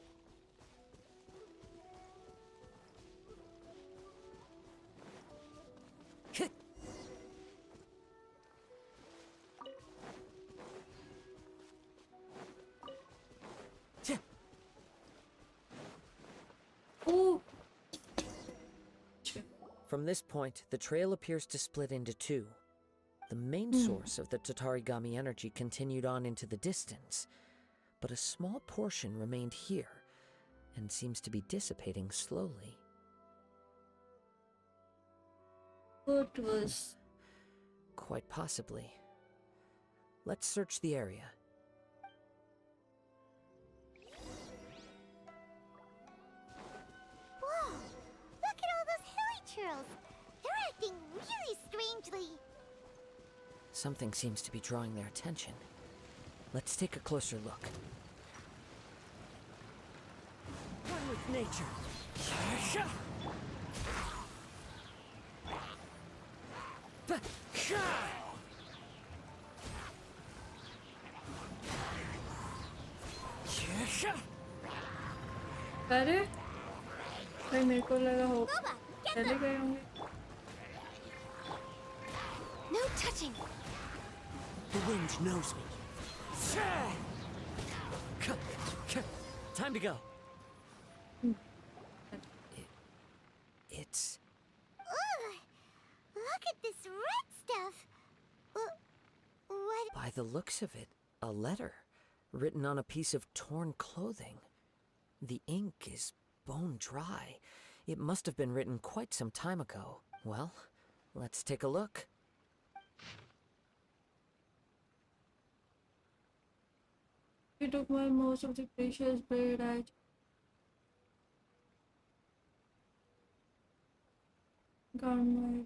From this point, the trail appears to split into two. The main source of the Tatarigami energy continued on into the distance, but a small portion remained here, and seems to be dissipating slowly. What was... Quite possibly. Let's search the area. Whoa! Look at all those hilly churls! They're acting really strangely. Something seems to be drawing their attention. Let's take a closer look. One with nature. अरे भाई मेरे को लगा हो चले गए होंगे. No touching. The wind knows me. Time to go. It's... Ugh! Look at this red stuff! What? By the looks of it, a letter, written on a piece of torn clothing. The ink is bone dry. It must have been written quite some time ago. Well, let's take a look. You took my most of the precious blade. I got my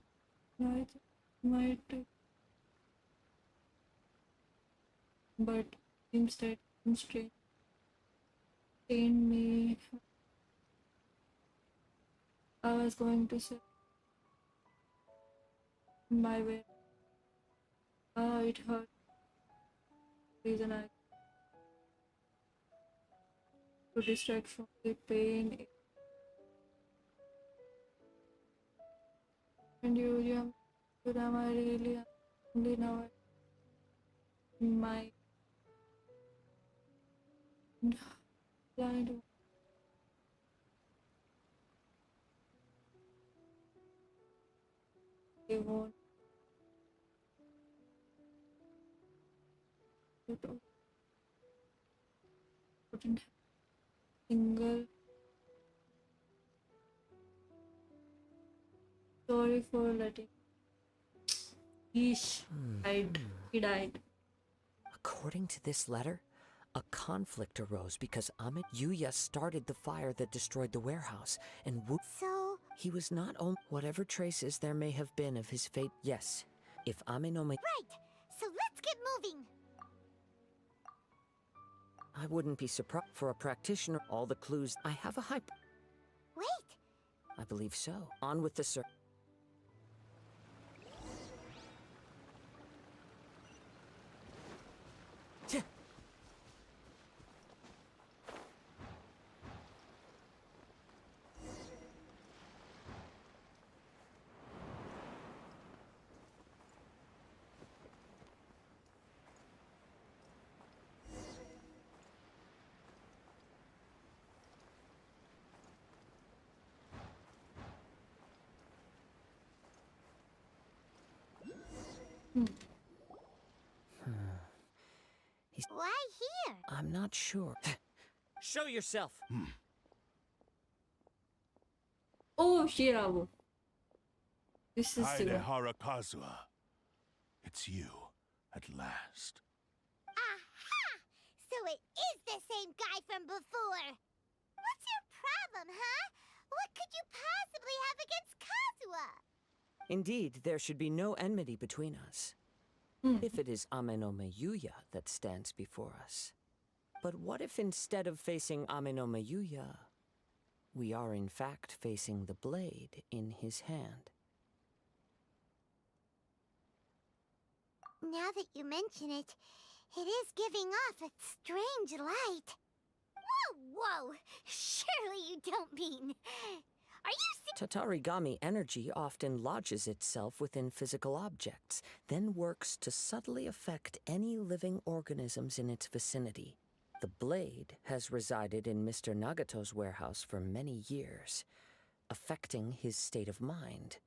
but instead constrained me. I was going to say my way. It hurt. Reason I to distract from the pain. And you, am I really only now my blind. They won't. Wouldn't have single. Sorry for letting. Yeesh. Died. He died. According to this letter, a conflict arose because Amit Yuya started the fire that destroyed the warehouse, and So he was not only whatever traces there may have been of his fate. Yes, if Aminome, right. So let's get moving. I wouldn't be surprised for a practitioner. All the clues. I have a hype. Wait. I believe so. On with the search. Why here? I'm not sure. Show yourself. Oh, Shirabo. This is Shiva. Haidehara Kazuha. It's you, at last. Aha! So it is the same guy from before. What's your problem, huh? What could you possibly have against Kazuha? Indeed, there should be no enmity between us. If it is Amenome Yuya that stands before us. But what if instead of facing Amenome Yuya, we are in fact facing the blade in his hand? Now that you mention it, it is giving off a strange light. Whoa! Surely you don't mean... Are you Tatarigami energy often lodges itself within physical objects, then works to subtly affect any living organisms in its vicinity. The blade has resided in Mr. Nagato's warehouse for many years, affecting his state of mind,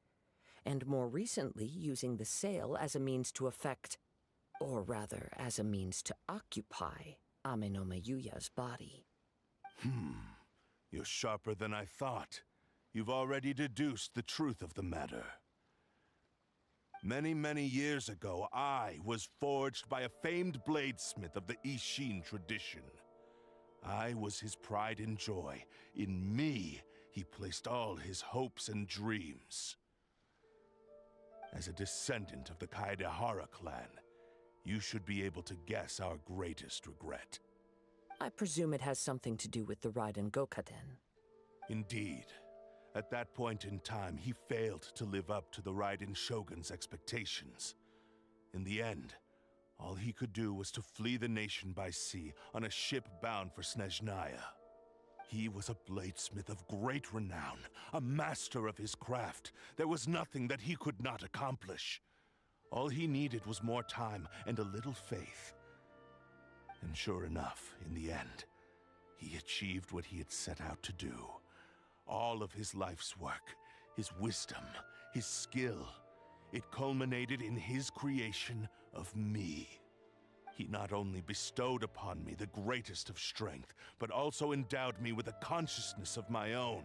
and more recently using the sale as a means to affect, or rather as a means to occupy, Amenome Yuya's body. You're sharper than I thought. You've already deduced the truth of the matter. Many, many years ago, I was forged by a famed bladesmith of the Ishin tradition. I was his pride and joy. In me, he placed all his hopes and dreams. As a descendant of the Kaedehara clan, you should be able to guess our greatest regret. I presume it has something to do with the Raiden Gokaden. Indeed. At that point in time, he failed to live up to the Raiden Shogun's expectations. In the end, all he could do was to flee the nation by sea on a ship bound for Snezhnaya. He was a bladesmith of great renown, a master of his craft. There was nothing that he could not accomplish. All he needed was more time and a little faith. And sure enough, in the end, he achieved what he had set out to do. All of his life's work, his wisdom, his skill, it culminated in his creation of me. He not only bestowed upon me the greatest of strength, but also endowed me with a consciousness of my own.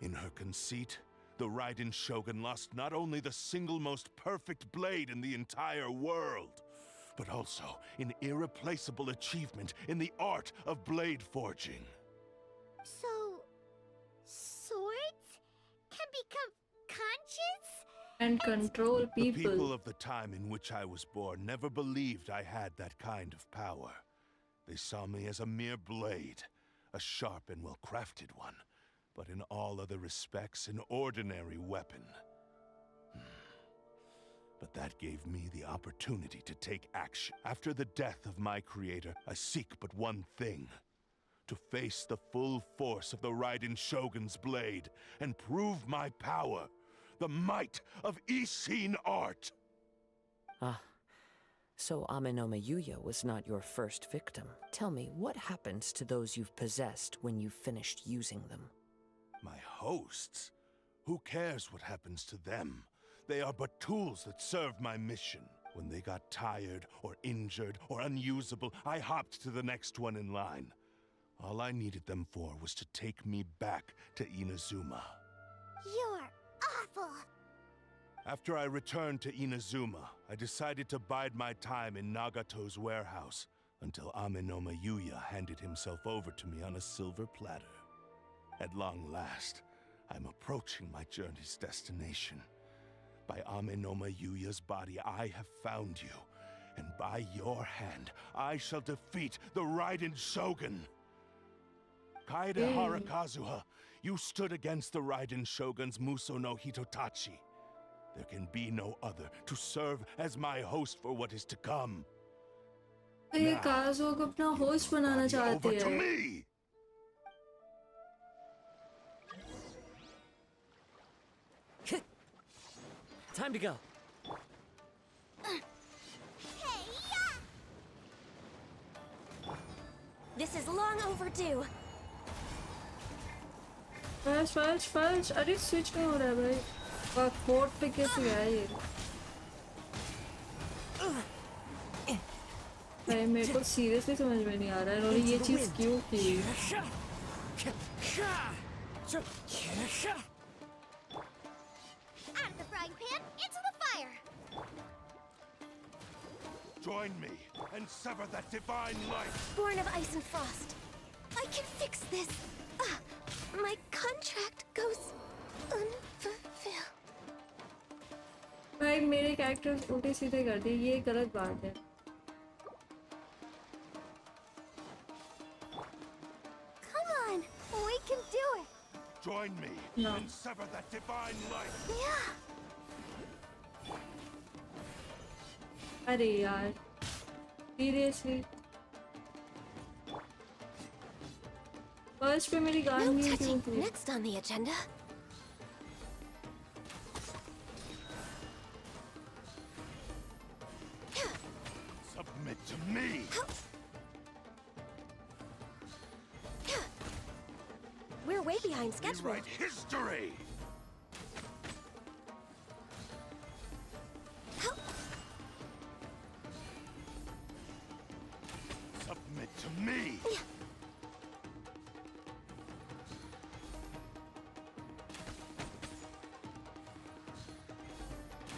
In her conceit, the Raiden Shogun lost not only the single most perfect blade in the entire world, but also an irreplaceable achievement in the art of blade forging. So... swords can become conscious? And control people. The people of the time in which I was born never believed I had that kind of power. They saw me as a mere blade, a sharp and well-crafted one, but in all other respects an ordinary weapon. But that gave me the opportunity to take action. After the death of my creator, I seek but one thing. To face the full force of the Raiden Shogun's blade and prove my power. The might of Ishin art! Ah, so Amenoma Yuya was not your first victim. Tell me, what happens to those you've possessed when you've finished using them? My hosts? Who cares what happens to them? They are but tools that serve my mission. When they got tired, or injured, or unusable, I hopped to the next one in line. All I needed them for was to take me back to Inazuma. You're awful! After I returned to Inazuma, I decided to bide my time in Nagato's warehouse until Amenoma Yuya handed himself over to me on a silver platter. At long last, I'm approaching my journey's destination. By Amenoma Yuya's body, I have found you, and by your hand, I shall defeat the Raiden Shogun. Kaedehara Kazuha, you stood against the Raiden Shogun's Muso no Hitotachi. There can be no other to serve as my host for what is to come. ये Kazuo को अपना host बनाना चाहती Over to है। me! Time to go. This is long overdue. फल्च अरे switch क्यों हो रहा है भाई? कोर्ट पे कैसे गया ये? भाई मेरे को सीरियसली समझ में नहीं आ रहा है इन्होंने ये चीज क्यों की? Out of the frying pan, into the fire! Join me and sever that divine light. Born of ice and frost. I can fix this. My contract goes unfulfilled. भाई मेरे कैरेक्टर्स उल्टे सीधे कर दिए ये गलत बात है। Come on, we can do it! Join me No. and sever that divine light. Yeah! अरे यार सीरियसली फर्स्ट पे मेरी गान No नहीं touching. थी। Next on the agenda. Submit to me. We're way behind schedule. Rewrite history. Submit to me.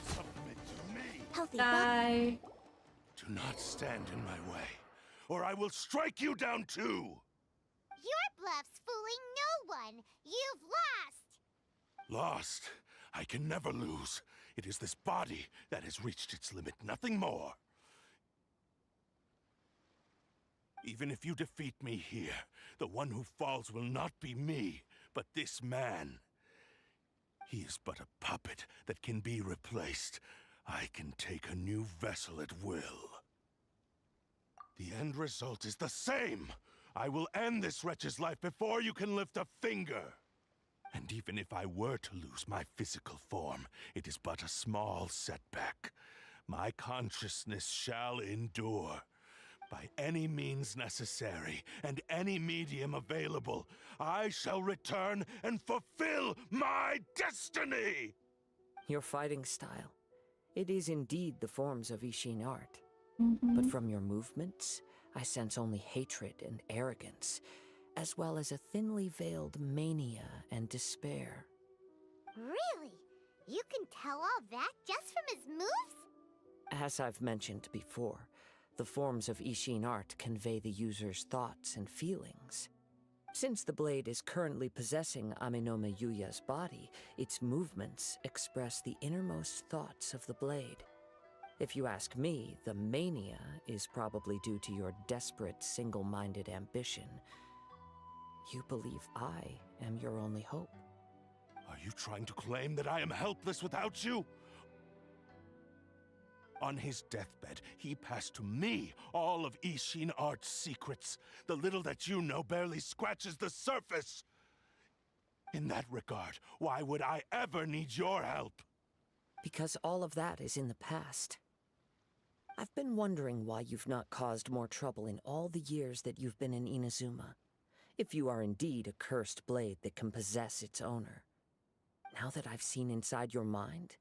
Submit to me. Healthy Die. Do not stand in my way, or I will strike you down too. Your bluff's fooling no one! You've lost! Lost. I can never lose. It is this body that has reached its limit, nothing more. Even if you defeat me here, the one who falls will not be me, but this man. He is but a puppet that can be replaced. I can take a new vessel at will. The end result is the same. I will end this wretch's life before you can lift a finger. And even if I were to lose my physical form, it is but a small setback. My consciousness shall endure. By any means necessary, and any medium available, I shall return and fulfill my destiny! Your fighting style. It is indeed the forms of Ishin art. Mm-hmm. But from your movements, I sense only hatred and arrogance, as well as a thinly veiled mania and despair. Really? You can tell all that just from his moves? As I've mentioned before, the forms of Ishin art convey the user's thoughts and feelings. Since the blade is currently possessing Amenoma Yuya's body, its movements express the innermost thoughts of the blade. If you ask me, the mania is probably due to your desperate, single-minded ambition. You believe I am your only hope. Are you trying to claim that I am helpless without you? On his deathbed, he passed to me all of Ishin Art's secrets. The little that you know barely scratches the surface. In that regard, why would I ever need your help? Because all of that is in the past. I've been wondering why you've not caused more trouble in all the years that you've been in Inazuma. If you are indeed a cursed blade that can possess its owner. Now that I've seen inside your mind,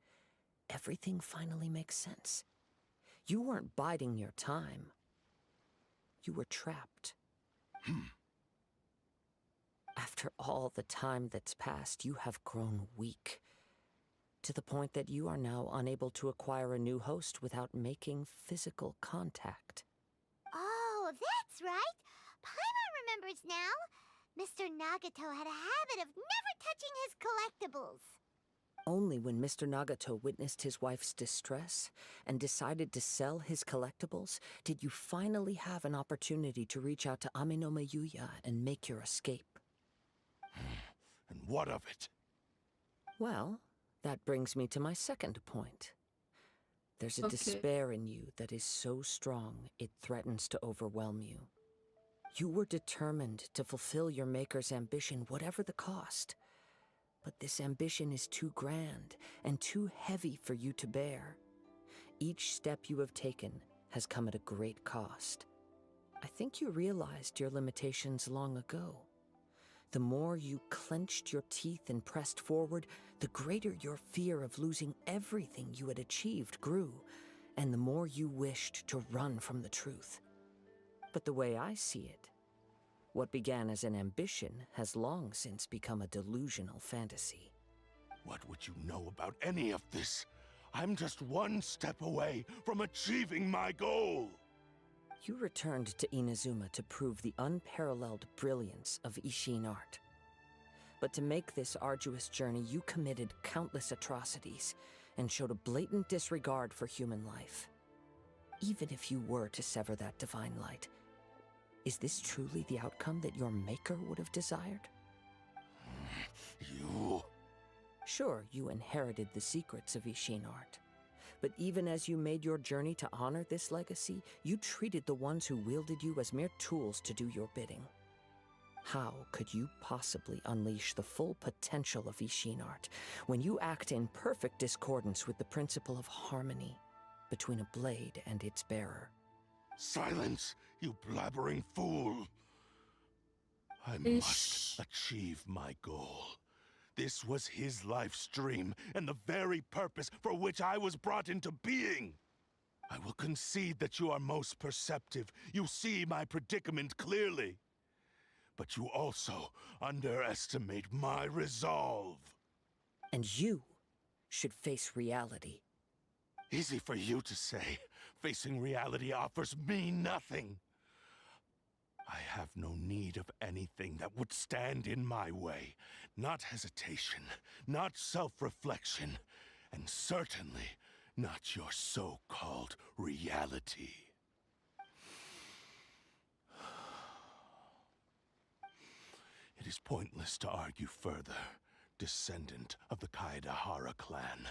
everything finally makes sense. You weren't biding your time. You were trapped. After all the time that's passed, you have grown weak. To the point that you are now unable to acquire a new host without making physical contact. Oh, that's right. Paimon remembers now. Mr. Nagato had a habit of never touching his collectibles. Only when Mr. Nagato witnessed his wife's distress and decided to sell his collectibles did you finally have an opportunity to reach out to Amenoma Yuya and make your escape. And what of it? Well, that brings me to my second point. There's a Okay. despair in you that is so strong it threatens to overwhelm you. You were determined to fulfill your maker's ambition, whatever the cost. But this ambition is too grand and too heavy for you to bear. Each step you have taken has come at a great cost. I think you realized your limitations long ago. The more you clenched your teeth and pressed forward, the greater your fear of losing everything you had achieved grew, and the more you wished to run from the truth. But the way I see it, what began as an ambition has long since become a delusional fantasy. What would you know about any of this? I'm just one step away from achieving my goal. You returned to Inazuma to prove the unparalleled brilliance of Ishin art. But to make this arduous journey, you committed countless atrocities and showed a blatant disregard for human life. Even if you were to sever that divine light, is this truly the outcome that your maker would have desired? You... Sure, you inherited the secrets of Ishin art. But even as you made your journey to honor this legacy, you treated the ones who wielded you as mere tools to do your bidding. How could you possibly unleash the full potential of Ishin art when you act in perfect discordance with the principle of harmony between a blade and its bearer? Silence, you blabbering fool! I must achieve my goal. This was his life's dream, and the very purpose for which I was brought into being. I will concede that you are most perceptive. You see my predicament clearly. But you also underestimate my resolve. And you should face reality. Easy for you to say. Facing reality offers me nothing. I have no need of anything that would stand in my way. Not hesitation, not self-reflection, and certainly not your so-called reality. It is pointless to argue further, descendant of the Kaedahara clan.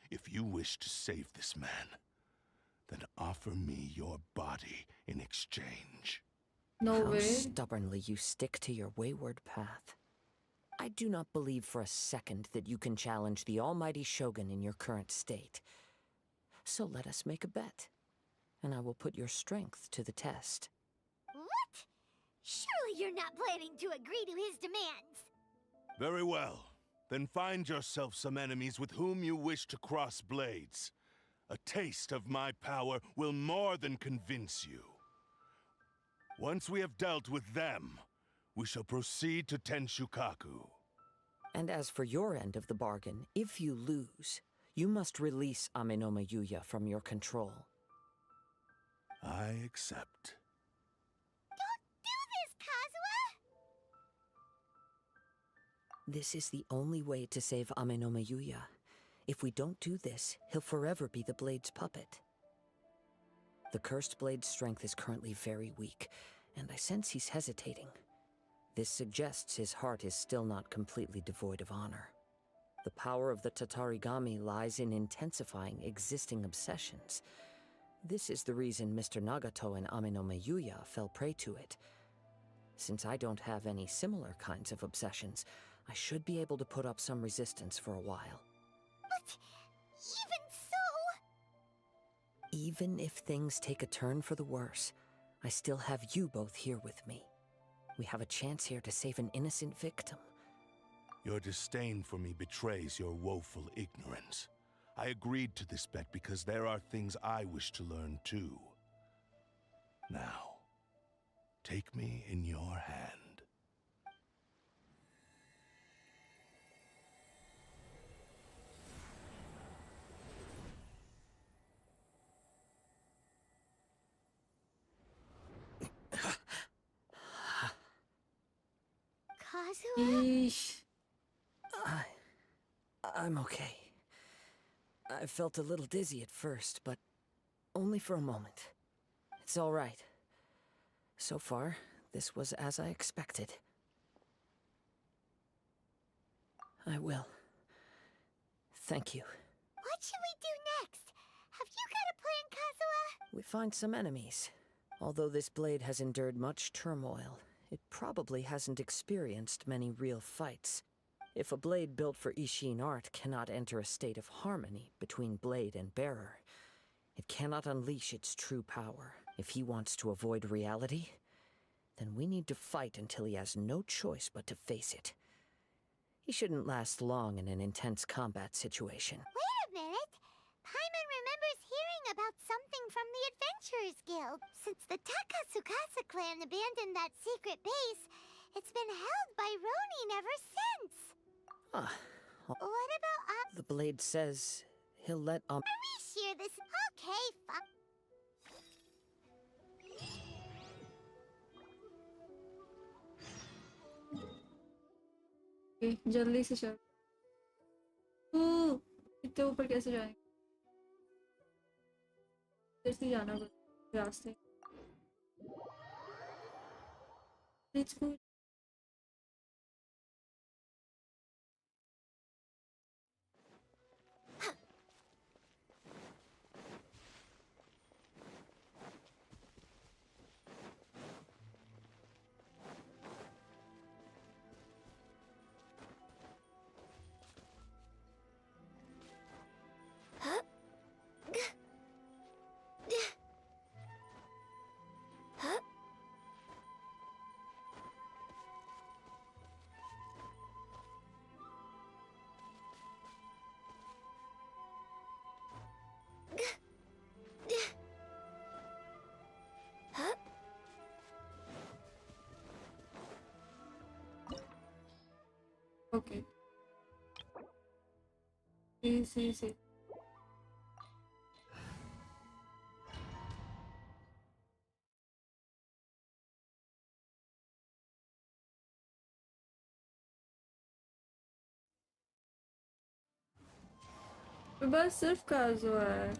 If you wish to save this man, then offer me your body in exchange. No How way. stubbornly you stick to your wayward path. I do not believe for a second that you can challenge the almighty Shogun in your current state. So let us make a bet, and I will put your strength to the test. What? Surely you're not planning to agree to his demands. Very well. Then find yourself some enemies with whom you wish to cross blades. A taste of my power will more than convince you. Once we have dealt with them, we shall proceed to Tenshukaku. And as for your end of the bargain, if you lose, you must release Amenoma Yuya from your control. I accept. Don't do this, Kazuha! This is the only way to save Amenoma Yuya. If we don't do this, he'll forever be the Blade's puppet. The Cursed Blade's strength is currently very weak, and I sense he's hesitating. This suggests his heart is still not completely devoid of honor. The power of the Tatarigami lies in intensifying existing obsessions, This is the reason Mr. Nagato and Amino Mayuya fell prey to it. Since I don't have any similar kinds of obsessions, I should be able to put up some resistance for a while. But even so... Even if things take a turn for the worse, I still have you both here with me. We have a chance here to save an innocent victim. Your disdain for me betrays your woeful ignorance. I agreed to this bet because there are things I wish to learn too. Now, take me in your hand. Kazuha? I'm okay. I felt a little dizzy at first, but only for a moment. It's all right. So far, this was as I expected. I will. Thank you. What should we do next? Have you got a plan, Kazuha? We find some enemies. Although this blade has endured much turmoil, it probably hasn't experienced many real fights. If a blade built for Ishin art cannot enter a state of harmony between blade and bearer, it cannot unleash its true power. If he wants to avoid reality, then we need to fight until he has no choice but to face it. He shouldn't last long in an intense combat situation. Wait a minute! Paimon remembers hearing about something from the Adventurers Guild. Since the Takasukasa clan abandoned that secret base, it's been held by Ronin ever since. What about The blade says he'll let Are we sure this? Okay, fuck. जल्दी से चल। इतने ऊपर कैसे जाएंगे? इधर से जाना पड़ेगा रास्ते। Let's go. Okay. Sí. बस सिर्फ काजू है।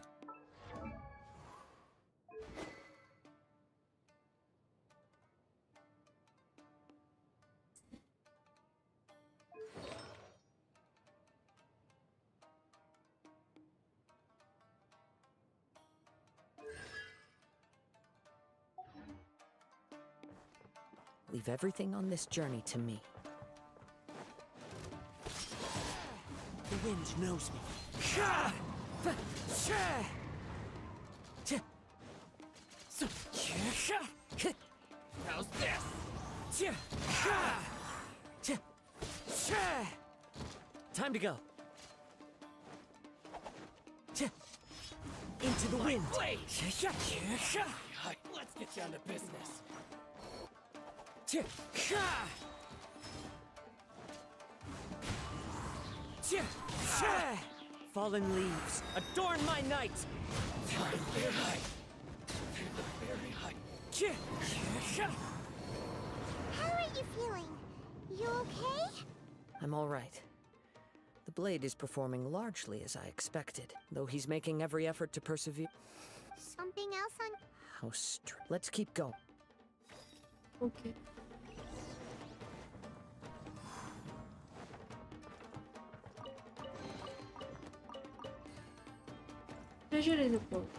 Leave everything on this journey to me. The wind knows me. How's this? Time to go. Into the wind. Let's get down to business. Fallen leaves, adorn my night! How are you feeling? You okay? I'm all right. The blade is performing largely as I expected, though he's making every effort to persevere. Something else on... Let's keep going. Okay. Treasure is a book.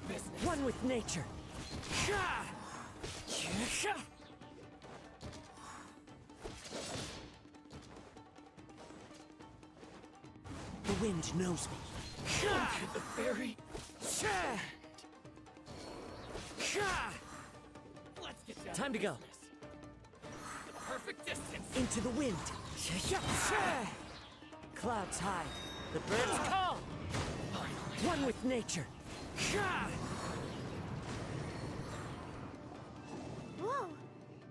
business. One with nature. The wind knows me. The fairy. Let's get down. Time to go. The perfect distance. Into the wind. Clouds high. The birds call. One with nature. Whoa!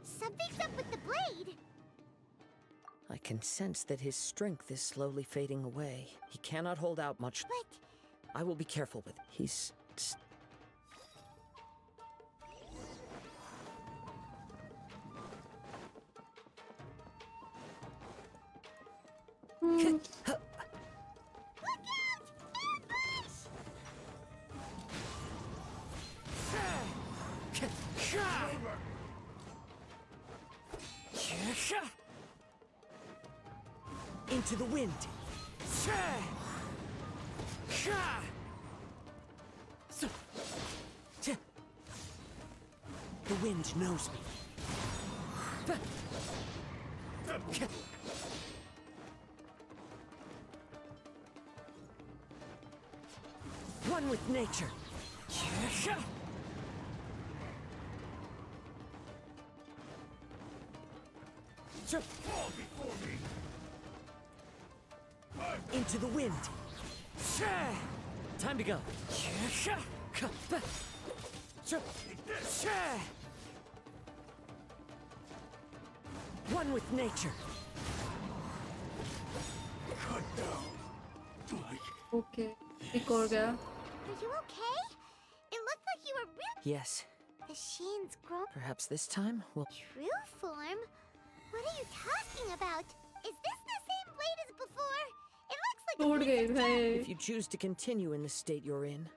Something's up with the blade! I can sense that his strength is slowly fading away. He cannot hold out much. But I will be careful with. He's. Into the wind. The wind knows me. One with nature. Into the wind. Time to go. One with nature. Okay, एक और गया. are you okay? It looked like you were real. Yes. The Sheen's grown. Perhaps this time we'll. True form? What are you talking about? Is this the same blade as before? It looks like टूट गई भाई. If you choose to continue in the state you're in,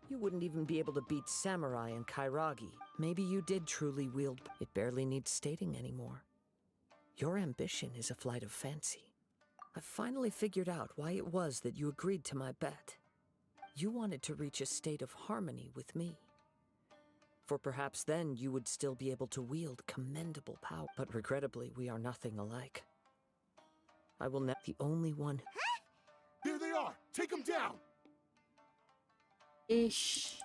you wouldn't even be able to beat Samurai and Kairagi. Maybe you did truly wield. It barely needs stating anymore. Your ambition is a flight of fancy. I've finally figured out why it was that you agreed to my bet. You wanted to reach a state of harmony with me. For perhaps then you would still be able to wield commendable power. But regrettably, we are nothing alike. I will not the only one. Here they are! Take them down! Ish.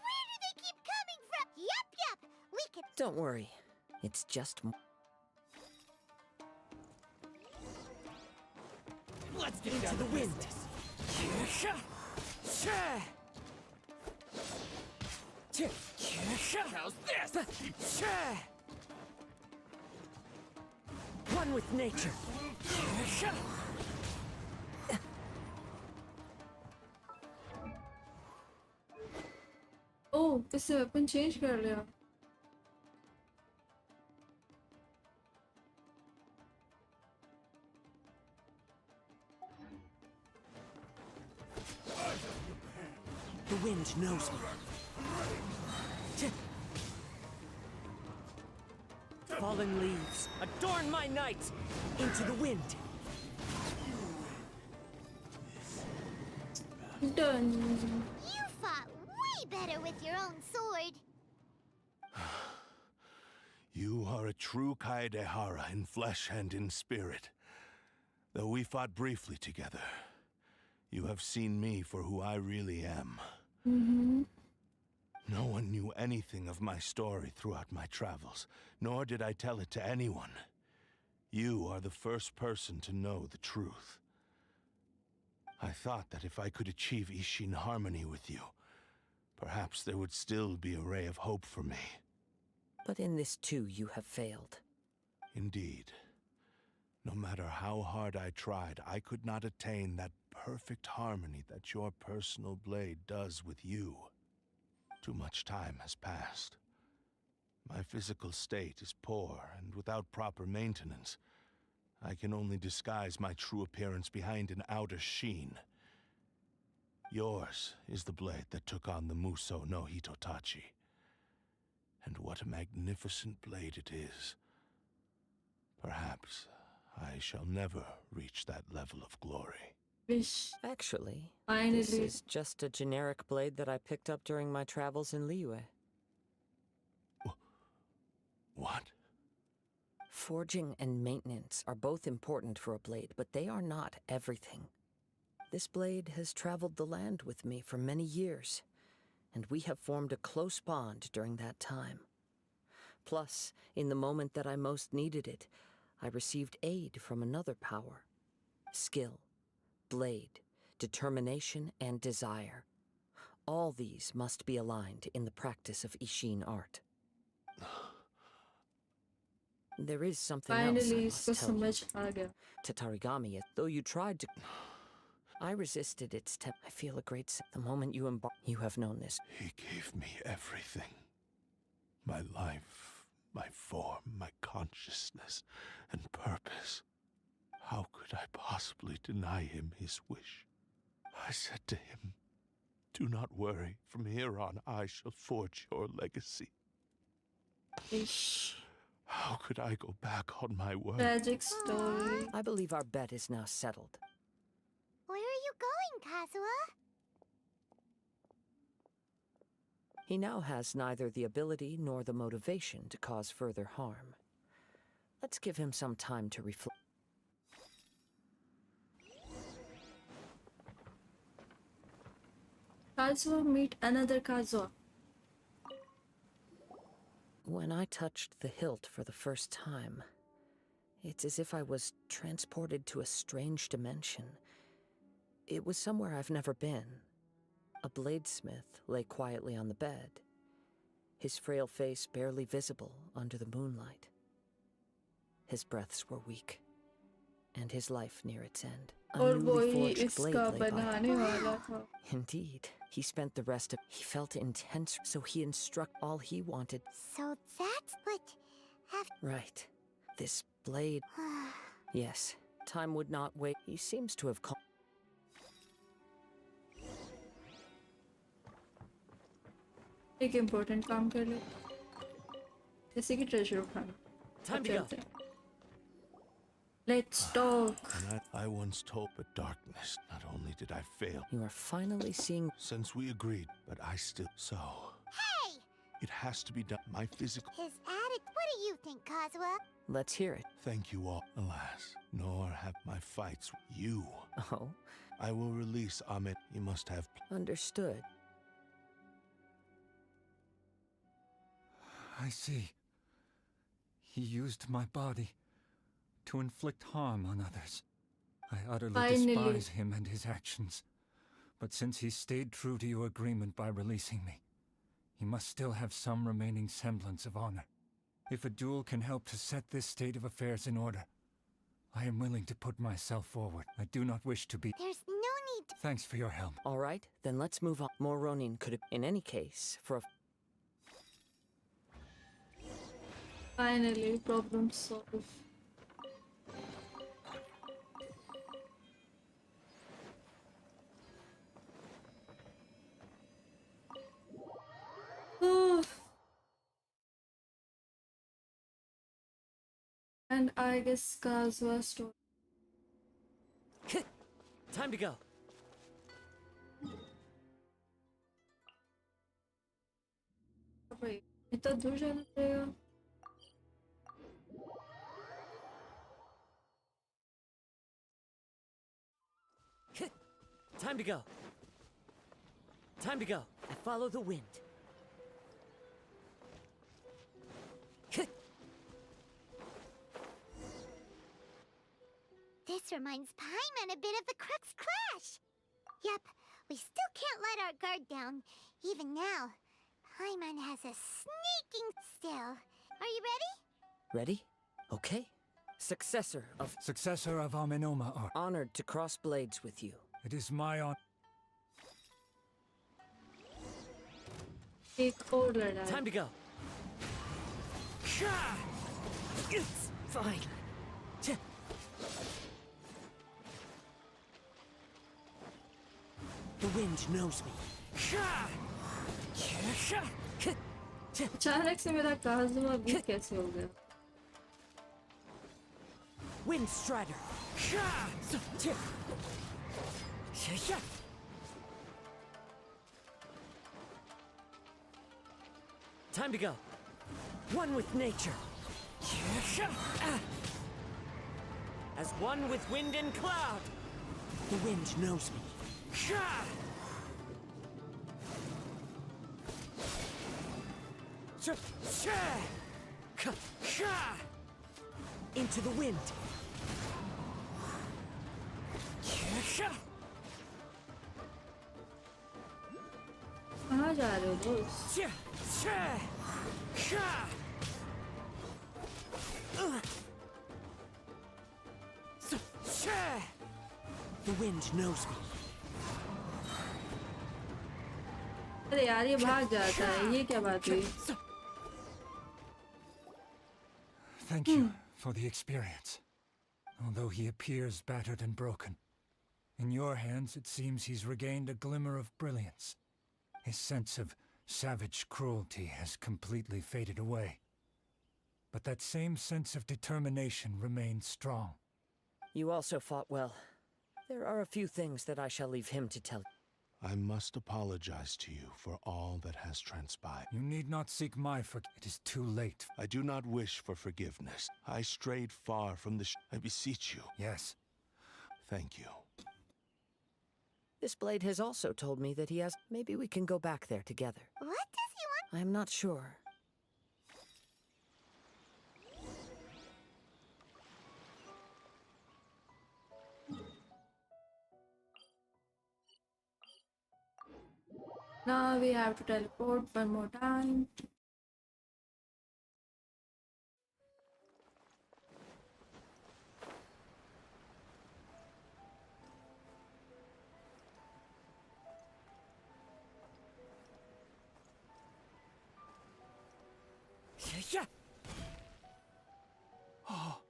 Where do they keep coming from? Yup! We can. Don't worry. It's just. Let's get into the wind. How's this? One with nature. Oh, इससे weapon change कर लिया. The wind knows me. Fallen leaves, adorn my night! Into the wind. Done. You fought way better with your own sword. You are a true Kaedehara in flesh and in spirit. Though we fought briefly together, you have seen me for who I really am. Mm-hmm. No one knew anything of my story throughout my travels, nor did I tell it to anyone. You are the first person to know the truth. I thought that if I could achieve Ishin harmony with you, perhaps there would still be a ray of hope for me. But in this too, you have failed. Indeed. No matter how hard I tried, I could not attain that perfect harmony that your personal blade does with you. Too much time has passed. My physical state is poor, and without proper maintenance, I can only disguise my true appearance behind an outer sheen. Yours is the blade that took on the Muso no Hitotachi. And what a magnificent blade it is. Perhaps I shall never reach that level of glory. Wish. Actually, Finally. this is just a generic blade that I picked up during my travels in Liyue. What? Forging and maintenance are both important for a blade, but they are not everything. This blade has traveled the land with me for many years, and we have formed a close bond during that time. Plus, in the moment that I most needed it, I received aid from another power. Skill, blade, determination, and desire. All these must be aligned in the practice of Ishin art. There is something else I must tell you. Tatarigami, though you tried to... I resisted its I feel a great the moment you embark. You have known this. He gave me everything. My life, my form, my consciousness, and purpose. How could I possibly deny him his wish? I said to him, "Do not worry. From here on, I shall forge your legacy." How could I go back on my word? Tragic story. I believe our bet is now settled. Where are you going, Kazuha? He now has neither the ability nor the motivation to cause further harm. Let's give him some time to reflect. Kazuha meet another Kazuha. When I touched the hilt for the first time, it's as if I was transported to a strange dimension. It was somewhere I've never been. A bladesmith lay quietly on the bed, his frail face barely visible under the moonlight. His breaths were weak, and his life near its end. A newly forged blade lay by. Indeed, he spent the rest of... He felt intense, so he instructed all he wanted. So that's what... Right. This blade... Yes, time would not wait. He seems to have... एक important काम कर ले जैसे कि treasure उठाना. Time to go. Let's talk. I once told the darkness. Not only did I fail. You are finally seeing... Since we agreed, but I still... So... Hey! It has to be done. My physical... His addict. What do you think, Kazuha? Let's hear it. Thank you all. Alas, nor have my fights with you. Oh? I will release Ahmed. You must have... Understood. I see. He used my body to inflict harm on others. I utterly despise him and his actions. But since he stayed true to your agreement by releasing me, he must still have some remaining semblance of honor. If a duel can help to set this state of affairs in order, I am willing to put myself forward. I do not wish to be... There's no need to... Thanks for your help. All right, then let's move on. More Ronin could have... In any case, for a... Finally, problem solved. And I guess Kazuha's story. Time to go. Wait, इतना दूर जाना पड़ेगा? Time to go. Time to go. I follow the wind. This reminds Paimon a bit of the Crux Clash. Yep, we still can't let our guard down. Even now, Paimon has a sneaking still. Are you ready? Ready? Okay. Successor of Amenoma art. Honored to cross blades with you. It is my honor. Time to go. It's fine. The wind knows me. अचानक से मेरा काज़ुआ भी कैसे हो गया? Wind Strider. Time to go. One with nature. As one with wind and cloud. The wind knows me. Into the wind. कहाँ जा रहे हो दोस्त? The wind knows me. अरे यार ये भाग जाता है, ये क्या बात हुई? Thank you for the experience. Although he appears battered and broken, in your hands it seems he's regained a glimmer of brilliance. His sense of savage cruelty has completely faded away. But that same sense of determination remains strong. You also fought well. There are a few things that I shall leave him to tell. I must apologize to you for all that has transpired. You need not seek my forgiveness. It is too late. I do not wish for forgiveness. I strayed far from the I beseech you. Yes. Thank you. This blade has also told me that he has... Maybe we can go back there together. What does he want? I'm not sure. Now we have to teleport one more time. Oh,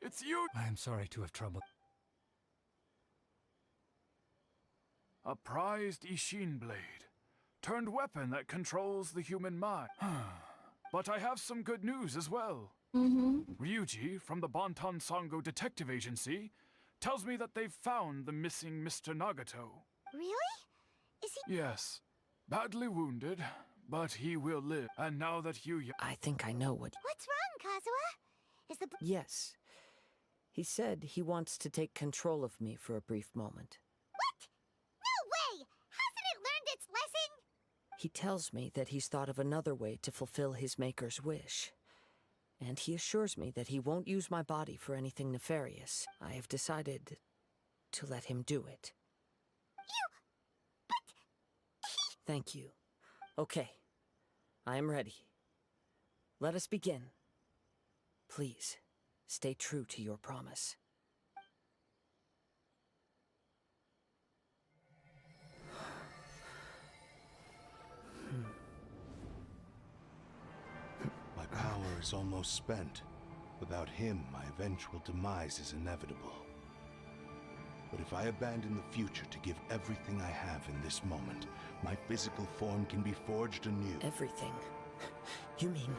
it's you! I am sorry to have troubled. A prized Ishin blade. Turned weapon that controls the human mind. But I have some good news as well. Ryuji, from the Bantan Sango Detective Agency, tells me that they've found the missing Mr. Nagato. Really? Is he... Yes. Badly wounded, but he will live. And now that I think I know what... What's wrong, Kazuha? Is the... Yes. He said he wants to take control of me for a brief moment. What? No way! Hasn't it learned its lesson? He tells me that he's thought of another way to fulfill his maker's wish. And he assures me that he won't use my body for anything nefarious. I have decided to let him do it. Thank you. Okay. I am ready. Let us begin. Please, stay true to your promise. My power is almost spent. Without him, my eventual demise is inevitable. But if I abandon the future to give everything I have in this moment, my physical form can be forged anew. Everything? You mean...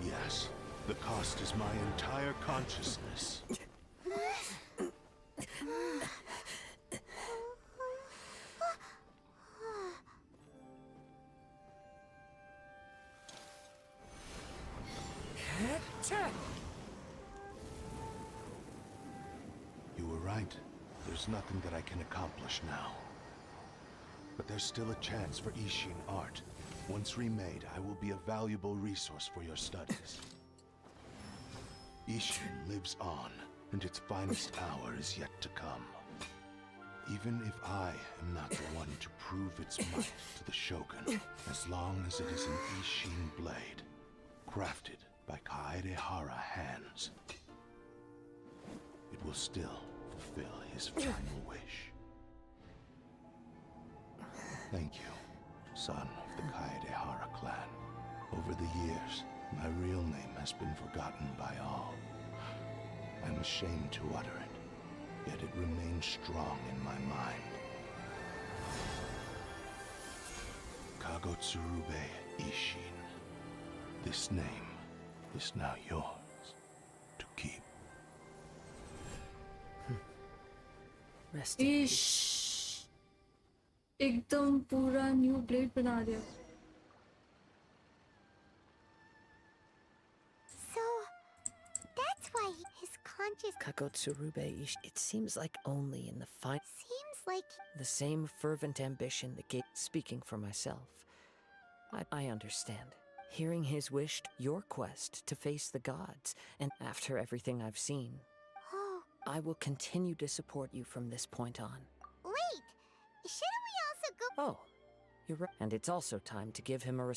Yes. The cost is my entire consciousness. You were right. There's nothing that I can accomplish now. But there's still a chance for Ishin art. Once remade, I will be a valuable resource for your studies. Ishin lives on, and its finest hour is yet to come. Even if I am not the one to prove its might to the Shogun, as long as it is an Ishin blade, crafted by Kaedehara hands, it will still fulfill his final wish. Thank you, son of the Kaedehara clan. Over the years, my real name has been forgotten by all. I'm ashamed to utter it, yet it remains strong in my mind. Kagotsurube Ishin. This name is now yours to keep. Rest in peace. एकदम पूरा new blade बना दिया. So, that's why his conscious Kagotsurube Ishi. It seems like only in the fight. seems like The same fervent ambition that gave. Speaking for myself, I understand. Hearing his wish, your quest to face the gods, and after everything I've seen, Oh, I will continue to support you from this point on. wait! Shouldn't we also go? Oh, you're right. And it's also time to give him a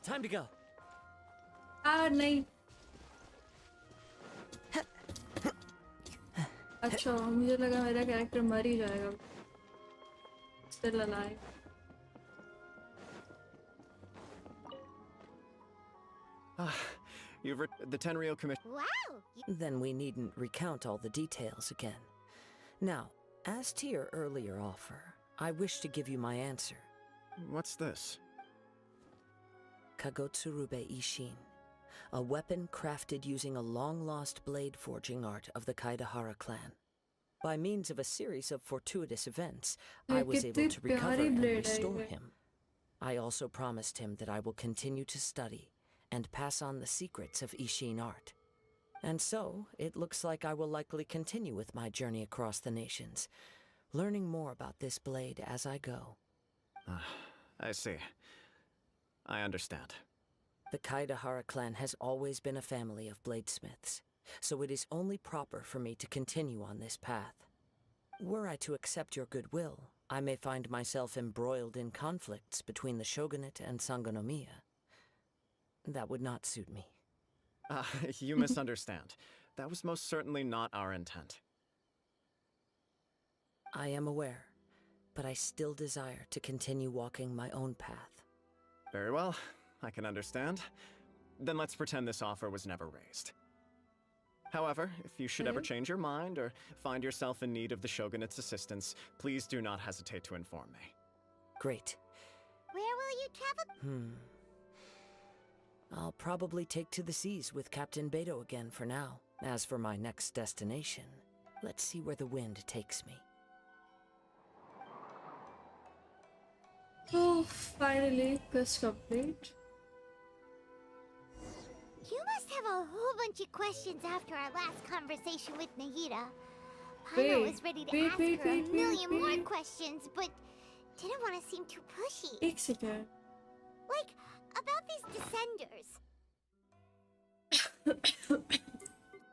Time to go. नहीं. अच्छा मुझे लगा मेरा character मर ही जाएगा. Still alive. The Tenryou Commission. Wow! Then we needn't recount all the details again. Now, as to your earlier offer, I wish to give you my answer. What's this? Kagotsurube Ishin, a weapon crafted using a long-lost blade forging art of the Kaidahara clan. By means of a series of fortuitous events, I was able to recover and restore him. I also promised him that I will continue to study and pass on the secrets of Ishin art. And so, it looks like I will likely continue with my journey across the nations, learning more about this blade as I go. I see. I understand. The Kaidahara clan has always been a family of bladesmiths, so it is only proper for me to continue on this path. Were I to accept your goodwill, I may find myself embroiled in conflicts between the shogunate and Sangonomiya. That would not suit me. You misunderstand. That was most certainly not our intent. I am aware, but I still desire to continue walking my own path. Very well, I can understand. Then let's pretend this offer was never raised. However, if you should ever change your mind or find yourself in need of the Shogunate's assistance, please do not hesitate to inform me. Great. Where will you travel? I'll probably take to the seas with Captain Beto again for now. As for my next destination, let's see where the wind takes me. Oh, finally, quest complete. You must have a whole bunch of questions after our last conversation with Nahida. Paimon Wait, was ready to wait, ask wait, her wait, a million wait, more wait. questions, but didn't want to seem too pushy. एक second. Like, about these descenders.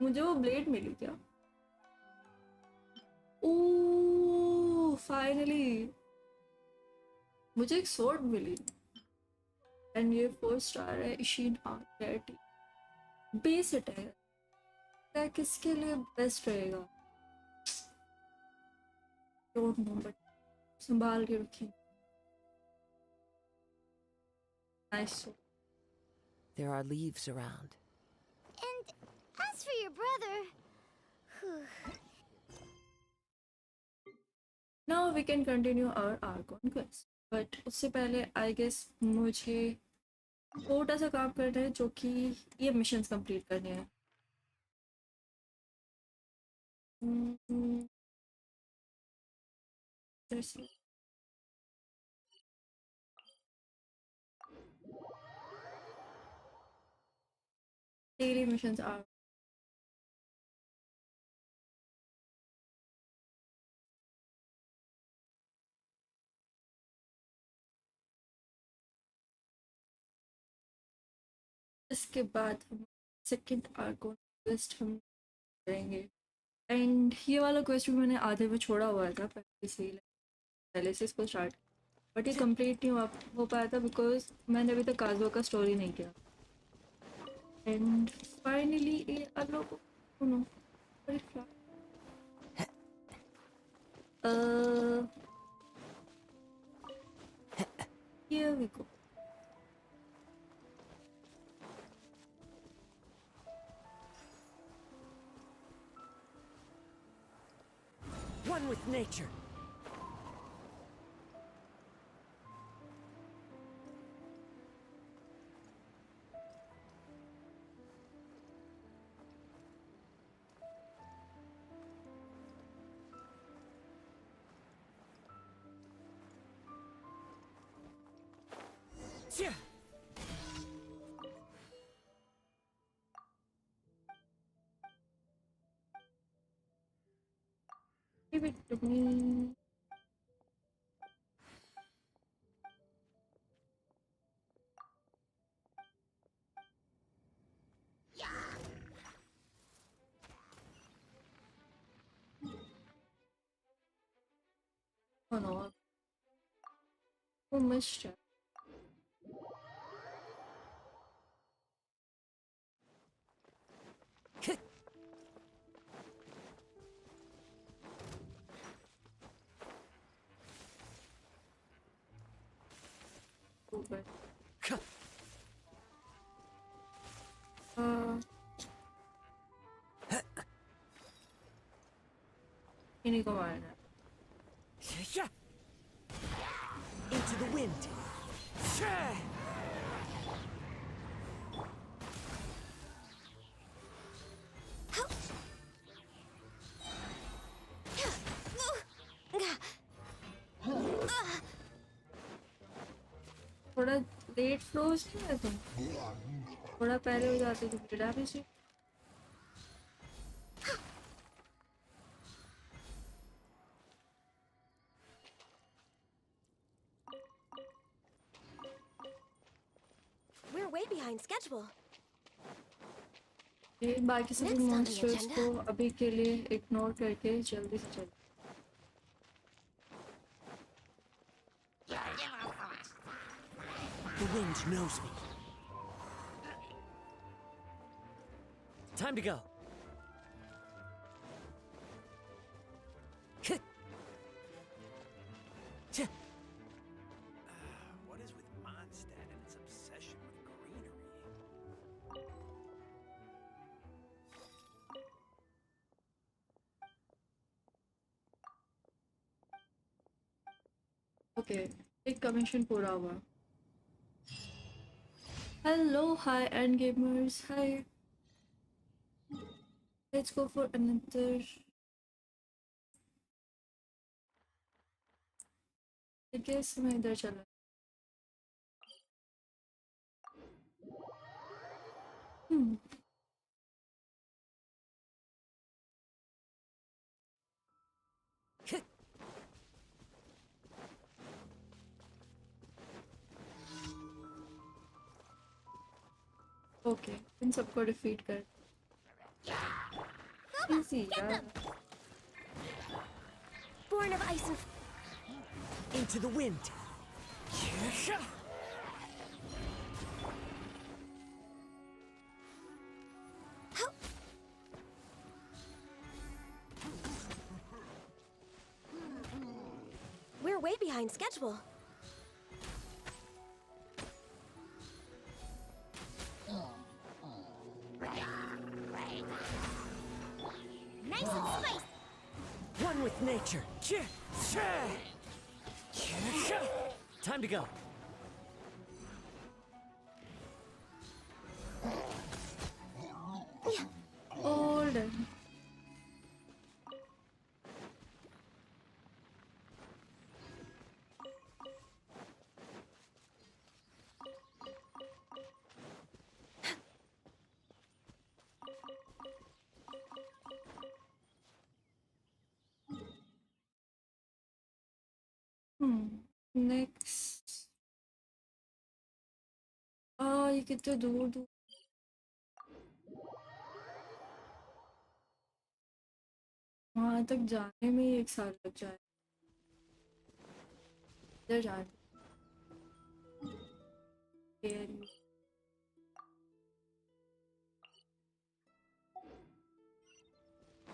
मुझे वो blade मिली क्या? ओह, finally मुझे एक sword milli. And ये 4 star है. इशिन art base hit है. क्या किसके लिए बेस्ट रहेगा? डोंट नो बट संभाल के रखें. Nice. There are leaves around. And as for your brother... Now we can continue our Argon quest. But उससे पहले I guess मुझे छोटा सा काम करना है जो कि ये मिशंस कंप्लीट करने हैं. Let's see. Daily missions are इसके बाद हम सेकंड आर्गोन क्वेस्ट हम करेंगे. एंड ये वाला क्वेस्ट भी मैंने आधे में छोड़ा हुआ था पहले से इसको स्टार्ट, बट ये कंप्लीट नहीं हो पाया था बिकॉज मैंने अभी तक काजुआ का स्टोरी नहीं किया. एंड फाइनली ये अब लोग here we go. with nature. Yeah. Give it to me. Oh no. Oh, missed it. Super. इन्हीं को मारना है. Into the wind. थोड़ा लेट फ्लोज नहीं है तुम. थोड़ा पहले हो जाते तो गिरा भी सी. We're way behind schedule. ये बाकी सभी Next on the monsters agenda. को अभी के लिए इग्नोर करके जल्दी से चल. The wind knows me. Time to go. What is with Mondstadt and its obsession with greenery? Okay, एक कमीशन पूरा हुआ. Hello, hi, and gamers. Hi. Let's go for another. I guess मैं इधर चला. Okay, इन सबको डिफीट कर. Easy, यार. Born of ice and Into the wind. We're way behind schedule. Nice and spicy. One with nature. Time to go. All done. Next. ये कितने दूर दूर. वहां तक जाने में ही 1 साल लग जाए. इधर जाने.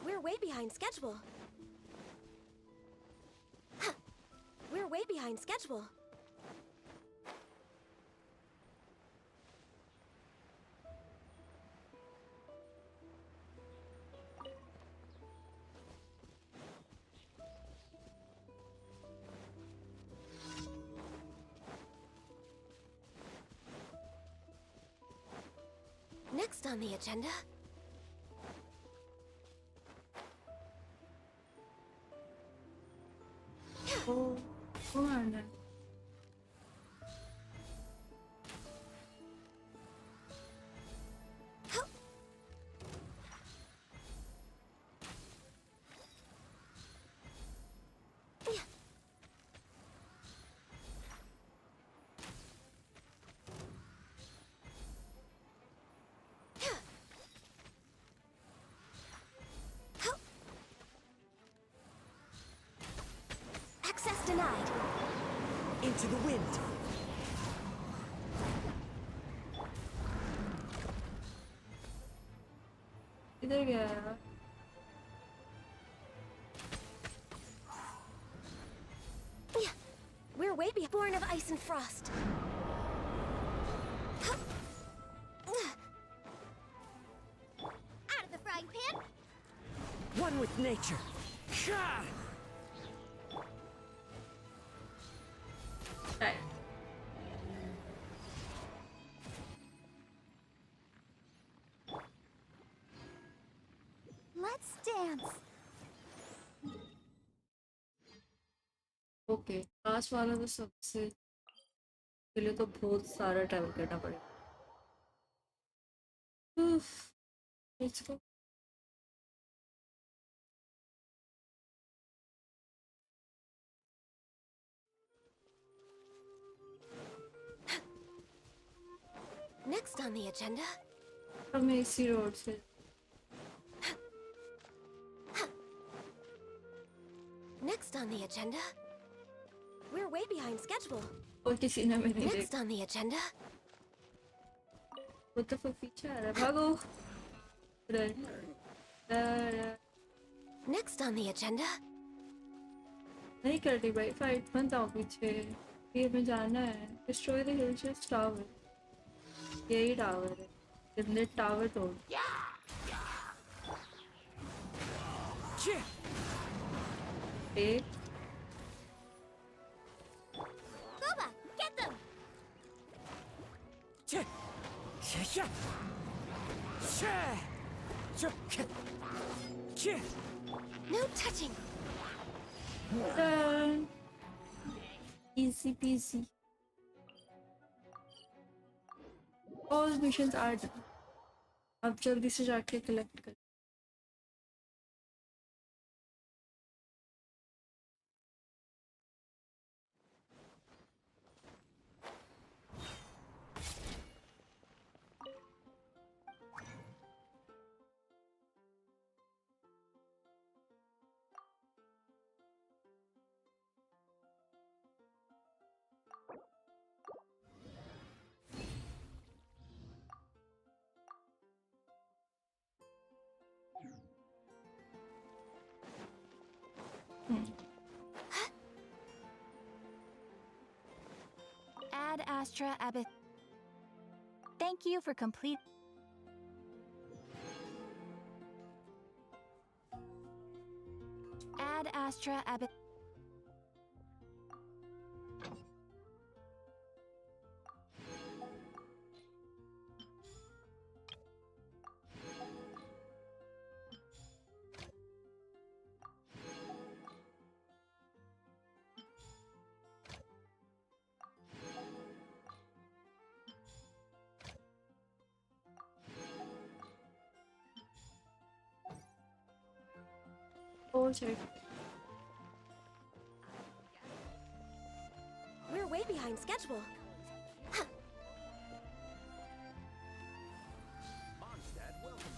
We're way behind schedule. We're way behind schedule. Next on the agenda. Oh, man. Access denied. Into the wind. इधर गया यार. We're way beyond born of ice and frost. Out of the frying pan. One with nature. Sha! Right. Let's dance. Okay last वाला तो सबसे के लिए तो बहुत सारा ट्रैवल करना पड़ेगा. Let's go. Next on the agenda. हम इसी रोड से. Next on the agenda. We're way behind schedule. और किसी ने मेरे Next देखा. on the agenda. What the fuck पीछे आ रहा है. भागो. Next on the agenda. नहीं करती भाई फाइट मत आओ पीछे. ये में जाना है. Destroy the Hillchurch Tower. यही टावर है. जितने टावर तोड़. एक. Boba, get them. No touching. Done. Easy peasy. All missions are done. अब जल्दी से जाके कलेक्ट कर. Ad Astra Abbott. Thank you for complete. Ad Astra Abbott. Oh, sorry. We're way behind schedule. Mondstadt, welcome.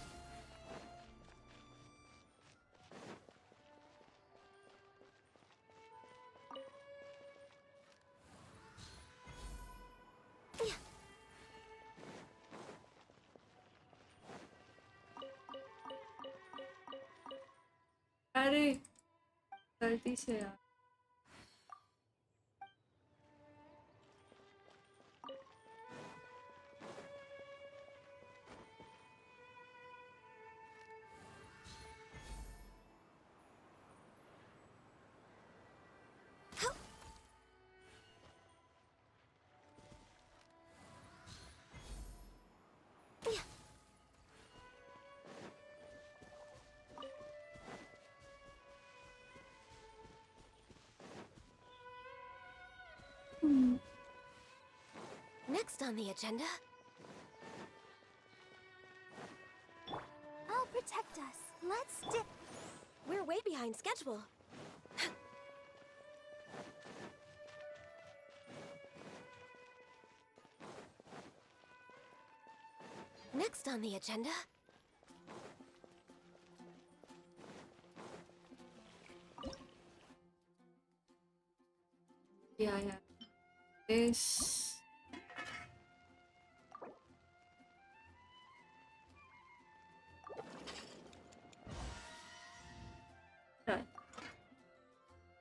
अरे गलती से यार. Next on the agenda. I'll protect us. Let's dip. We're way behind schedule. Next on the agenda. Yeah. This.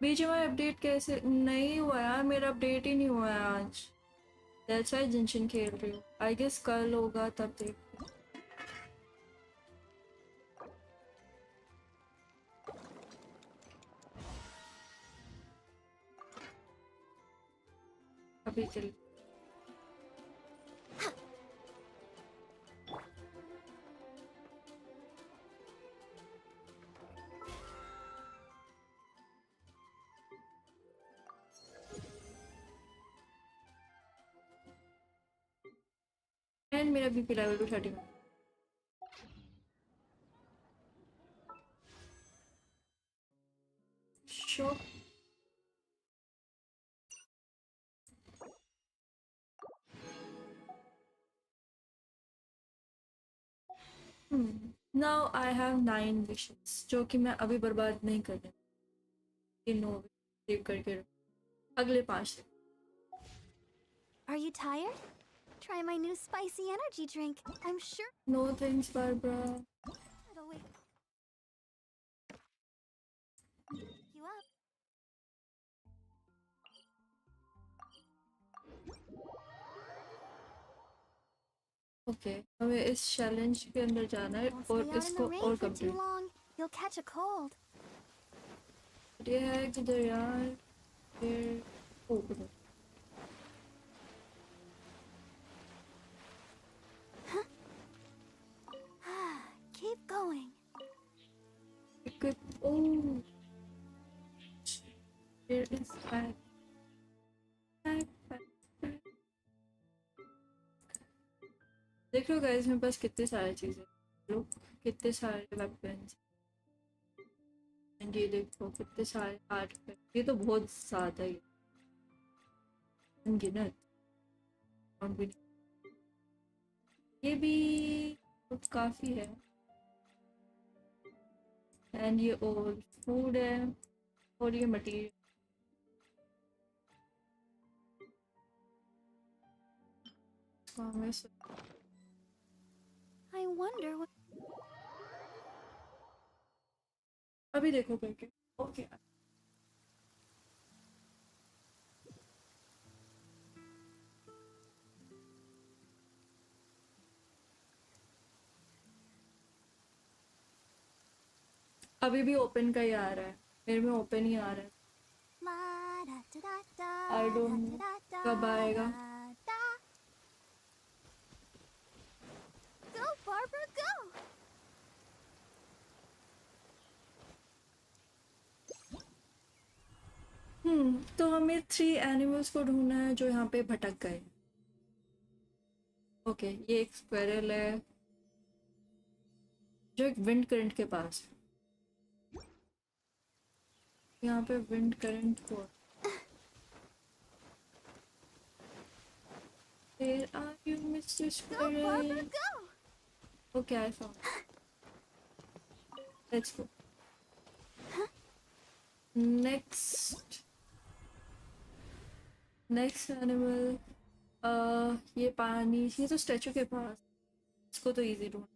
BGMI update कैसे नहीं हुआ यार, मेरा update ही नहीं हुआ है आज। दैट्स व्हाई जिनशिन खेल रही हूँ। आई गेस कल होगा तब देख। अभी चल एंड मेरा बीपी लेवल भी 30। Show now I have 9 wishes जो कि मैं अभी बर्बाद नहीं कर रही। ये 9 सेव करके रख। अगले 5 Are you tired? Try my new spicy energy drink. I'm sure. No thanks, Barbara. It'll wake you up. Okay हमें इस चैलेंज के अंदर जाना है Don't और stay out in इसको the rain और for too complete. long. You'll catch a cold. ये है किधर यार? फिर उधर। Keep going. Good. Oh, here is back. देख लो गाइस मेरे पास कितने सारी चीजें, लोग कितने सारे वेपन्स। एंड ये देखो कितने सारे आर्टिफैक्ट, ये तो बहुत ज्यादा ही अनगिनत। ये भी काफी है। एंड ये और फूड है और ये मटेरियल। I wonder what. अभी देखो करके। ओके अभी भी ओपन का ही आ रहा है, मेरे में ओपन ही आ रहा है। आई डोंट नो कब आएगा। Go, Barbara, go! तो हमें 3 एनिमल्स को ढूंढना है जो यहाँ पे भटक गए। ओके ये एक स्क्वेरल है जो एक विंड करंट के पास है। यहाँ पे विंड करंट हुआ। Where are you, Mr. Squirrel? Go, Barbara, go! Okay, I found. Let's go. Next animal. ये पानी, ये तो स्टैचू के पास। इसको तो इजी ढूंढ।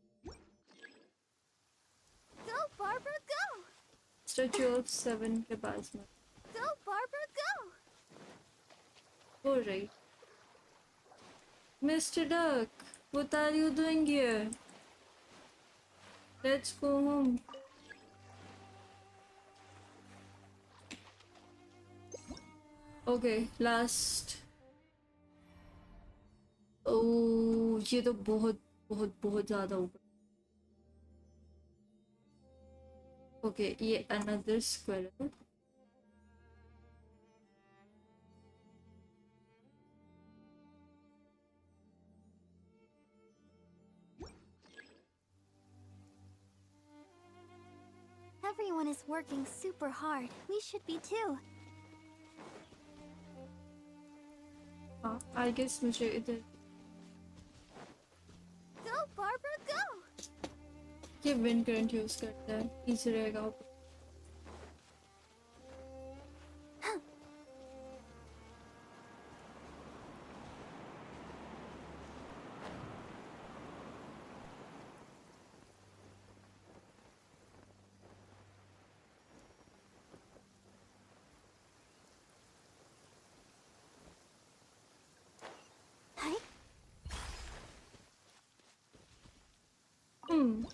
Go, Barbara, go! Statue of 7 के पास में। Go, Barbara, go! हो रही। Mr. Duck, what are you doing here? Let's go home. Okay, last. Oh, ये तो बहुत बहुत बहुत ज़्यादा ऊपर। Okay, ये another squirrel. everyone is working super hard. We should be too. I guess मुझे इधर Go, Barbara, go! ये विंड करंट यूज करता है, इजी रहेगा.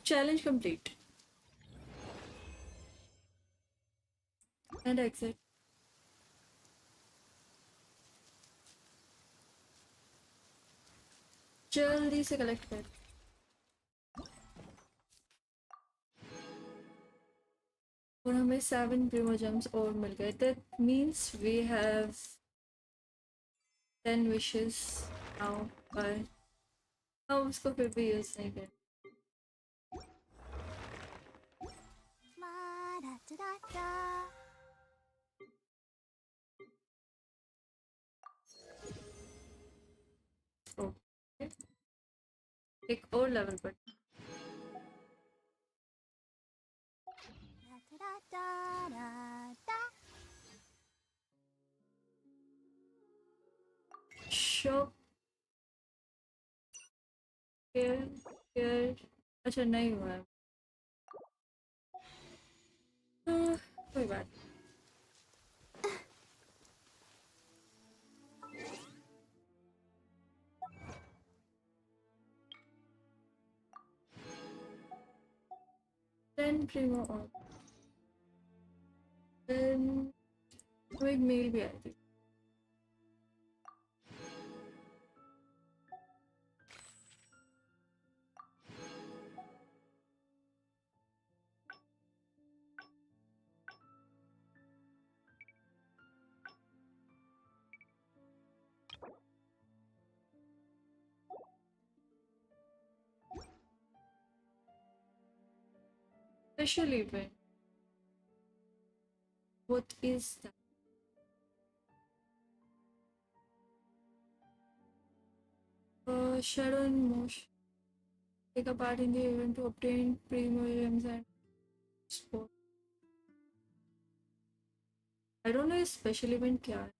Challenge complete. And exit. जल्दी से कलेक्ट कर. और हमें 7 primo gems और मिल गए. That means we have 10 wishes now. But हम उसको फिर भी यूज नहीं करें. La da da da da. Okay. एक और लेवल पर. Da da da da da. Shop. Here. अच्छा नहीं हुआ है. कोई बात. Then primo on. Then एक मेल भी आई थी. Special event. What is that? Shadow in motion. Take a part in the event to obtain primo gems and sport. I don't know special event क्या है.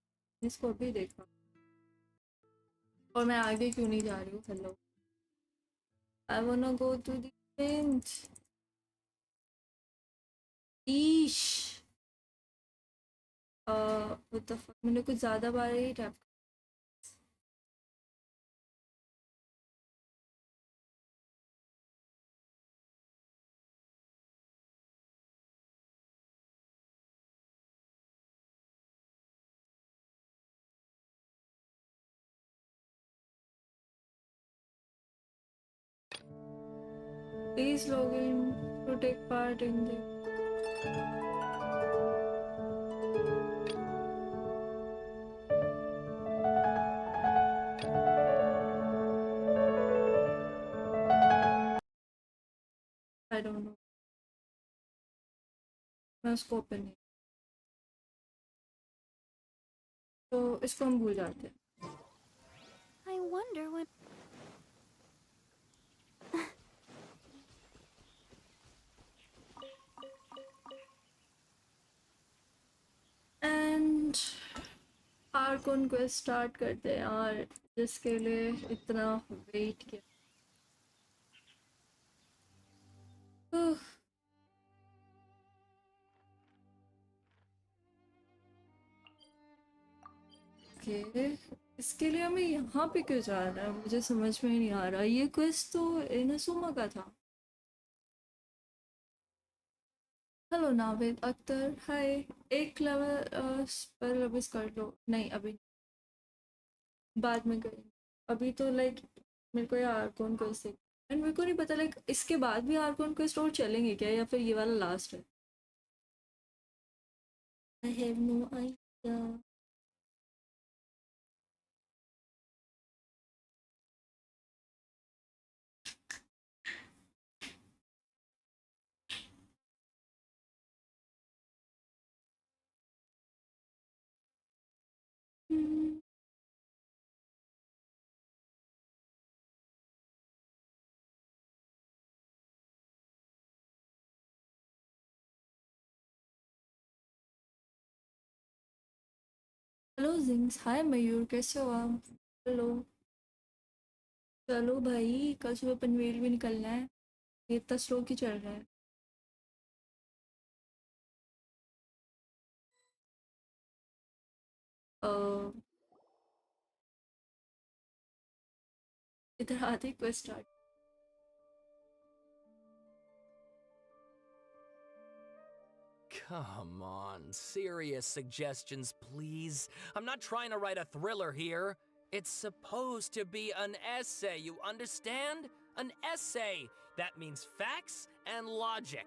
इसको अभी देखा. और मैं आगे क्यों नहीं जा रही हूँ. Hello. I wanna go to the event. Eesh. What the fuck. मैंने कुछ ज़्यादा बार ही tap. Please log in to take part in the. I don't know. मैं उसको ओपन नहीं. तो इसको हम भूल जाते हैं. I wonder what... And archon quest start करते हैं और जिसके लिए इतना वेट किया. ओके. इसके लिए हमें यहाँ पे क्यों जाना है मुझे समझ में नहीं आ रहा. ये क्वेस्ट तो इनसुमा का था. हेलो नावेद अख्तर. हाय. एक लेवल पर अभी कर लो. नहीं अभी बाद में करेंगे. अभी तो लाइक मेरे को ये आर्कोन क्वेस्ट है एंड मेरे को नहीं पता लाइक इसके बाद भी आर्कोन क्वेस्ट और चलेंगे क्या या फिर ये वाला लास्ट है. I have no idea. Hello Jinx, hi Mayur, कैसे हो आप? हेलो। चलो भाई, कल सुबह पनवेल भी निकलना है। ये इतना स्लो क्यों चल रहा है? अ, इधर आते quest start. Come on, serious suggestions, please. I'm not trying to write a thriller here. It's supposed to be an essay, you understand? An essay. That means facts and logic.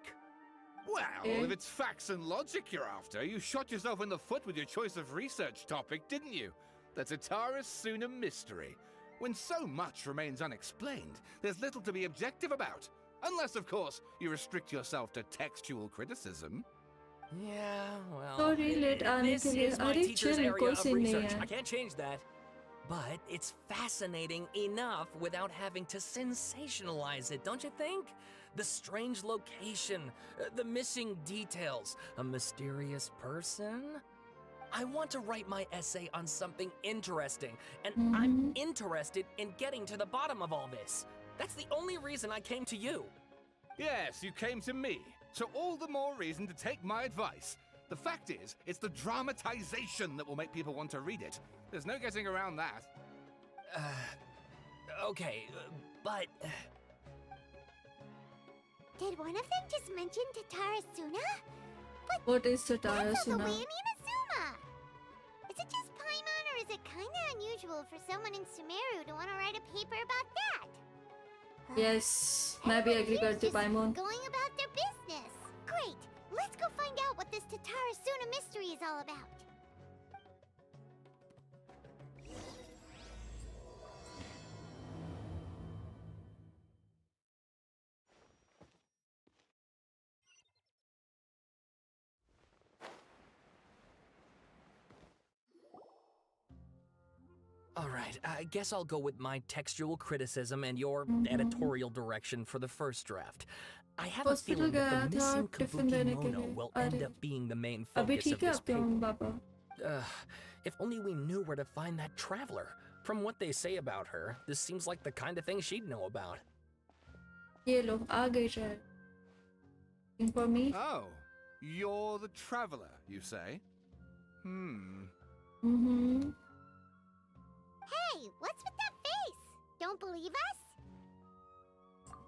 Well, if it's facts and logic you're after, you shot yourself in the foot with your choice of research topic, didn't you? The Tatara Suna mystery. When so much remains unexplained, there's little to be objective about. Unless, of course, you restrict yourself to textual criticism. Yeah, well, Sorry, late आने this के लिए। is my अरे teacher's chill, area कोई of scene नहीं research. है। I can't change that. But it's fascinating enough without having to sensationalize it, don't you think? The strange location, the missing details, a mysterious person. I want to write my essay on something interesting, and I'm interested in getting to the bottom of all this. That's the only reason I came to you. Yes, you came to me, so all the more reason to take my advice. The fact is, it's the dramatization that will make people want to read it. There's no getting around that. Okay, but... Did one of them just mention Tatara Suna? What is Tatara That's all the Suna? way in Inazuma! Is it just Paimon, or is it kinda unusual for someone in Sumeru to want to write a paper about that? Yes, मैं भी agree करती हूँ, पाइमोन। Going about their business. Great! Let's go find out what this Tatara Suna mystery is all about. Alright, I guess I'll go with my textual criticism and your editorial direction for the first draft. I have a Hospital feeling that गया the था missing tiffin kabuki देने के mono लिए। will end अरे, up being the main अभी focus of ठीक है this आपके paper. Mummy papa? If only we knew where to find that traveler. From what they say about her, this seems like the kind of thing she'd know about. ये लो, आ गई शायद। Looking for me? Oh, you're the traveler, you say? Hey, what's with that face? Don't believe us?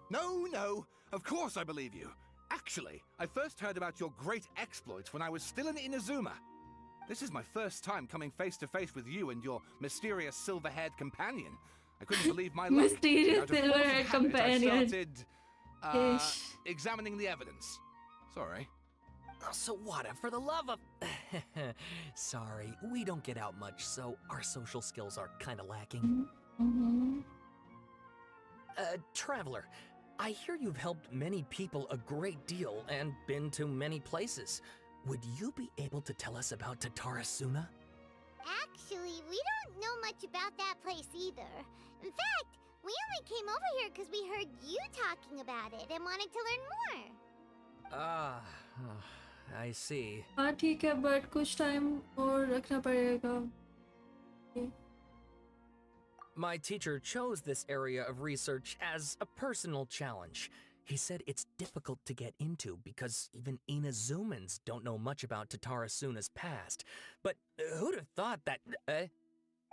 No, of course I believe you. Actually, I first heard about your great exploits when I was still in Inazuma. This is my first time coming face to face with you and your mysterious silver-haired companion. I couldn't believe my luck. Mysterious Out of force of silver-haired habit, companion. I started, Ish. examining the evidence. Sorry. Oh, Sawada, for the love of... Sorry, we don't get out much, so our social skills are kinda lacking. Traveler, I hear you've helped many people a great deal and been to many places. Would you be able to tell us about Tatara Suna? Actually, we don't know much about that place either. In fact, we only came over here because we heard you talking about it and wanted to learn more. I see. हाँ ठीक है, but कुछ time और रखना पड़ेगा। My teacher chose this area of research as a personal challenge. He said it's difficult to get into because even Inazumans don't know much about Tatara Suna's past. But who'd have thought that...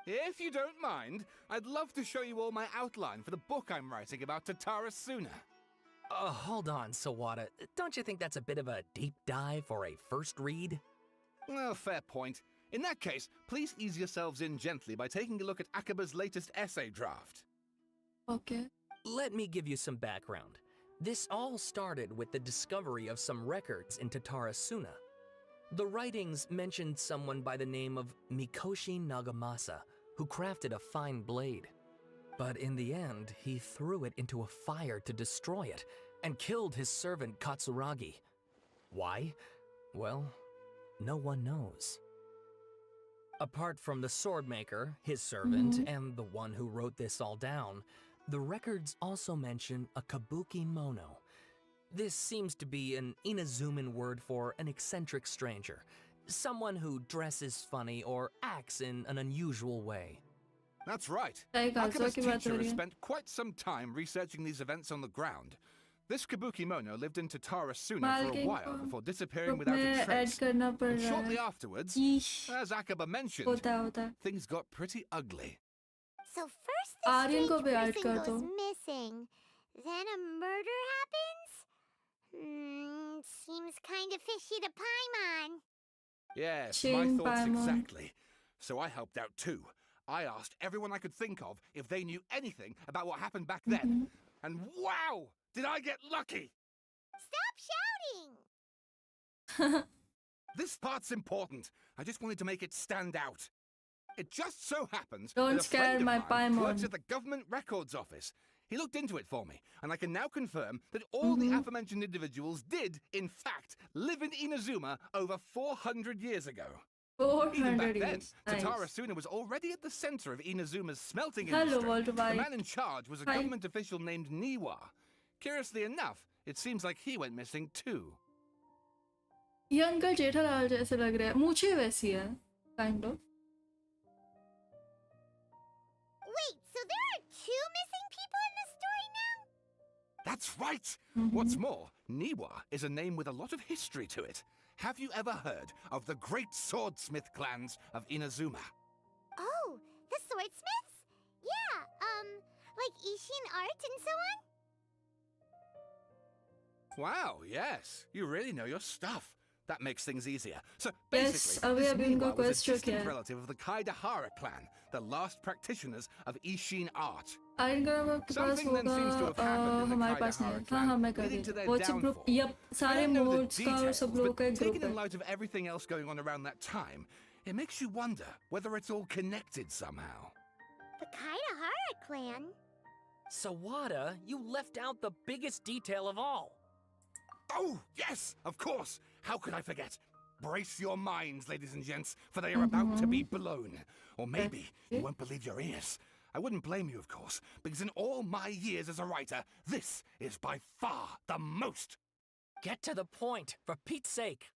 If you don't mind, I'd love to show you all my outline for the book I'm writing about Tatara Suna. Hold on, Sawada. Don't you think that's a bit of a deep dive for a first read? Well, fair point. In that case, please ease yourselves in gently by taking a look at Akaba's latest essay draft. Okay. Let me give you some background. This all started with the discovery of some records in Tatara Suna. The writings mentioned someone by the name of Mikoshi Nagamasa, who crafted a fine blade. But in the end, he threw it into a fire to destroy it, and killed his servant Katsuragi. Why? Well, no one knows. Apart from the swordmaker, his servant, and the one who wrote this all down, the records also mention a kabuki mono. This seems to be an Inazuman word for an eccentric stranger, someone who dresses funny or acts in an unusual way. That's right. सही कहा, Akaba's की बात हो teacher रही has है। spent quite some time researching these events on the ground. This Kabukimono lived in Tatara Suna for a मालकिन while को before disappearing group without a में ऐड trace. करना पड़ And रहा shortly है। afterwards, ईश, as Akaba mentioned, होता है। things got pretty ugly. So first the Aryan को strange भी ऐड person कर दो। goes missing. Then a murder happens? Seems kind of fishy to Paimon. Yes, my Shin thoughts Paimon. exactly. So I helped out too. I asked everyone I could think of if they knew anything about what happened back then. And wow! Did I get lucky! Stop shouting! This part's important. I just wanted to make it stand out. It just so happens Don't that a scare friend of my mine works Paimon. at the government records office. He looked into it for me, and I can now confirm that all the aforementioned individuals did, in fact, live in Inazuma over 400 years ago. 400 Even back then, years. Nice. Tatara Suna was already at the center of Inazuma's smelting Hello, industry. Walter The White. man in charge was a Hi. government official named Niwa. Curiously enough, it seems like he went missing too. ये uncle Jethalal जैसे लग रहे हैं, मूछें वैसी है, kind of. Wait, so there are two missing people in this story now? That's right! What's more, Niwa is a name with a lot of history to it. Have you ever heard of the great swordsmith clans of Inazuma? Oh, the swordsmiths? Yeah, like Ishin art and so on? Wow, yes. You really know your stuff. That makes things easier. So Yes, basically, अभी this अभी उनको Niwa was a question distant किया है। relative of the Kaidahara clan, the last practitioners of Ishin art. Iron group आपके पास Something then seems to होगा, have happened in the हमारे पास नहीं Kaidahara है। clan, हाँ मैं कर leading दी। to their WhatsApp group, downfall. Yup, I सारे don't know the मोड्स का और सब details, लोगों का but एक ग्रुप taken in है। light of everything else going on around that time, it makes you wonder whether it's all connected somehow. The Kaidahara clan? Sawada, you left out the biggest detail of all. Oh, yes, of course. How could I forget? Brace your minds, ladies and gents, for they are about to be blown. Or maybe you won't believe your ears. I wouldn't blame you, of course, because in all my years as a writer, this is by far the most. Get to the point, for Pete's sake.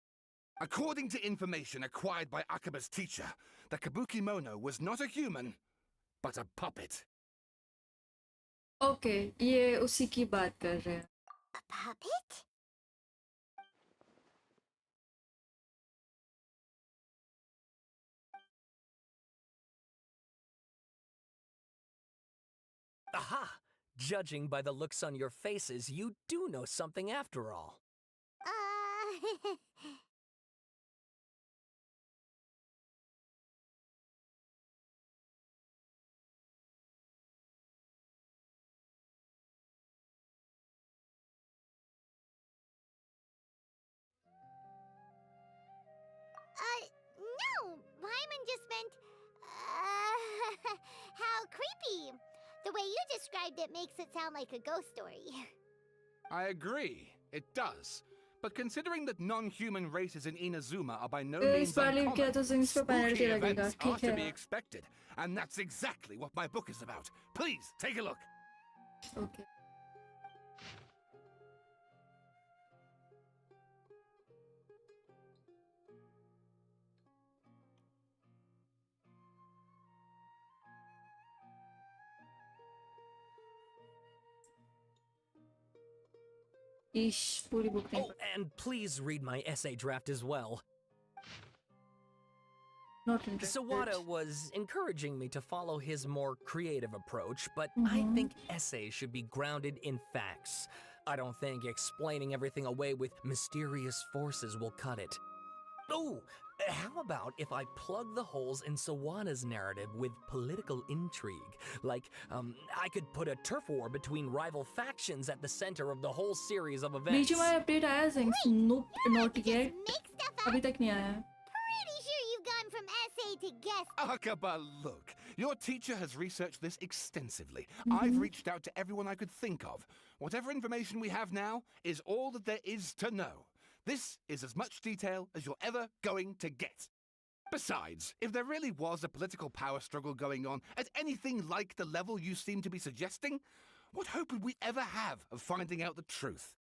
According to information acquired by Akaba's teacher, the Kabukimono was not a human, but a puppet. Okay, ये उसी की बात कर रहे हैं। A puppet? Aha! Judging by the looks on your faces, you do know something after all. No! Paimon just meant, how creepy. The way you described it makes it sound like a ghost story. I agree, it does. But considering that non-human races in Inazuma are by no इस means बार link किया uncommon, तो ZINX पे penalty spooky लगेगा, events are ठीक to be है। expected. And that's exactly what my book is about. Please, take a look. Okay. Ish, पूरी book नहीं Oh, and please read my essay draft as well. Not interested. Sawada was encouraging me to follow his more creative approach, but I think essays should be grounded in facts. I don't think explaining everything away with mysterious forces will cut it. Oh, how about if I plug the holes in Sawada's narrative with political intrigue? Like, I could put a turf war between rival factions at the center of the whole series of events. बीच में update आया ZINX? Nope, not yet. अभी तक नहीं आया। Pretty sure you've gone from essay to guest. Akaba, look. Your teacher has researched this extensively. I've reached out to everyone I could think of. Whatever information we have now is all that there is to know. This is as much detail as you're ever going to get. Besides, if there really was a political power struggle going on at anything like the level you seem to be suggesting, what hope would we ever have of finding out the truth?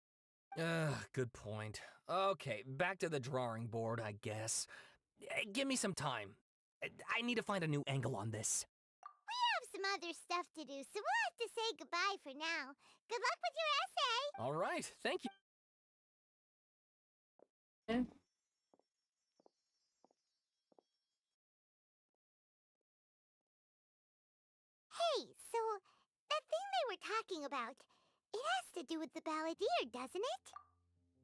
Good point. Okay, back to the drawing board, I guess. Give me some time. I need to find a new angle on this. We have some other stuff to do, so we'll have to say goodbye for now. Good luck with your essay! All right, thank you. Hey, so that thing they were talking about, it has to do with the balladeer, doesn't it?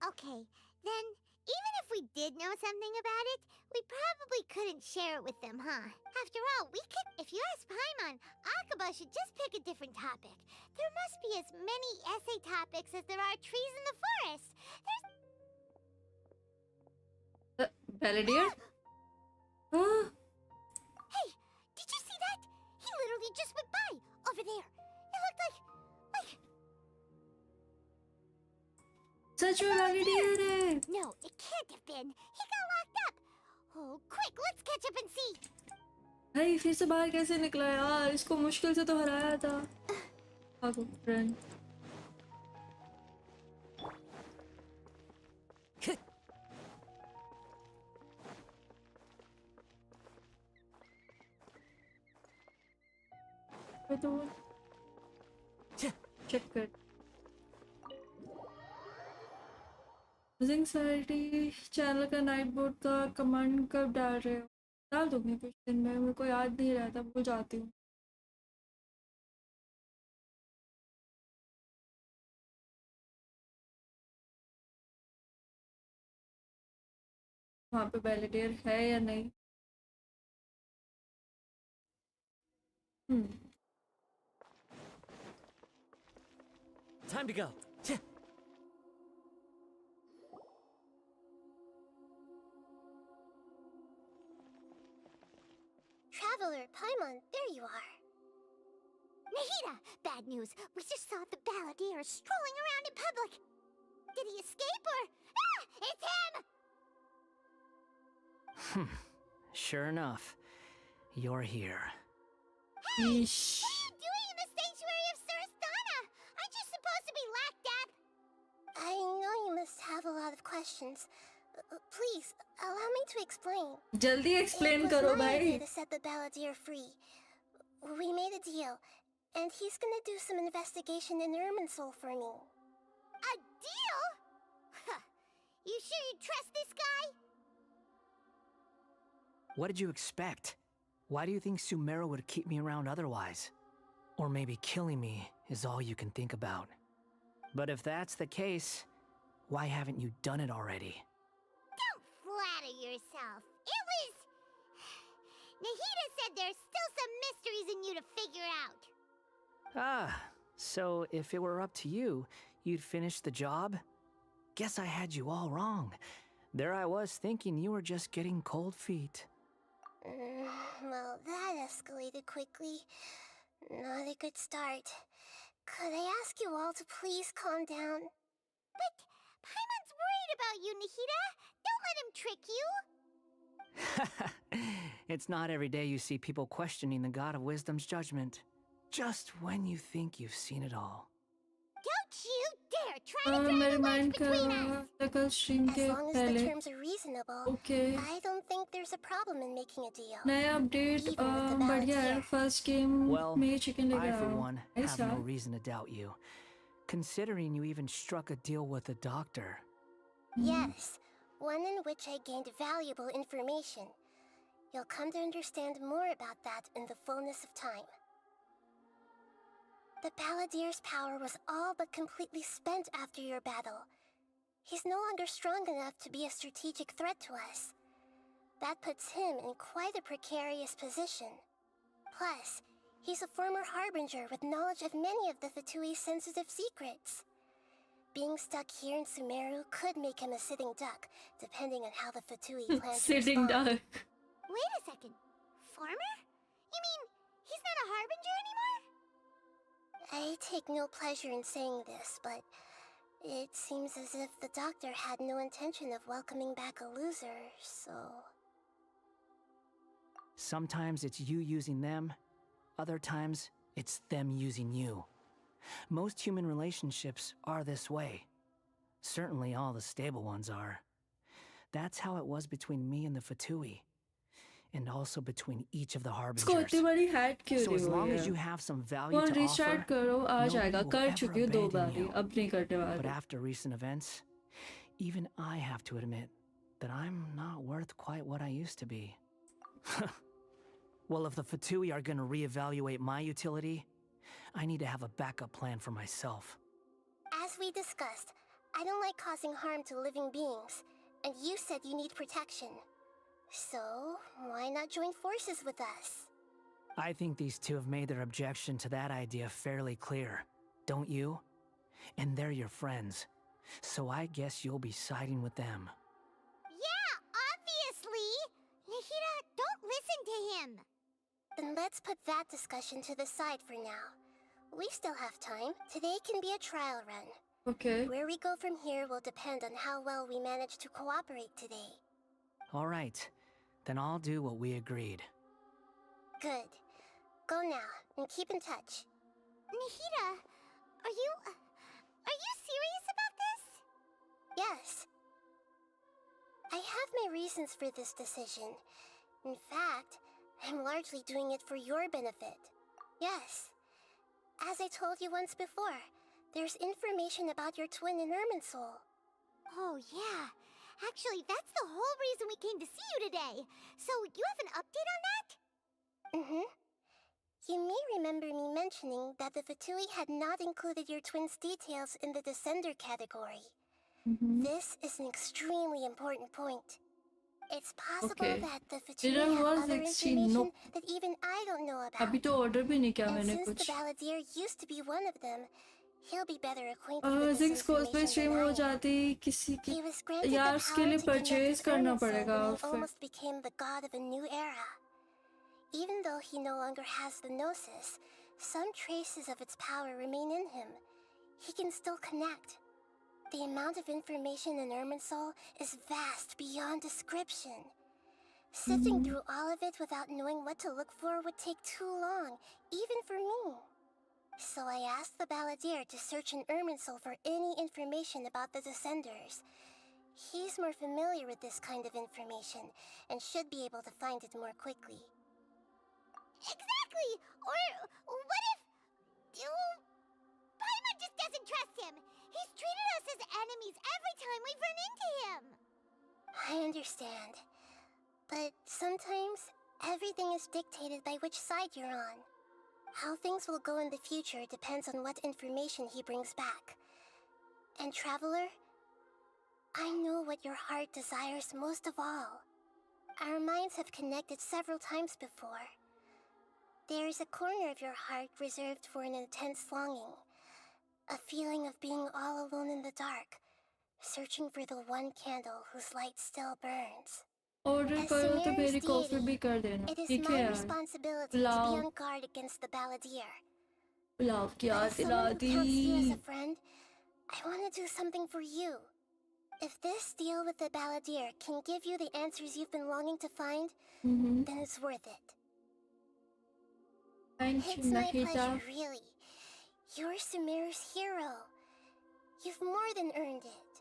Okay, then even if we did know something about it, we probably couldn't share it with them, huh? After all, we could. If you ask Paimon, Akaba should just pick a different topic. There must be as many essay topics as there are trees in the forest. Balladeer? Hey, did you see that? He literally just went by over there. It looked like Such a balladeer! No, it can't have been. He got locked up. Oh, quick, let's catch up and see. भाई फिर से बाहर कैसे निकला यार? इसको मुश्किल से तो हराया था. भागो, run. तो चेक कर. ZINX चैनल का नाइट बोर्ड का कमांड कब डाल रहे हो? डाल दूंगी कुछ दिन में. मेरे को याद नहीं रहता, भूल जाती हूँ. वहाँ पे बैलेडियर है या नहीं? Time to go. Traveler, Paimon, there you are. Nahida! Bad news. We just saw the balladeer strolling around in public. Did he escape or... Ah! It's him! Sure enough, you're here. Hey! What are you doing in the sanctuary of Surasthana? Aren't you supposed to be locked up? I know you must have a lot of questions. Please, allow me to explain. जल्दी explain It was करो my भाई. idea to set the balladeer free. We made a deal, and he's gonna do some investigation in Irminsul for me. A deal? Huh. You sure you trust this guy? What did you expect? Why do you think Sumeru would keep me around otherwise? Or maybe killing me is all you can think about. But if that's the case, why haven't you done it already? Don't flatter yourself. It was... Nahida said there's still some mysteries in you to figure out. Ah, so if it were up to you, you'd finish the job? Guess I had you all wrong. There I was thinking you were just getting cold feet. Well, that escalated quickly. Not a good start. Could I ask you all to please calm down? But Paimon's worried about you, Nahida. Don't let him trick you. It's not every day you see people questioning the God of Wisdom's judgment. Just when you think you've seen it all. Don't you dare try to मैं drag a wedge remind कर between रहा us. था कल stream As के long as the पहले. terms are reasonable, Okay. I don't think there's a problem in making a deal. नया update बढ़िया है. First game Well, में chicken I लेकर for आओ. one have no reason to doubt you, considering you even struck a deal with the doctor. Yes, one in which I gained valuable information. You'll come to understand more about that in the fullness of time. The Balladeer's power was all but completely spent after your battle. He's no longer strong enough to be a strategic threat to us. That puts him in quite a precarious position. Plus, he's a former Harbinger with knowledge of many of the Fatui's sensitive secrets. Being stuck here in Sumeru could make him a sitting duck, depending on how the Fatui plans to Sitting respond. duck. Wait a second. Farmer? You mean he's not a Harbinger anymore? I take no pleasure in saying this, but it seems as if the doctor had no intention of welcoming back a loser, so... Sometimes it's you using them, other times it's them using you. Most human relationships are this way. Certainly all the stable ones are. that's how it was between me and the Fatui. And also between each of the इसको harbingers. इतनी बड़ी hat क्यों So दी as हुई long है? as you have some value phone to restart offer, करो आ nobody जाएगा. will कर ever चुकी हूँ 2 abandon बारी, you. अब नहीं करने But वाली. after recent events, even I have to admit that I'm not worth quite what I used to be. Well, if the Fatui are gonna reevaluate my utility, I need to have a backup plan for myself. As we discussed, I don't like causing harm to living beings, and you said you need protection. So, why not join forces with us? I think these two have made their objection to that idea fairly clear, don't you? And they're your friends, so I guess you'll be siding with them. Yeah, obviously! Nahida, don't listen to him! Then let's put that discussion to the side for now. We still have time. Today can be a trial run. Okay. Where we go from here will depend on how well we manage to cooperate today. All right, then I'll do what we agreed. Good. Go now, and keep in touch. Nahida, are you serious about this? Yes. I have my reasons for this decision. In fact, I'm largely doing it for your benefit. Yes. As I told you once before, there's information about your twin in Irminsul. Oh, yeah. Actually, that's the whole reason we came to see you today. So, you have an update on that? Mm-hmm. You may remember me mentioning that the Fatui had not included your twin's details in the Descender category. This is an extremely important point. It's possible Okay. that the Fatui Dinner have was other extreme. information Nope. that even I don't know about. अभी तो order भी नहीं किया And मैंने since कुछ. the Balladeer used to be one of them, he'll be better acquainted with this ZINX cosplay information stream than I हो am. जाती किसी की He was granted यार the उसके power लिए to connect परचेज with करना Irminsul पड़ेगा when he फिर. almost became the god of a new era. Even though he no longer has the Gnosis, some traces of its power remain in him. He can still connect. The amount of information in Irminsul is vast beyond description. Sifting through all of it without knowing what to look for would take too long, even for me. So I asked the Balladeer to search in Irminsul for any information about the Descenders. He's more familiar with this kind of information, and should be able to find it more quickly. Exactly! Or what if... Paimon just doesn't trust him! He's treated us as enemies every time we've run into him! I understand. But sometimes, everything is dictated by which side you're on. How things will go in the future depends on what information he brings back. And Traveler, I know what your heart desires most of all. Our minds have connected several times before. There is a corner of your heart reserved for an intense longing. A feeling of being all alone in the dark, searching for the one candle whose light still burns. Order As करो तो Sumeru's मेरी coffee deity, भी कर देना. it is ठीक है my यार. responsibility to pulao be on guard against the Balladeer. Pulao की But याद as दिला someone who the. counts you as a friend, I want to do something for you. If this deal with the Balladeer can give you the answers you've been longing to find, then it's worth it. Thank It's you, my Nahida. pleasure, really. You're Sumeru's hero. You've more than earned it.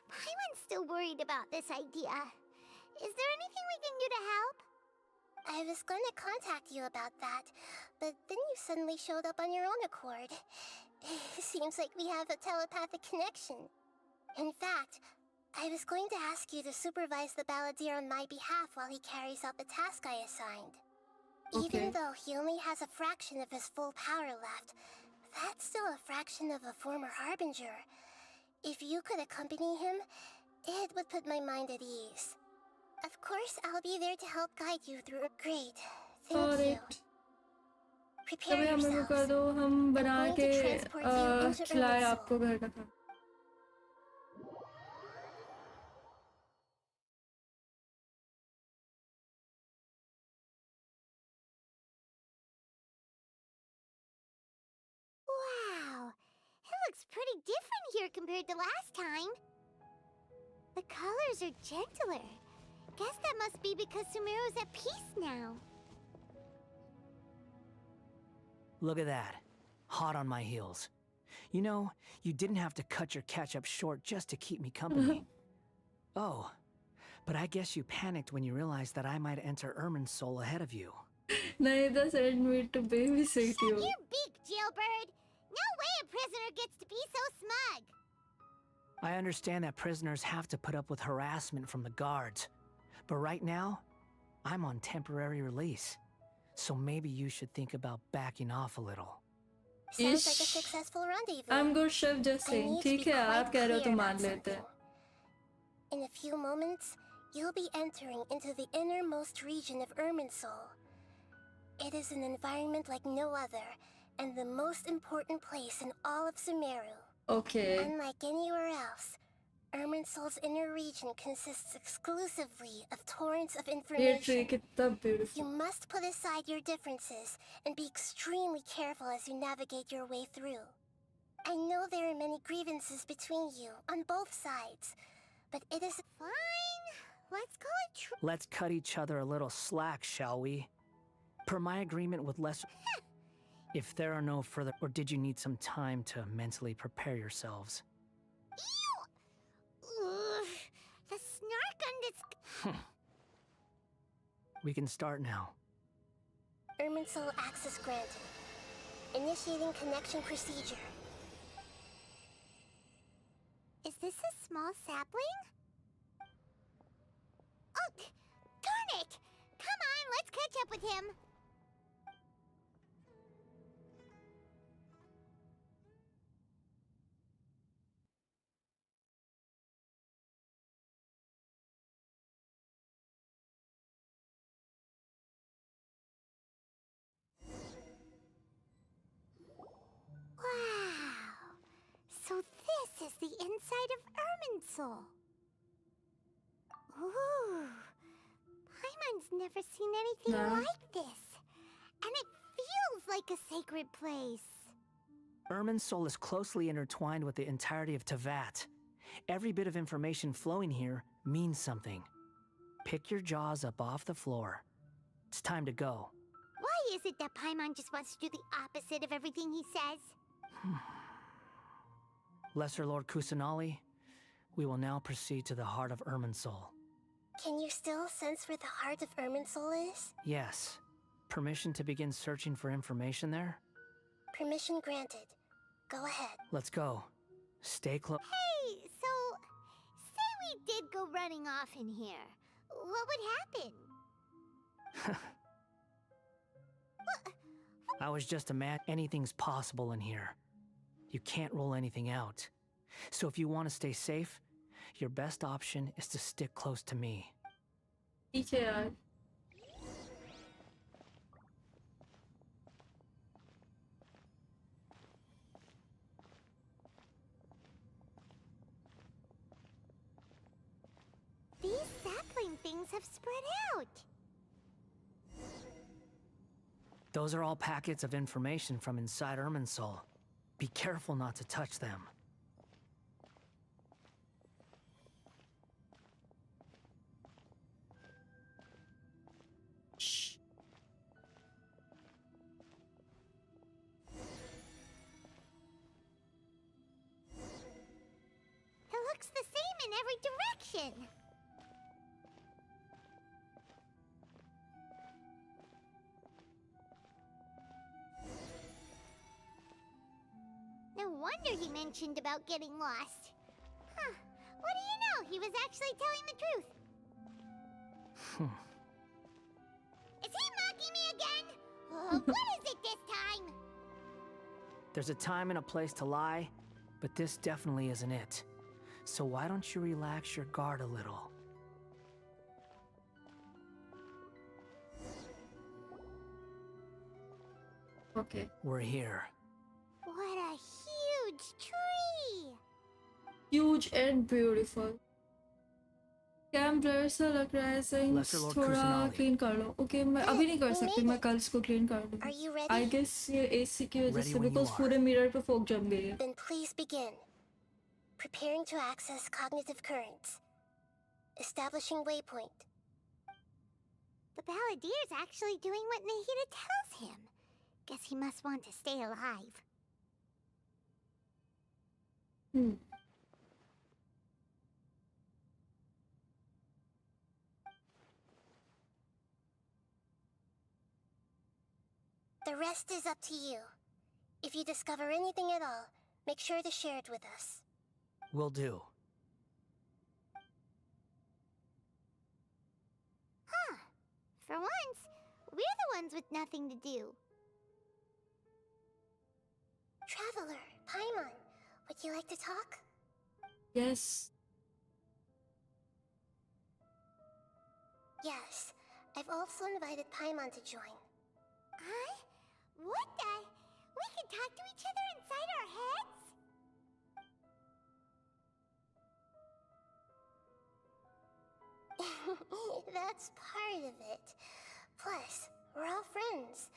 Paimon's still worried about this idea. Is there anything we can do to help? I was going to contact you about that, but then you suddenly showed up on your own accord. Seems like we have a telepathic connection. In fact, I was going to ask you to supervise the Balladeer on my behalf while he carries out the task I assigned. Even though he only has a fraction of his full power left, that's still a fraction of a former Harbinger. If you could accompany him, it would put my mind at ease. Of course, I'll be there to help guide you through. Great. Thank you. Prepare तभी हमें वो कर yourselves. दो हम बना I'm going के to transport you into खिलाए Irminsul. आपको घर का खाना. Wow! It looks pretty different here compared to last time. The colors are gentler. Guess that must be because Sumeru's at peace now. Look at that. Hot on my heels. You know, you didn't have to cut your catch-up short just to keep me company. Oh, but I guess you panicked when you realized that I might enter Ermin's soul ahead of you. Neither sent me to babysit Shut you. your beak, jailbird! No way a prisoner gets to be so smug! I understand that prisoners have to put up with harassment from the guards, but right now, I'm on temporary release. So maybe you should think about backing off a little. Sounds like a successful rendezvous. I'm good, Chef just I saying. need to ठीक be है, आप quite कह रहे हो तो clear मान about लेते हैं. something. In a few moments, you'll be entering into the innermost region of Irminsul. It is an environment like no other, and the most important place in all of Sumeru. Okay. Unlike anywhere else, Irminsul's inner region consists exclusively of torrents of ये information. tree कितना beautiful. You must put aside your differences and be extremely careful as you navigate your way through. I know there are many grievances between you on both sides, but it is fine. Let's call it Let's cut each other a little slack, shall we? Per my agreement with Les... If there are no further... Or did you need some time to mentally prepare yourselves? Ugh, the snark on this. We can start now. Irminsul access granted. Initiating connection procedure. Is this a small sapling? Oh, darn it! Come on, let's catch up with him. Wow! So this is the inside of Irminsul. Ooh! Paimon's never seen anything No. like this. And it feels like a sacred place. Irminsul is closely intertwined with the entirety of Tevat. Every bit of information flowing here means something. Pick your jaws up off the floor. It's time to go. Why is it that Paimon just wants to do the opposite of everything he says? Lesser Lord Kusanali, we will now proceed to the heart of Irminsul. Can you still sense where the heart of Irminsul is? Yes. Permission to begin searching for information there? Permission granted. Go ahead. Let's go. Stay close. Hey, so say we did go running off in here. What would happen? I was just anything's possible in here. You can't rule anything out. So if you want to stay safe, your best option is to stick close to me. ठीक है यार. These sapling things have spread out. Those are all packets of information from inside Irminsul. Be careful not to touch them. Shh. It looks the same in every direction. No wonder he mentioned about getting lost. Huh. What do you know? He was actually telling the truth. Is he mocking me again? What is it this time? There's a time and a place to lie, but this definitely isn't it. So why don't you relax your guard a little? Okay. We're here. What a huge tree! Huge and beautiful. Cam blur सा लग रहा है ZINX. Lesser Lord थोड़ा Kusanali. Clean कर लो. Okay मैं अभी नहीं कर सकती. मैं कल इसको क्लीन कर Are दूंगी. you ready? I guess ये AC की वजह Ready से when you because are. पूरे मिरर पे फोक जम गई है. Then please begin. Preparing to access cognitive currents. Establishing waypoint. The Balladier's actually doing what Nahida tells him. Guess he must want to stay alive. The rest is up to you. If you discover anything at all, make sure to share it with us. Will do. Huh. For once, we're the ones with nothing to do. Traveler, Paimon, would you like to talk? Yes. Yes. I've also invited Paimon to join. Huh? What the? We can talk to each other inside our heads? That's part of it. Plus, we're all friends.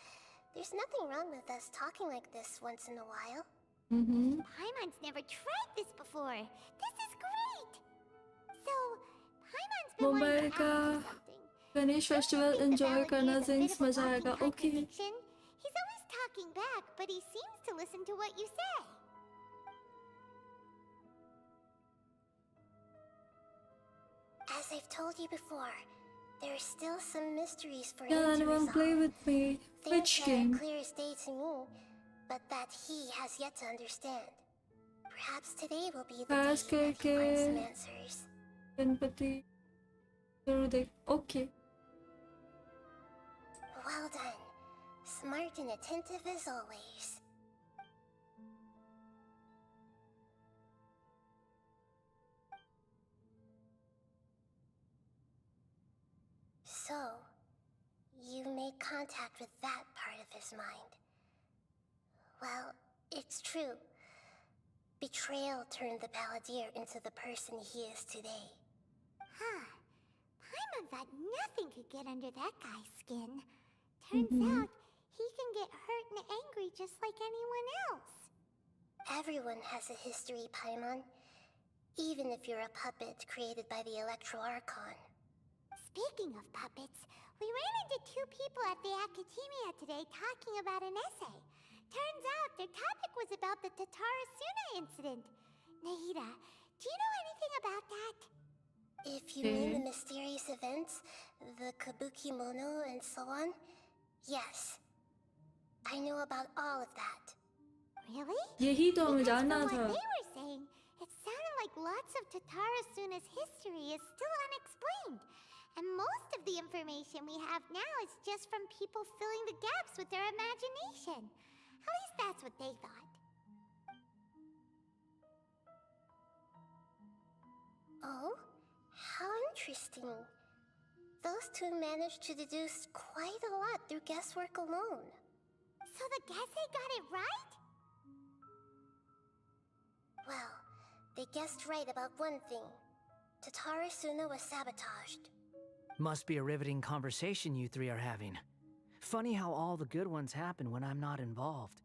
There's nothing wrong with us talking like this once in a while. Paimon's never tried this before. This is great! So, Paimon's been wanting Mumbai to का ask you something. Ganesh festival enjoy करना jinx मजा आएगा okay He's always talking back, but he seems to listen to what you say. As I've told you before, there are still some mysteries for Can him to anyone resolve. play with me? Things Which that game? are clear as day to me, but that he has yet to understand. Perhaps today will be the day Pass that he करके finds some answers. Ganpati जरूर देख okay Well done. Smart and attentive as always. So, you made contact with that part of his mind. Well, it's true. Betrayal turned the Balladeer into the person he is today. Huh. Paimon thought nothing could get under that guy's skin. Turns out, he can get hurt and angry just like anyone else. Everyone has a history, Paimon. Even if you're a puppet created by the Electro Archon. Speaking of puppets, we ran into two people at the Academia today talking about an essay. Turns out their topic was about the Tatarasuna incident. Nahida, do you know anything about that? If you mean the mysterious events, the Kabuki Mono and so on, yes. I know about all of that. Really? यही तो हमें Because जानना from था what they were saying, it sounded like lots of Tatarasuna's history is still unexplained. And most of the information we have now is just from people filling the gaps with their imagination. At least that's what they thought. Oh? How interesting. Those two managed to deduce quite a lot through guesswork alone. So the Gese got it right? Well, they guessed right about one thing. Tatarasuna was sabotaged. Must be a riveting conversation you three are having. Funny how all the good ones happen when I'm not involved.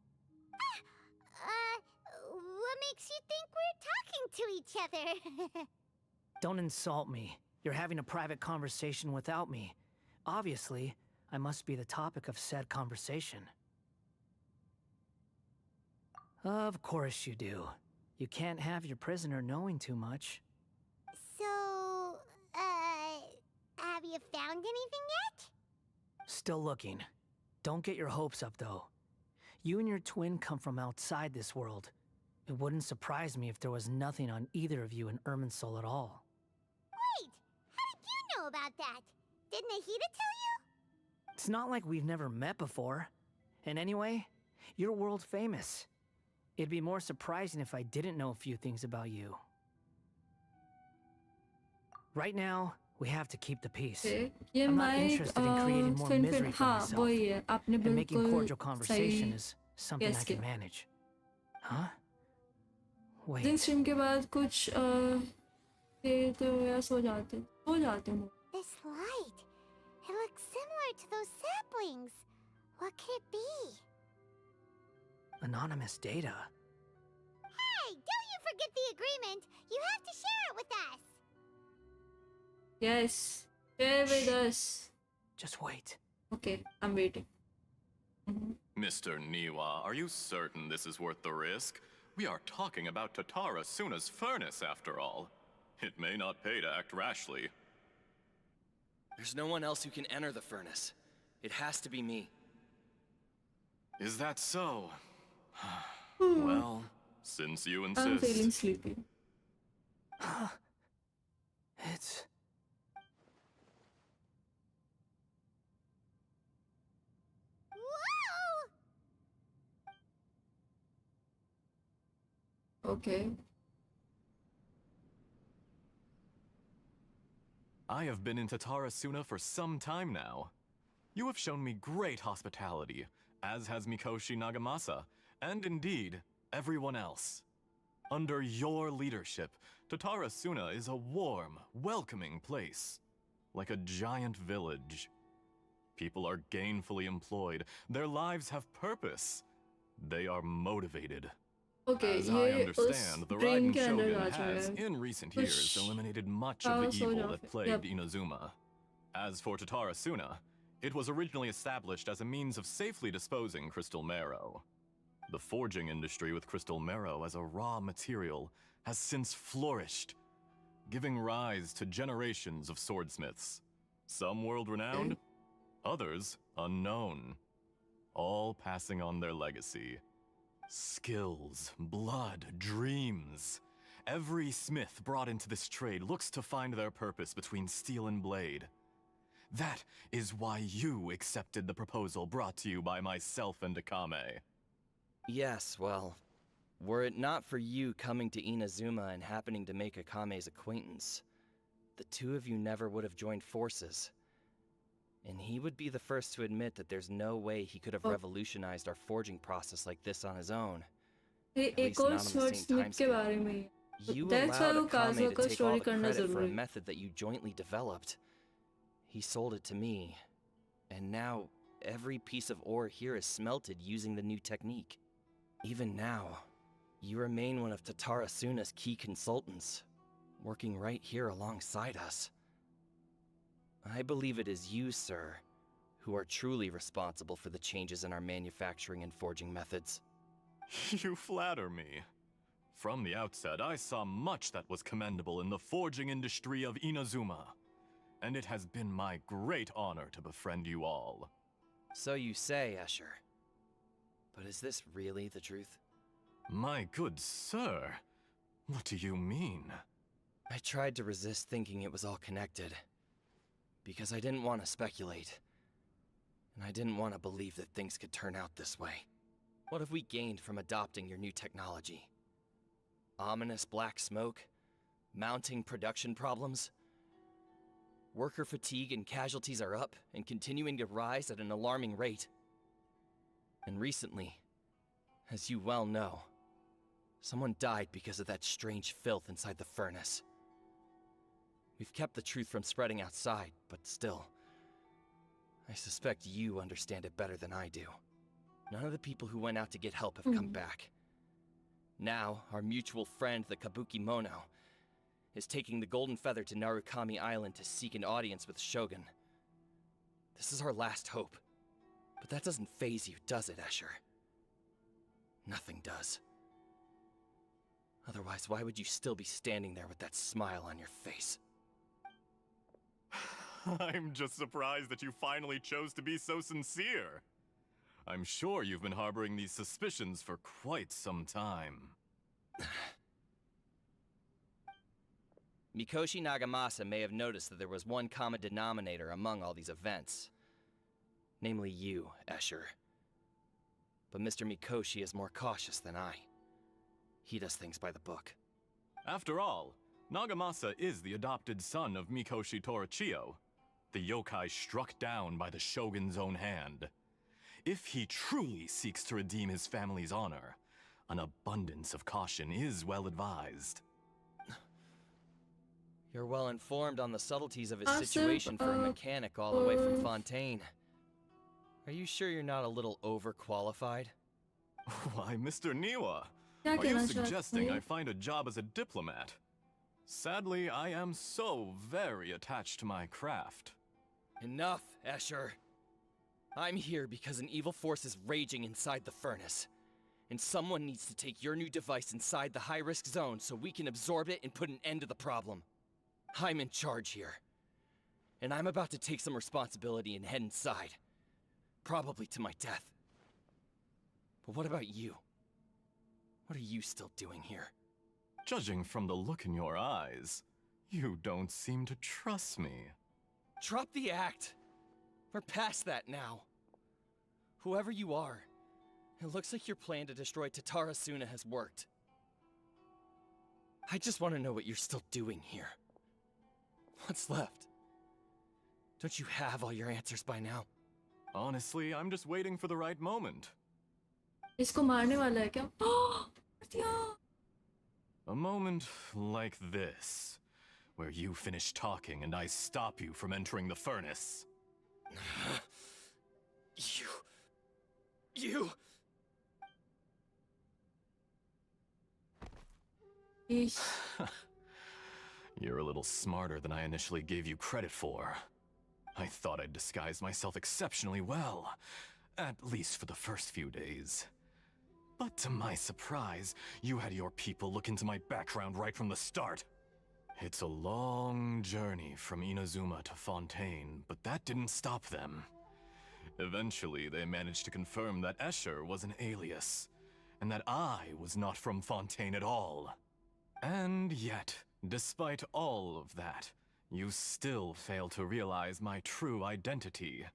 What makes you think we're talking to each other? Don't insult me. You're having a private conversation without me. Obviously, I must be the topic of said conversation. Of course you do. You can't have your prisoner knowing too much. So, have you found anything yet? Still looking. Don't get your hopes up, though. You and your twin come from outside this world. It wouldn't surprise me if there was nothing on either of you in Irminsul at all. Wait! How did you know about that? Did Nahida tell you? It's not like we've never met before. And anyway, you're world famous. It'd be more surprising if I didn't know a few things about you. Right now, we have to keep the peace. ये I'm not mic interested in creating more misery for हाँ myself. वही है आपने And making बिल्कुल cordial conversation सही is something I can manage. Huh? Wait. Zinx stream के बाद कुछ खेलते हो या सो जाते हो This light. It looks similar to those saplings. What could it be? Anonymous data. Hey, don't you forget the agreement. You have to share it with us. Yes, share with us. Just wait. Okay, I'm waiting. Mr. Niwa, are you certain this is worth the risk? We are talking about Tatara Suna's furnace, after all. It may not pay to act rashly. There's no one else who can enter the furnace. It has to be me. Is that so? Well, since you I'm feeling insist. sleepy. It's... Okay. I have been in Tatarasuna for some time now. You have shown me great hospitality, as has Mikoshi Nagamasa, and indeed, everyone else. Under your leadership, Tatarasuna is a warm, welcoming place, like a giant village. People are gainfully employed, their lives have purpose, they are motivated. Okay, As I ये understand, उस the dream Raiden के अंदर Shogun आ चुका has, है. in recent कुछ years, eliminated much of the chaos हो evil जाओ that फिर. plagued Yep. Inazuma. As for Tatarasuna, it was originally established as a means of safely disposing crystal marrow. The forging industry with crystal marrow as a raw material has since flourished, giving rise to generations of swordsmiths. Some world-renowned, others unknown, all passing on their legacy. Skills, blood, dreams. Every smith brought into this trade looks to find their purpose between steel and blade. That is why you accepted the proposal brought to you by myself and Akame. Yes, well, were it not for you coming to Inazuma and happening to make Akame's acquaintance, the two of you never would have joined forces. And he would be the first to admit that there's no way he could have revolutionized our forging process like this on his own. ये At एक least और not on the same swordsmith के timescale. बारे में ही. You That's why allowed वो Akame Kazuha to का take all story the करना credit for a जरूरी. method that you jointly developed. He sold it to me, and now every piece of ore here is smelted using the new technique. Even now, you remain one of Tatarasuna's key consultants, working right here alongside us. I believe it is you, sir, who are truly responsible for the changes in our manufacturing and forging methods. You flatter me. From the outset, I saw much that was commendable in the forging industry of Inazuma, and it has been my great honor to befriend you all. So you say, Escher. But is this really the truth? My good sir, what do you mean? I tried to resist thinking it was all connected, because I didn't want to speculate, and I didn't want to believe that things could turn out this way. What have we gained from adopting your new technology? Ominous black smoke? Mounting production problems? Worker fatigue and casualties are up and continuing to rise at an alarming rate. And recently, as you well know, someone died because of that strange filth inside the furnace. We've kept the truth from spreading outside, but still, I suspect you understand it better than I do. None of the people who went out to get help have come back. Now, our mutual friend, the Kabuki Mono, is taking the Golden Feather to Narukami Island to seek an audience with Shogun. This is our last hope. But that doesn't faze you, does it, Escher? Nothing does. Otherwise, why would you still be standing there with that smile on your face? I'm just surprised that you finally chose to be so sincere. I'm sure you've been harboring these suspicions for quite some time. Mikoshi Nagamasa may have noticed that there was one common denominator among all these events. Namely you, Escher. But Mr. Mikoshi is more cautious than I. He does things by the book. After all, Nagamasa is the adopted son of Mikoshi Torichio, the yokai struck down by the Shogun's own hand. If he truly seeks to redeem his family's honor, an abundance of caution is well advised. You're well informed on the subtleties of his situation for a mechanic all the way from Fontaine. Are you sure you're not a little overqualified? Why, Mr. Niwa, क्या are you कहना suggesting चाहते I हैं? find a job as a diplomat? Sadly, I am so very attached to my craft. Enough, Escher. I'm here because an evil force is raging inside the furnace. And someone needs to take your new device inside the high-risk zone so we can absorb it and put an end to the problem. I'm in charge here. And I'm about to take some responsibility and head inside. Probably to my death. But what about you? What are you still doing here? Judging from the look in your eyes, you don't seem to trust me. Drop the act! We're past that now. Whoever you are, it looks like your plan to destroy Tatara Suna has worked. I just want to know what you're still doing here. What's left? Don't you have all your answers by now? Honestly, I'm just waiting for the right moment. इसको मारने वाला है क्या? मार दिया। A moment like this, where you finish talking and I stop you from entering the furnace. You... You're a little smarter than I initially gave you credit for. I thought I'd disguised myself exceptionally well, at least for the first few days. But to my surprise, you had your people look into my background right from the start. It's a long journey from Inazuma to Fontaine, but that didn't stop them. Eventually, they managed to confirm that Escher was an alias, and that I was not from Fontaine at all. And yet, despite all of that, you still fail to realize my true identity,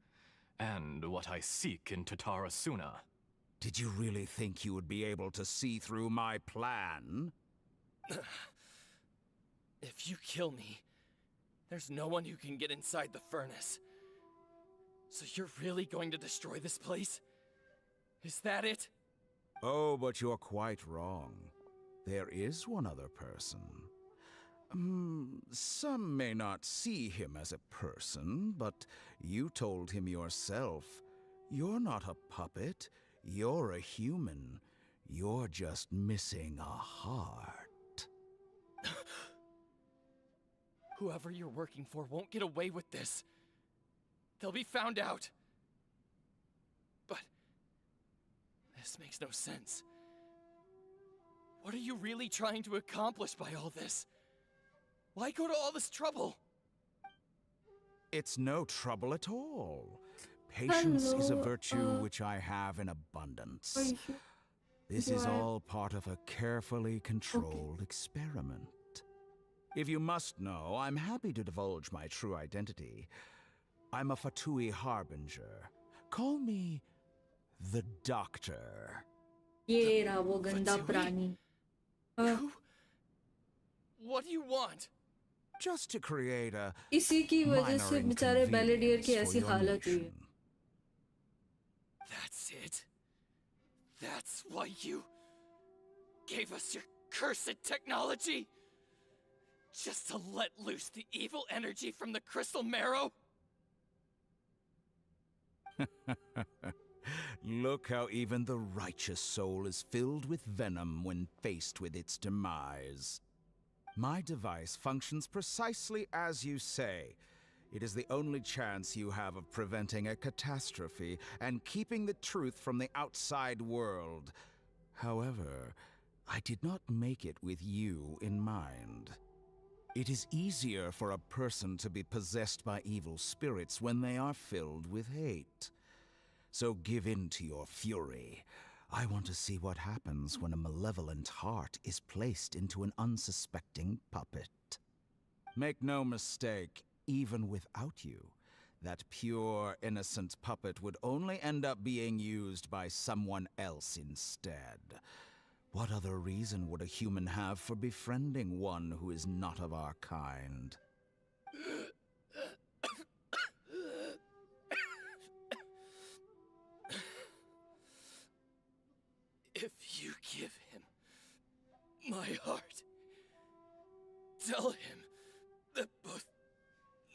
and what I seek in Tatara Suna. Did you really think you would be able to see through my plan? If you kill me, there's no one who can get inside the furnace. So you're really going to destroy this place? Is that it? Oh, but you're quite wrong. There is one other person. Some may not see him as a person, but you told him yourself. You're not a puppet. You're a human. You're just missing a heart. Whoever you're working for won't get away with this. They'll be found out. But this makes no sense. What are you really trying to accomplish by all this? Why go to all this trouble? It's no trouble at all. Patience is a virtue which I have in abundance. This is all part of a carefully controlled experiment. If you must know, I'm happy to divulge my true identity. I'm a Fatui Harbinger. Call me the Doctor. ये रहा वो गंदा प्राणी। What do you want? Just to create a इसी की वजह से minor बेचारे बेलेडियर की inconvenience ऐसी for your हालत हुई। nation. That's it? That's why you gave us your cursed technology? Just to let loose the evil energy from the crystal marrow? Look how even the righteous soul is filled with venom when faced with its demise. My device functions precisely as you say. It is the only chance you have of preventing a catastrophe and keeping the truth from the outside world. However, I did not make it with you in mind. It is easier for a person to be possessed by evil spirits when they are filled with hate. So give in to your fury. I want to see what happens when a malevolent heart is placed into an unsuspecting puppet. Make no mistake, even without you, that pure, innocent puppet would only end up being used by someone else instead. What other reason would a human have for befriending one who is not of our kind? If you give him my heart, tell him that both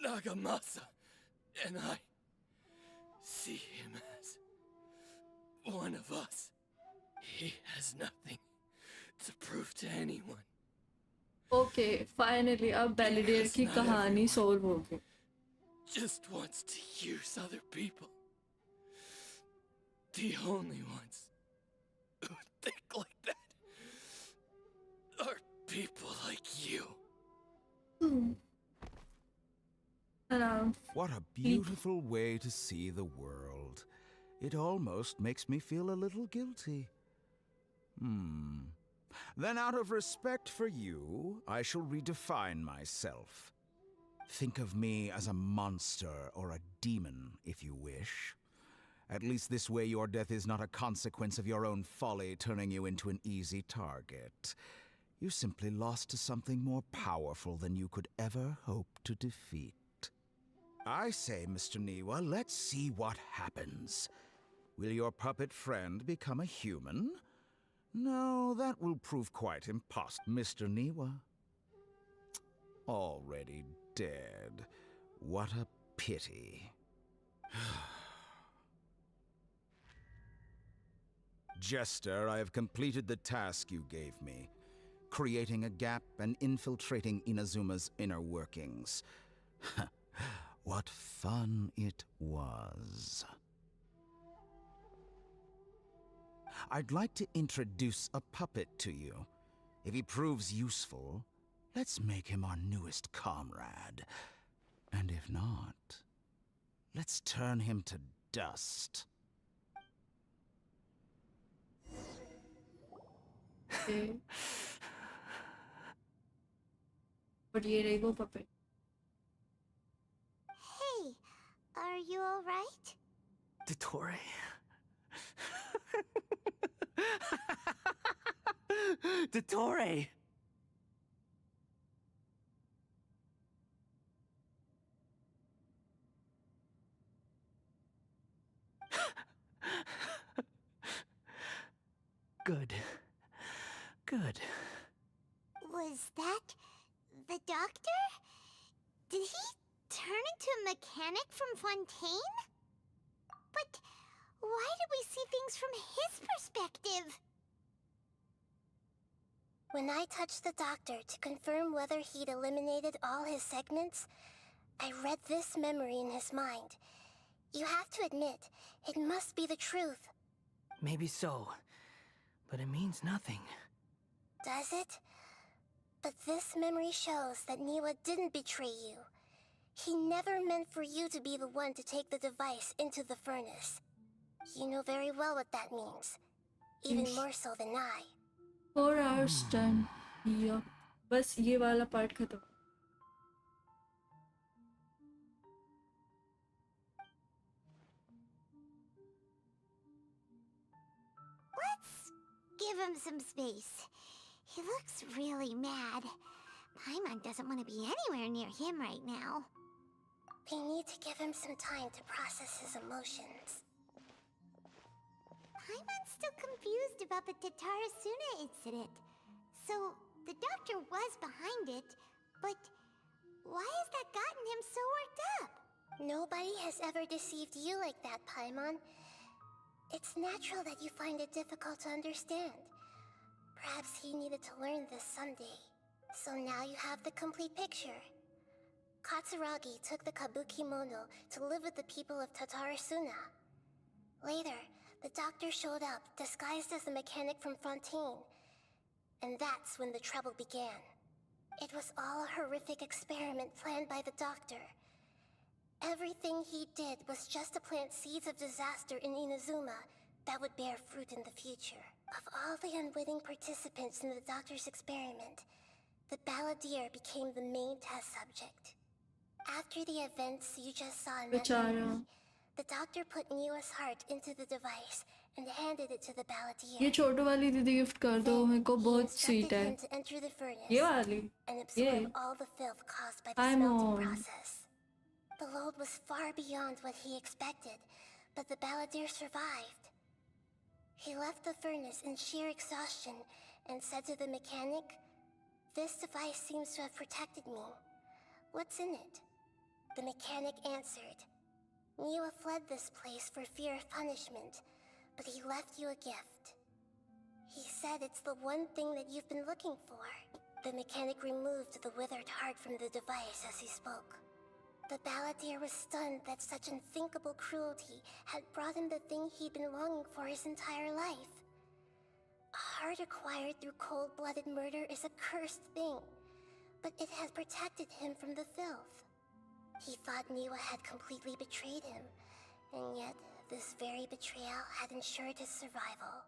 Nagamasa and I see him as one of us. He has nothing to prove to anyone. Okay, finally अब बेलेडियर की कहानी solve हो गई। Just wants to use other people. The only ones who think like that are people like you. Around. What a beautiful way to see the world. It almost makes me feel a little guilty. Then out of respect for you, I shall redefine myself. Think of me as a monster or a demon, if you wish. At least this way your death is not a consequence of your own folly turning you into an easy target. You simply lost to something more powerful than you could ever hope to defeat. I say, Mr. Niwa, let's see what happens. Will your puppet friend become a human? No, that will prove quite impossible. Mr. Niwa. Already dead. What a pity. Jester, I have completed the task you gave me, creating a gap and infiltrating Inazuma's inner workings. What fun it was. I'd like to introduce a puppet to you. If he proves useful, let's make him our newest comrade. And if not, let's turn him to dust. Okay. But ये रही वो puppet. Hey, are you alright? Dottore? Dottore! Good. Good. Was that the doctor? Did he turn into a mechanic from Fontaine? But why did we see things from his perspective? When I touched the doctor to confirm whether he'd eliminated all his segments, I read this memory in his mind. You have to admit, it must be the truth. Maybe so, but it means nothing. Does it? But this memory shows that Niwa didn't betray you. He never meant for you to be the one to take the device into the furnace. You know very well what that means. Even more so than I. 4 hours done. Yup. बस ये वाला part खत्म. Let's give him some space. He looks really mad. Paimon doesn't want to be anywhere near him right now. We need to give him some time to process his emotions. Paimon's still confused about the Tatarasuna incident. So, the doctor was behind it, but why has that gotten him so worked up? Nobody has ever deceived you like that, Paimon. It's natural that you find it difficult to understand. Perhaps he needed to learn this someday. So now you have the complete picture. Katsuragi took the Kabukimono to live with the people of Tatarasuna. Later, the doctor showed up, disguised as the mechanic from Fontaine. And that's when the trouble began. It was all a horrific experiment planned by the doctor. Everything he did was just to plant seeds of disaster in Inazuma that would bear fruit in the future. Of all the unwitting participants in the doctor's experiment, the balladeer became the main test subject. After the events you just saw in that movie, the doctor put Niwa's heart into the device and handed it to the balladeer. ये छोटू वाली दीदी gift कर दो मेरे को बहुत sweet है. Him to enter the furnace ये वाली. and absorb all the filth caused by the I'm smelting on. process. The load was far beyond what he expected, but the balladeer survived. He left the furnace in sheer exhaustion and said to the mechanic, "This device seems to have protected me. What's in it?" The mechanic answered, "Niwa fled this place for fear of punishment, but he left you a gift. He said it's the one thing that you've been looking for." The mechanic removed the withered heart from the device as he spoke. The balladeer was stunned that such unthinkable cruelty had brought him the thing he'd been longing for his entire life. A heart acquired through cold-blooded murder is a cursed thing, but it has protected him from the filth. He thought Niwa had completely betrayed him, and yet this very betrayal had ensured his survival.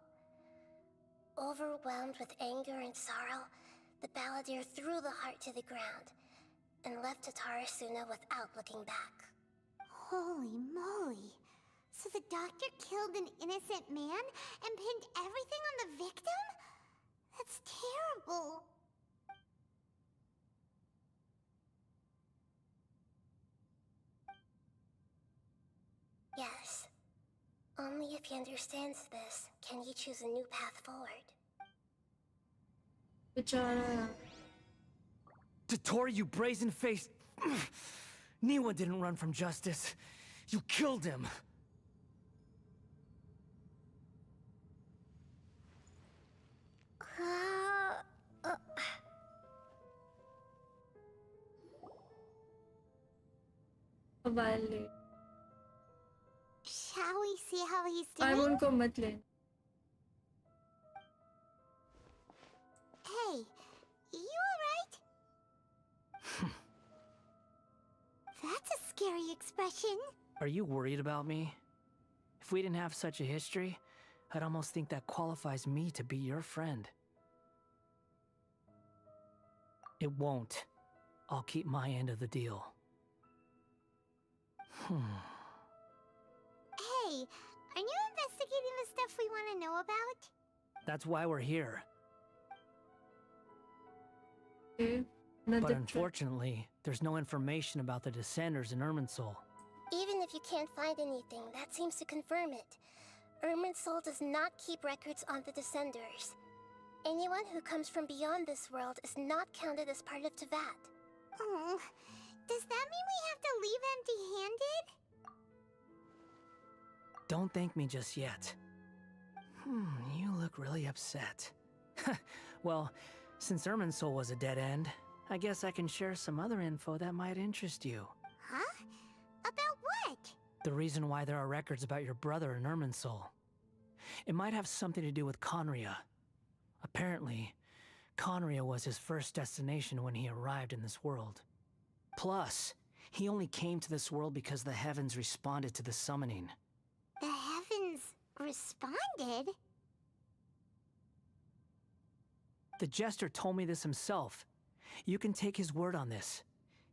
Overwhelmed with anger and sorrow, the balladeer threw the heart to the ground and left Tatarasuna without looking back. Holy moly. So the doctor killed an innocent man and pinned everything on the victim? That's terrible. Yes. Only if he understands this can he choose a new path forward. बेचारा Dotori, you brazen-faced... Niwa didn't run from justice. You killed him. वाले Shall we see how he's I doing? उनको मत ले Hey, you alright? That's a scary expression. Are you worried about me? If we didn't have such a history, I'd almost think that qualifies me to be your friend. It won't. I'll keep my end of the deal. Hey, are you investigating the stuff we want to know about? That's why we're here. Okay. But unfortunately, there's no information about the Descenders in Irminsul. Even if you can't find anything, that seems to confirm it. Irminsul does not keep records on the Descenders. Anyone who comes from beyond this world is not counted as part of Tevat. Oh, does that mean we have to leave empty-handed? Don't thank me just yet. You look really upset. Well, since Irminsul was a dead end, I guess I can share some other info that might interest you. Huh? About what? The reason why there are records about your brother in Irminsul. It might have something to do with Conria. Apparently, Conria was his first destination when he arrived in this world. Plus, he only came to this world because the heavens responded to the summoning. The heavens responded? The Jester told me this himself. You can take his word on this.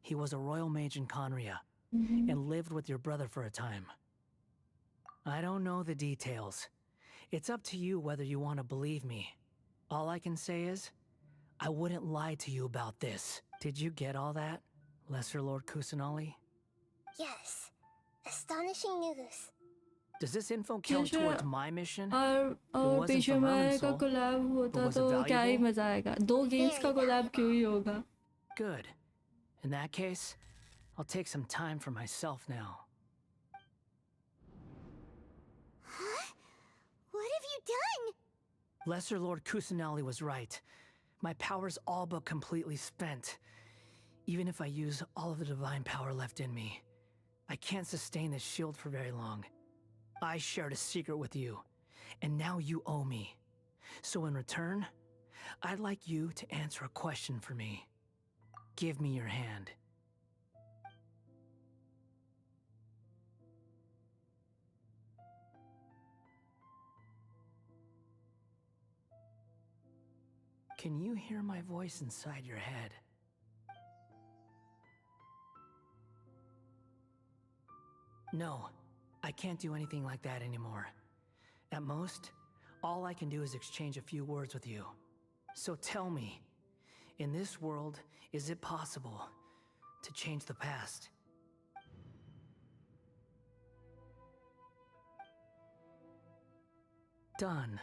He was a royal mage in Conria, and lived with your brother for a time. I don't know the details. It's up to you whether you want to believe me. All I can say is, I wouldn't lie to you about this. Did you get all that, Lesser Lord Kusanali? Yes. Astonishing news. Does this info count towards my mission? और पेशेवर का collab होता तो क्या ही मजा आएगा दो games का कोलैब क्यों ही होगा Good. In that case, I'll take some time for myself now. Huh? What have you done? Lesser Lord Kusanali was right. My power's all but completely spent. Even if I use all of the divine power left in me, I can't sustain this shield for very long. I shared a secret with you, and now you owe me. So in return, I'd like you to answer a question for me. Give me your hand. Can you hear my voice inside your head? No, I can't do anything like that anymore. At most, all I can do is exchange a few words with you. So tell me, in this world, is it possible to change the past? Done.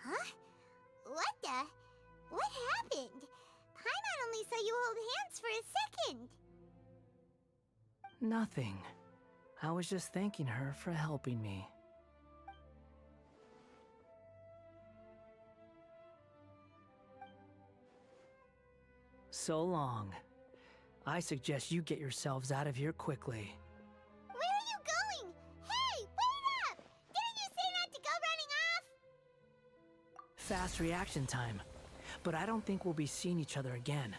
Huh? What the? What happened? Paimon only saw you hold hands for a second. Nothing. I was just thanking her for helping me. So long. I suggest you get yourselves out of here quickly. Where are you going? Hey, wait up! Didn't you say not to go running off? Fast reaction time. But I don't think we'll be seeing each other again.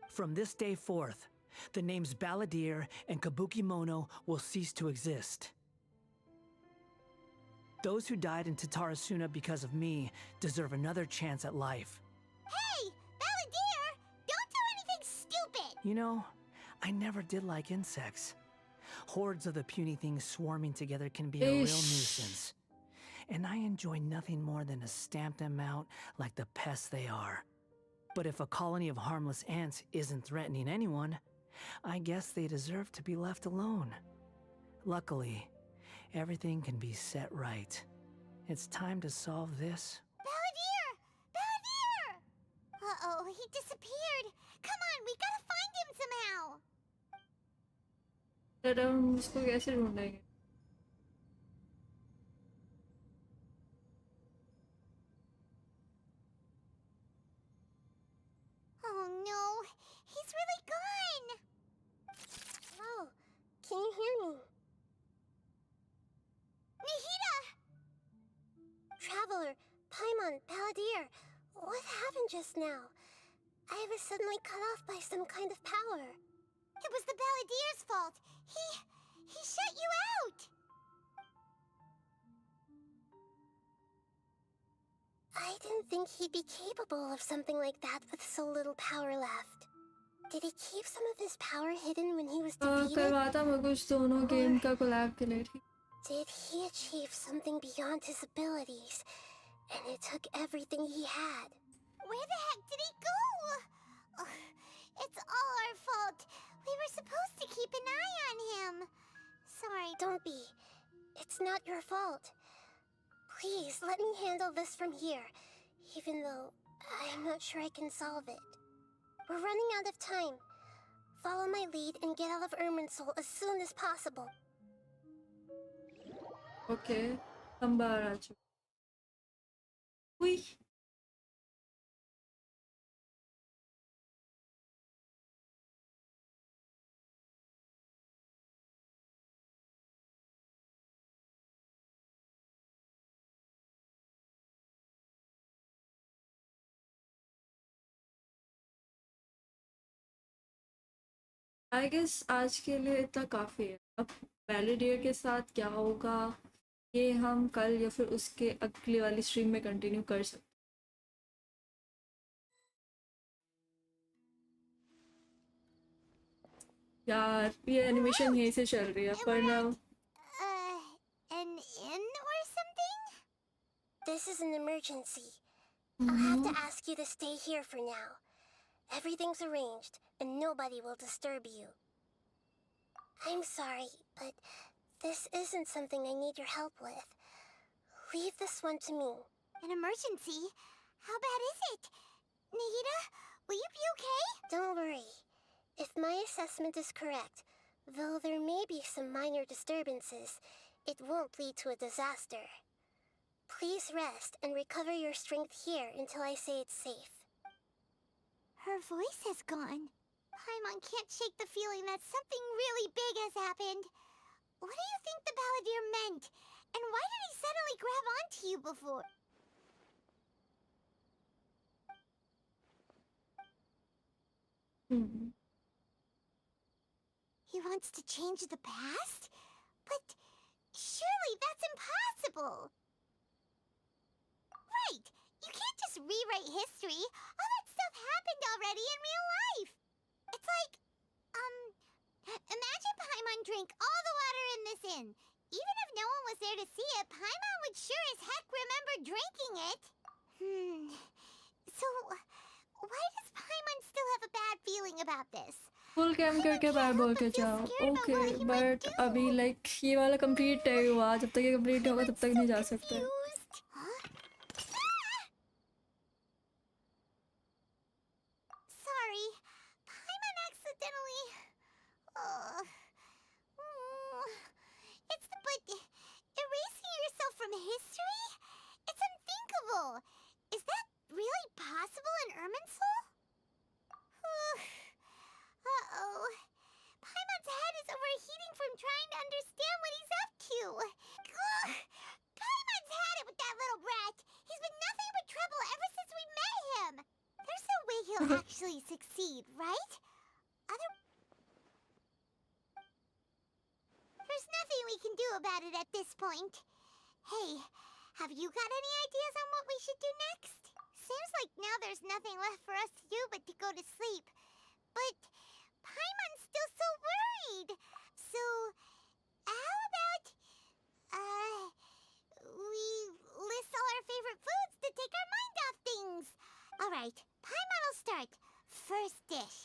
From this day forth, the names Balladeer and Kabukimono will cease to exist. Those who died in Tatarasuna because of me deserve another chance at life. Hey, Balladeer! Don't do anything stupid! You know, I never did like insects. Hordes of the puny things swarming together can be a real nuisance. And I enjoy nothing more than to stamp them out like the pests they are. But if a colony of harmless ants isn't threatening anyone, I guess they deserve to be left alone. Luckily, everything can be set right. It's time to solve this. Balladeer! Balladeer! Uh-oh, he disappeared. Come on, we gotta find him somehow. हम इसको कैसे ढूंढेंगे? Oh no, he's really gone. Oh, can you hear me? Nahida! Traveler, Paimon, Balladeer, what happened just now? I was suddenly cut off by some kind of power. It was the Balladeer's fault. He shut you out. I didn't think he'd be capable of something like that with so little power left. Did he keep some of his power hidden when he was defeated? करवाता मैं कुछ दोनों game का collab के लिए ठीक. Did he achieve something beyond his abilities, and it took everything he had? Where the heck did he go? Ugh, it's all our fault. We were supposed to keep an eye on him. Sorry. Don't be. It's not your fault. Please, let me handle this from here, even though I'm not sure I can solve it. We're running out of time. Follow my lead and get out of Irminsul as soon as possible. Okay, हम बाहर आ चुके. उई. I guess आज के लिए इतना काफ़ी है. अब बैलेडियर के साथ क्या होगा ये हम कल या फिर उसके अगली वाली स्ट्रीम में कंटिन्यू कर सकते. यार ये एनिमेशन यहीं से चल रही है पर ना. An inn or something? This is an emergency. I'll have to ask you to stay here for now. Everything's arranged, and nobody will disturb you. I'm sorry, but this isn't something I need your help with. Leave this one to me. An emergency? How bad is it? Nahida, will you be okay? Don't worry. If my assessment is correct, though there may be some minor disturbances, it won't lead to a disaster. Please rest and recover your strength here until I say it's safe. Her voice has gone. Paimon can't shake the feeling that something really big has happened. What do you think the Balladeer meant? And why did he suddenly grab onto you before? He wants to change the past? But surely that's impossible! Right! You can't just rewrite history. All that stuff happened already in real life. It's like, imagine Paimon drank all the water in this inn. Even if no one was there to see it, Paimon would sure as heck remember drinking it. So, why does Paimon still have a bad feeling about this? Full cam करके bye बोल के जाओ. Okay but अभी like ये वाला complete है हुआ. जब तक ये कंप्लीट होगा तब तक नहीं जा सकते. Sorry, Paimon accidentally. But erasing yourself from history? It's unthinkable. Is that really possible in Irminsul? Uh-oh. Paimon's head is overheating from trying to understand what he's up to. Paimon's had it with that little brat. He's been nothing but trouble ever since we met him. There's no way he'll actually succeed, right? about it at this point. Hey, have you got any ideas on what we should do next? Seems like now there's nothing left for us to do but to go to sleep. But Paimon's still so worried. So, how about, we list all our favorite foods to take our mind off things? Alright, Paimon will start. First dish.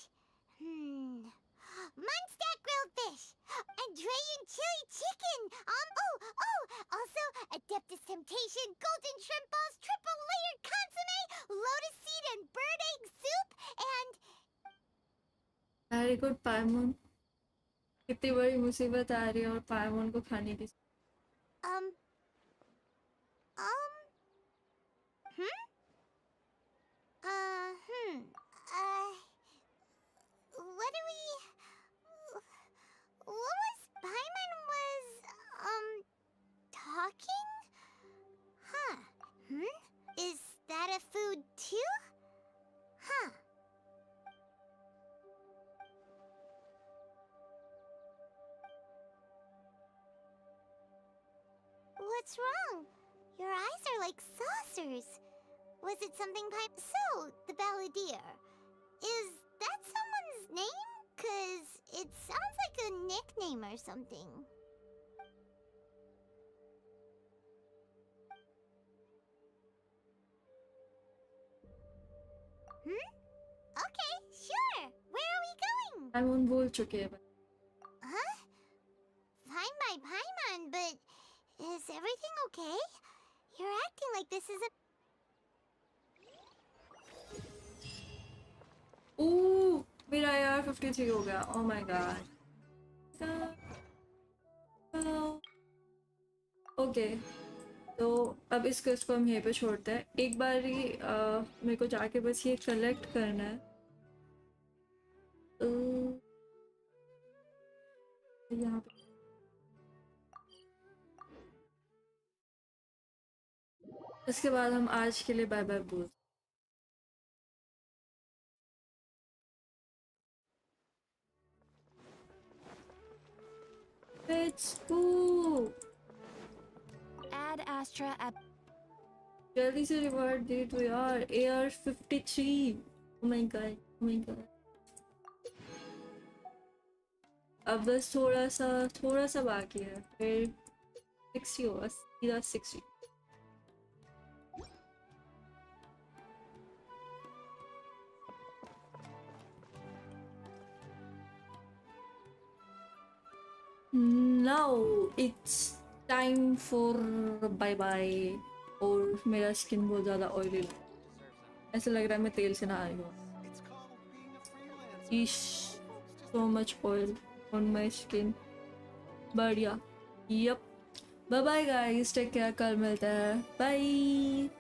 Munstack grilled fish. Andrean chili chicken. Also, Adeptus Temptation, golden shrimp balls, triple layered consomme, lotus seed and bird egg soup, and... Very good, पायमोन कितनी बड़ी मुसीबत आ रही है और पायमोन को खाने की what do we... What was Paimon was, talking? Huh. Is that a food too? Huh. What's wrong? Your eyes are like saucers. Was it something So, the balladeer. Is that someone's name? 'Cause it sounds like a nickname or something. Okay, sure. Where are we going? पायमोन बोल चुके हैं Huh? Fine by Paimon, but is everything okay? You're acting like this is a... Ooh, मेरा यार 53 हो गया. Oh my god. Okay. तो अब इस क्वेस्ट को हम यहीं पे छोड़ते हैं. एक बार ही मेरे को जाके बस ये कलेक्ट करना है. यहाँ पे इसके बाद हम आज के लिए बाय बाय बोल. Let's go. Add Astra at... जल्दी से रिवार्ड दे दो यार. AR 53. Oh my god. Oh my god. अब बस थोड़ा सा बाकी है. फिर 60 होगा. सीधा 60. Now it's time for bye bye. और मेरा स्किन बहुत ज़्यादा ऑयली है. ऐसा लग रहा है मैं तेल से नहा रही हूँ. So much oil on my skin. बढ़िया. Yep. Bye bye guys. Take care. कल मिलते हैं. Bye.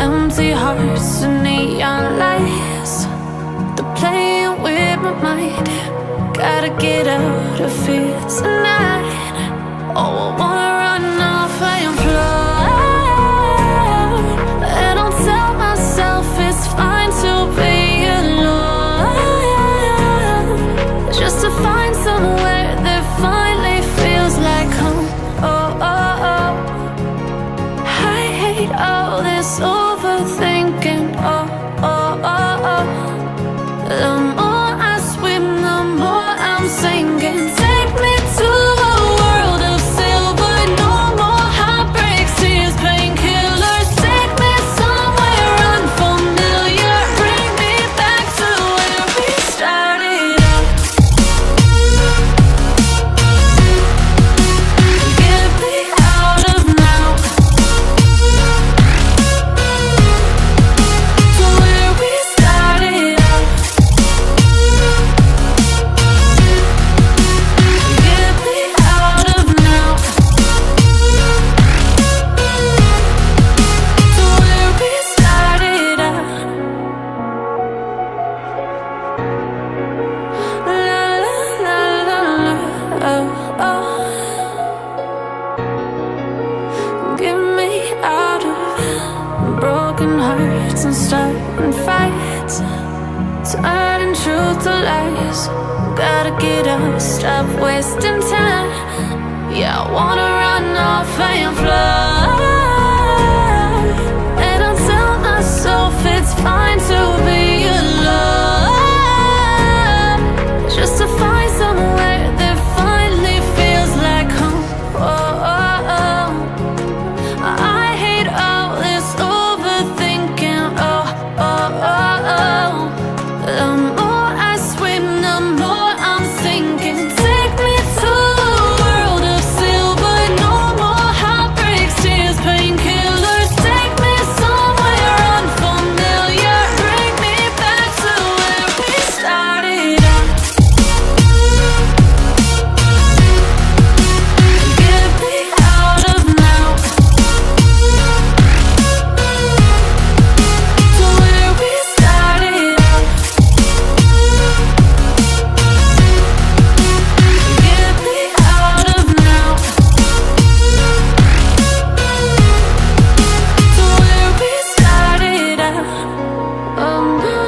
Empty hearts and neon lights, they're playing with my mind. Gotta get out of here tonight. Oh, I wanna run off and fly. And I'll tell myself it's fine to be alone, just to find somewhere that finally feels like home. Oh, oh, oh. I hate all this overthinking. Oh, oh, oh, oh. The more I swim, the more I'm sinking. Take me to a world of silver fights and starting fights, turning truth to lies. Gotta get up, stop wasting time. Yeah, I wanna run off and fly. And I'll tell myself it's fine to be alone, just to find somewhere that finally feels like home. Oh, oh, oh. I hate all this overthinking. Oh, oh, oh, oh. The more I swim, the more I'm sinking. Take me to a world of silver, no more heartbreaks, tears, painkillers. Take me somewhere unfamiliar, bring me back to where we started out. Get me out of now, to where we started out. Get me out of now, to where we started out. Oh no,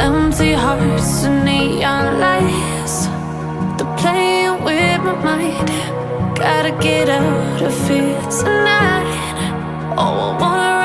empty hearts and neon lights, they're playing with my mind. Gotta get out of here tonight. Oh, I wanna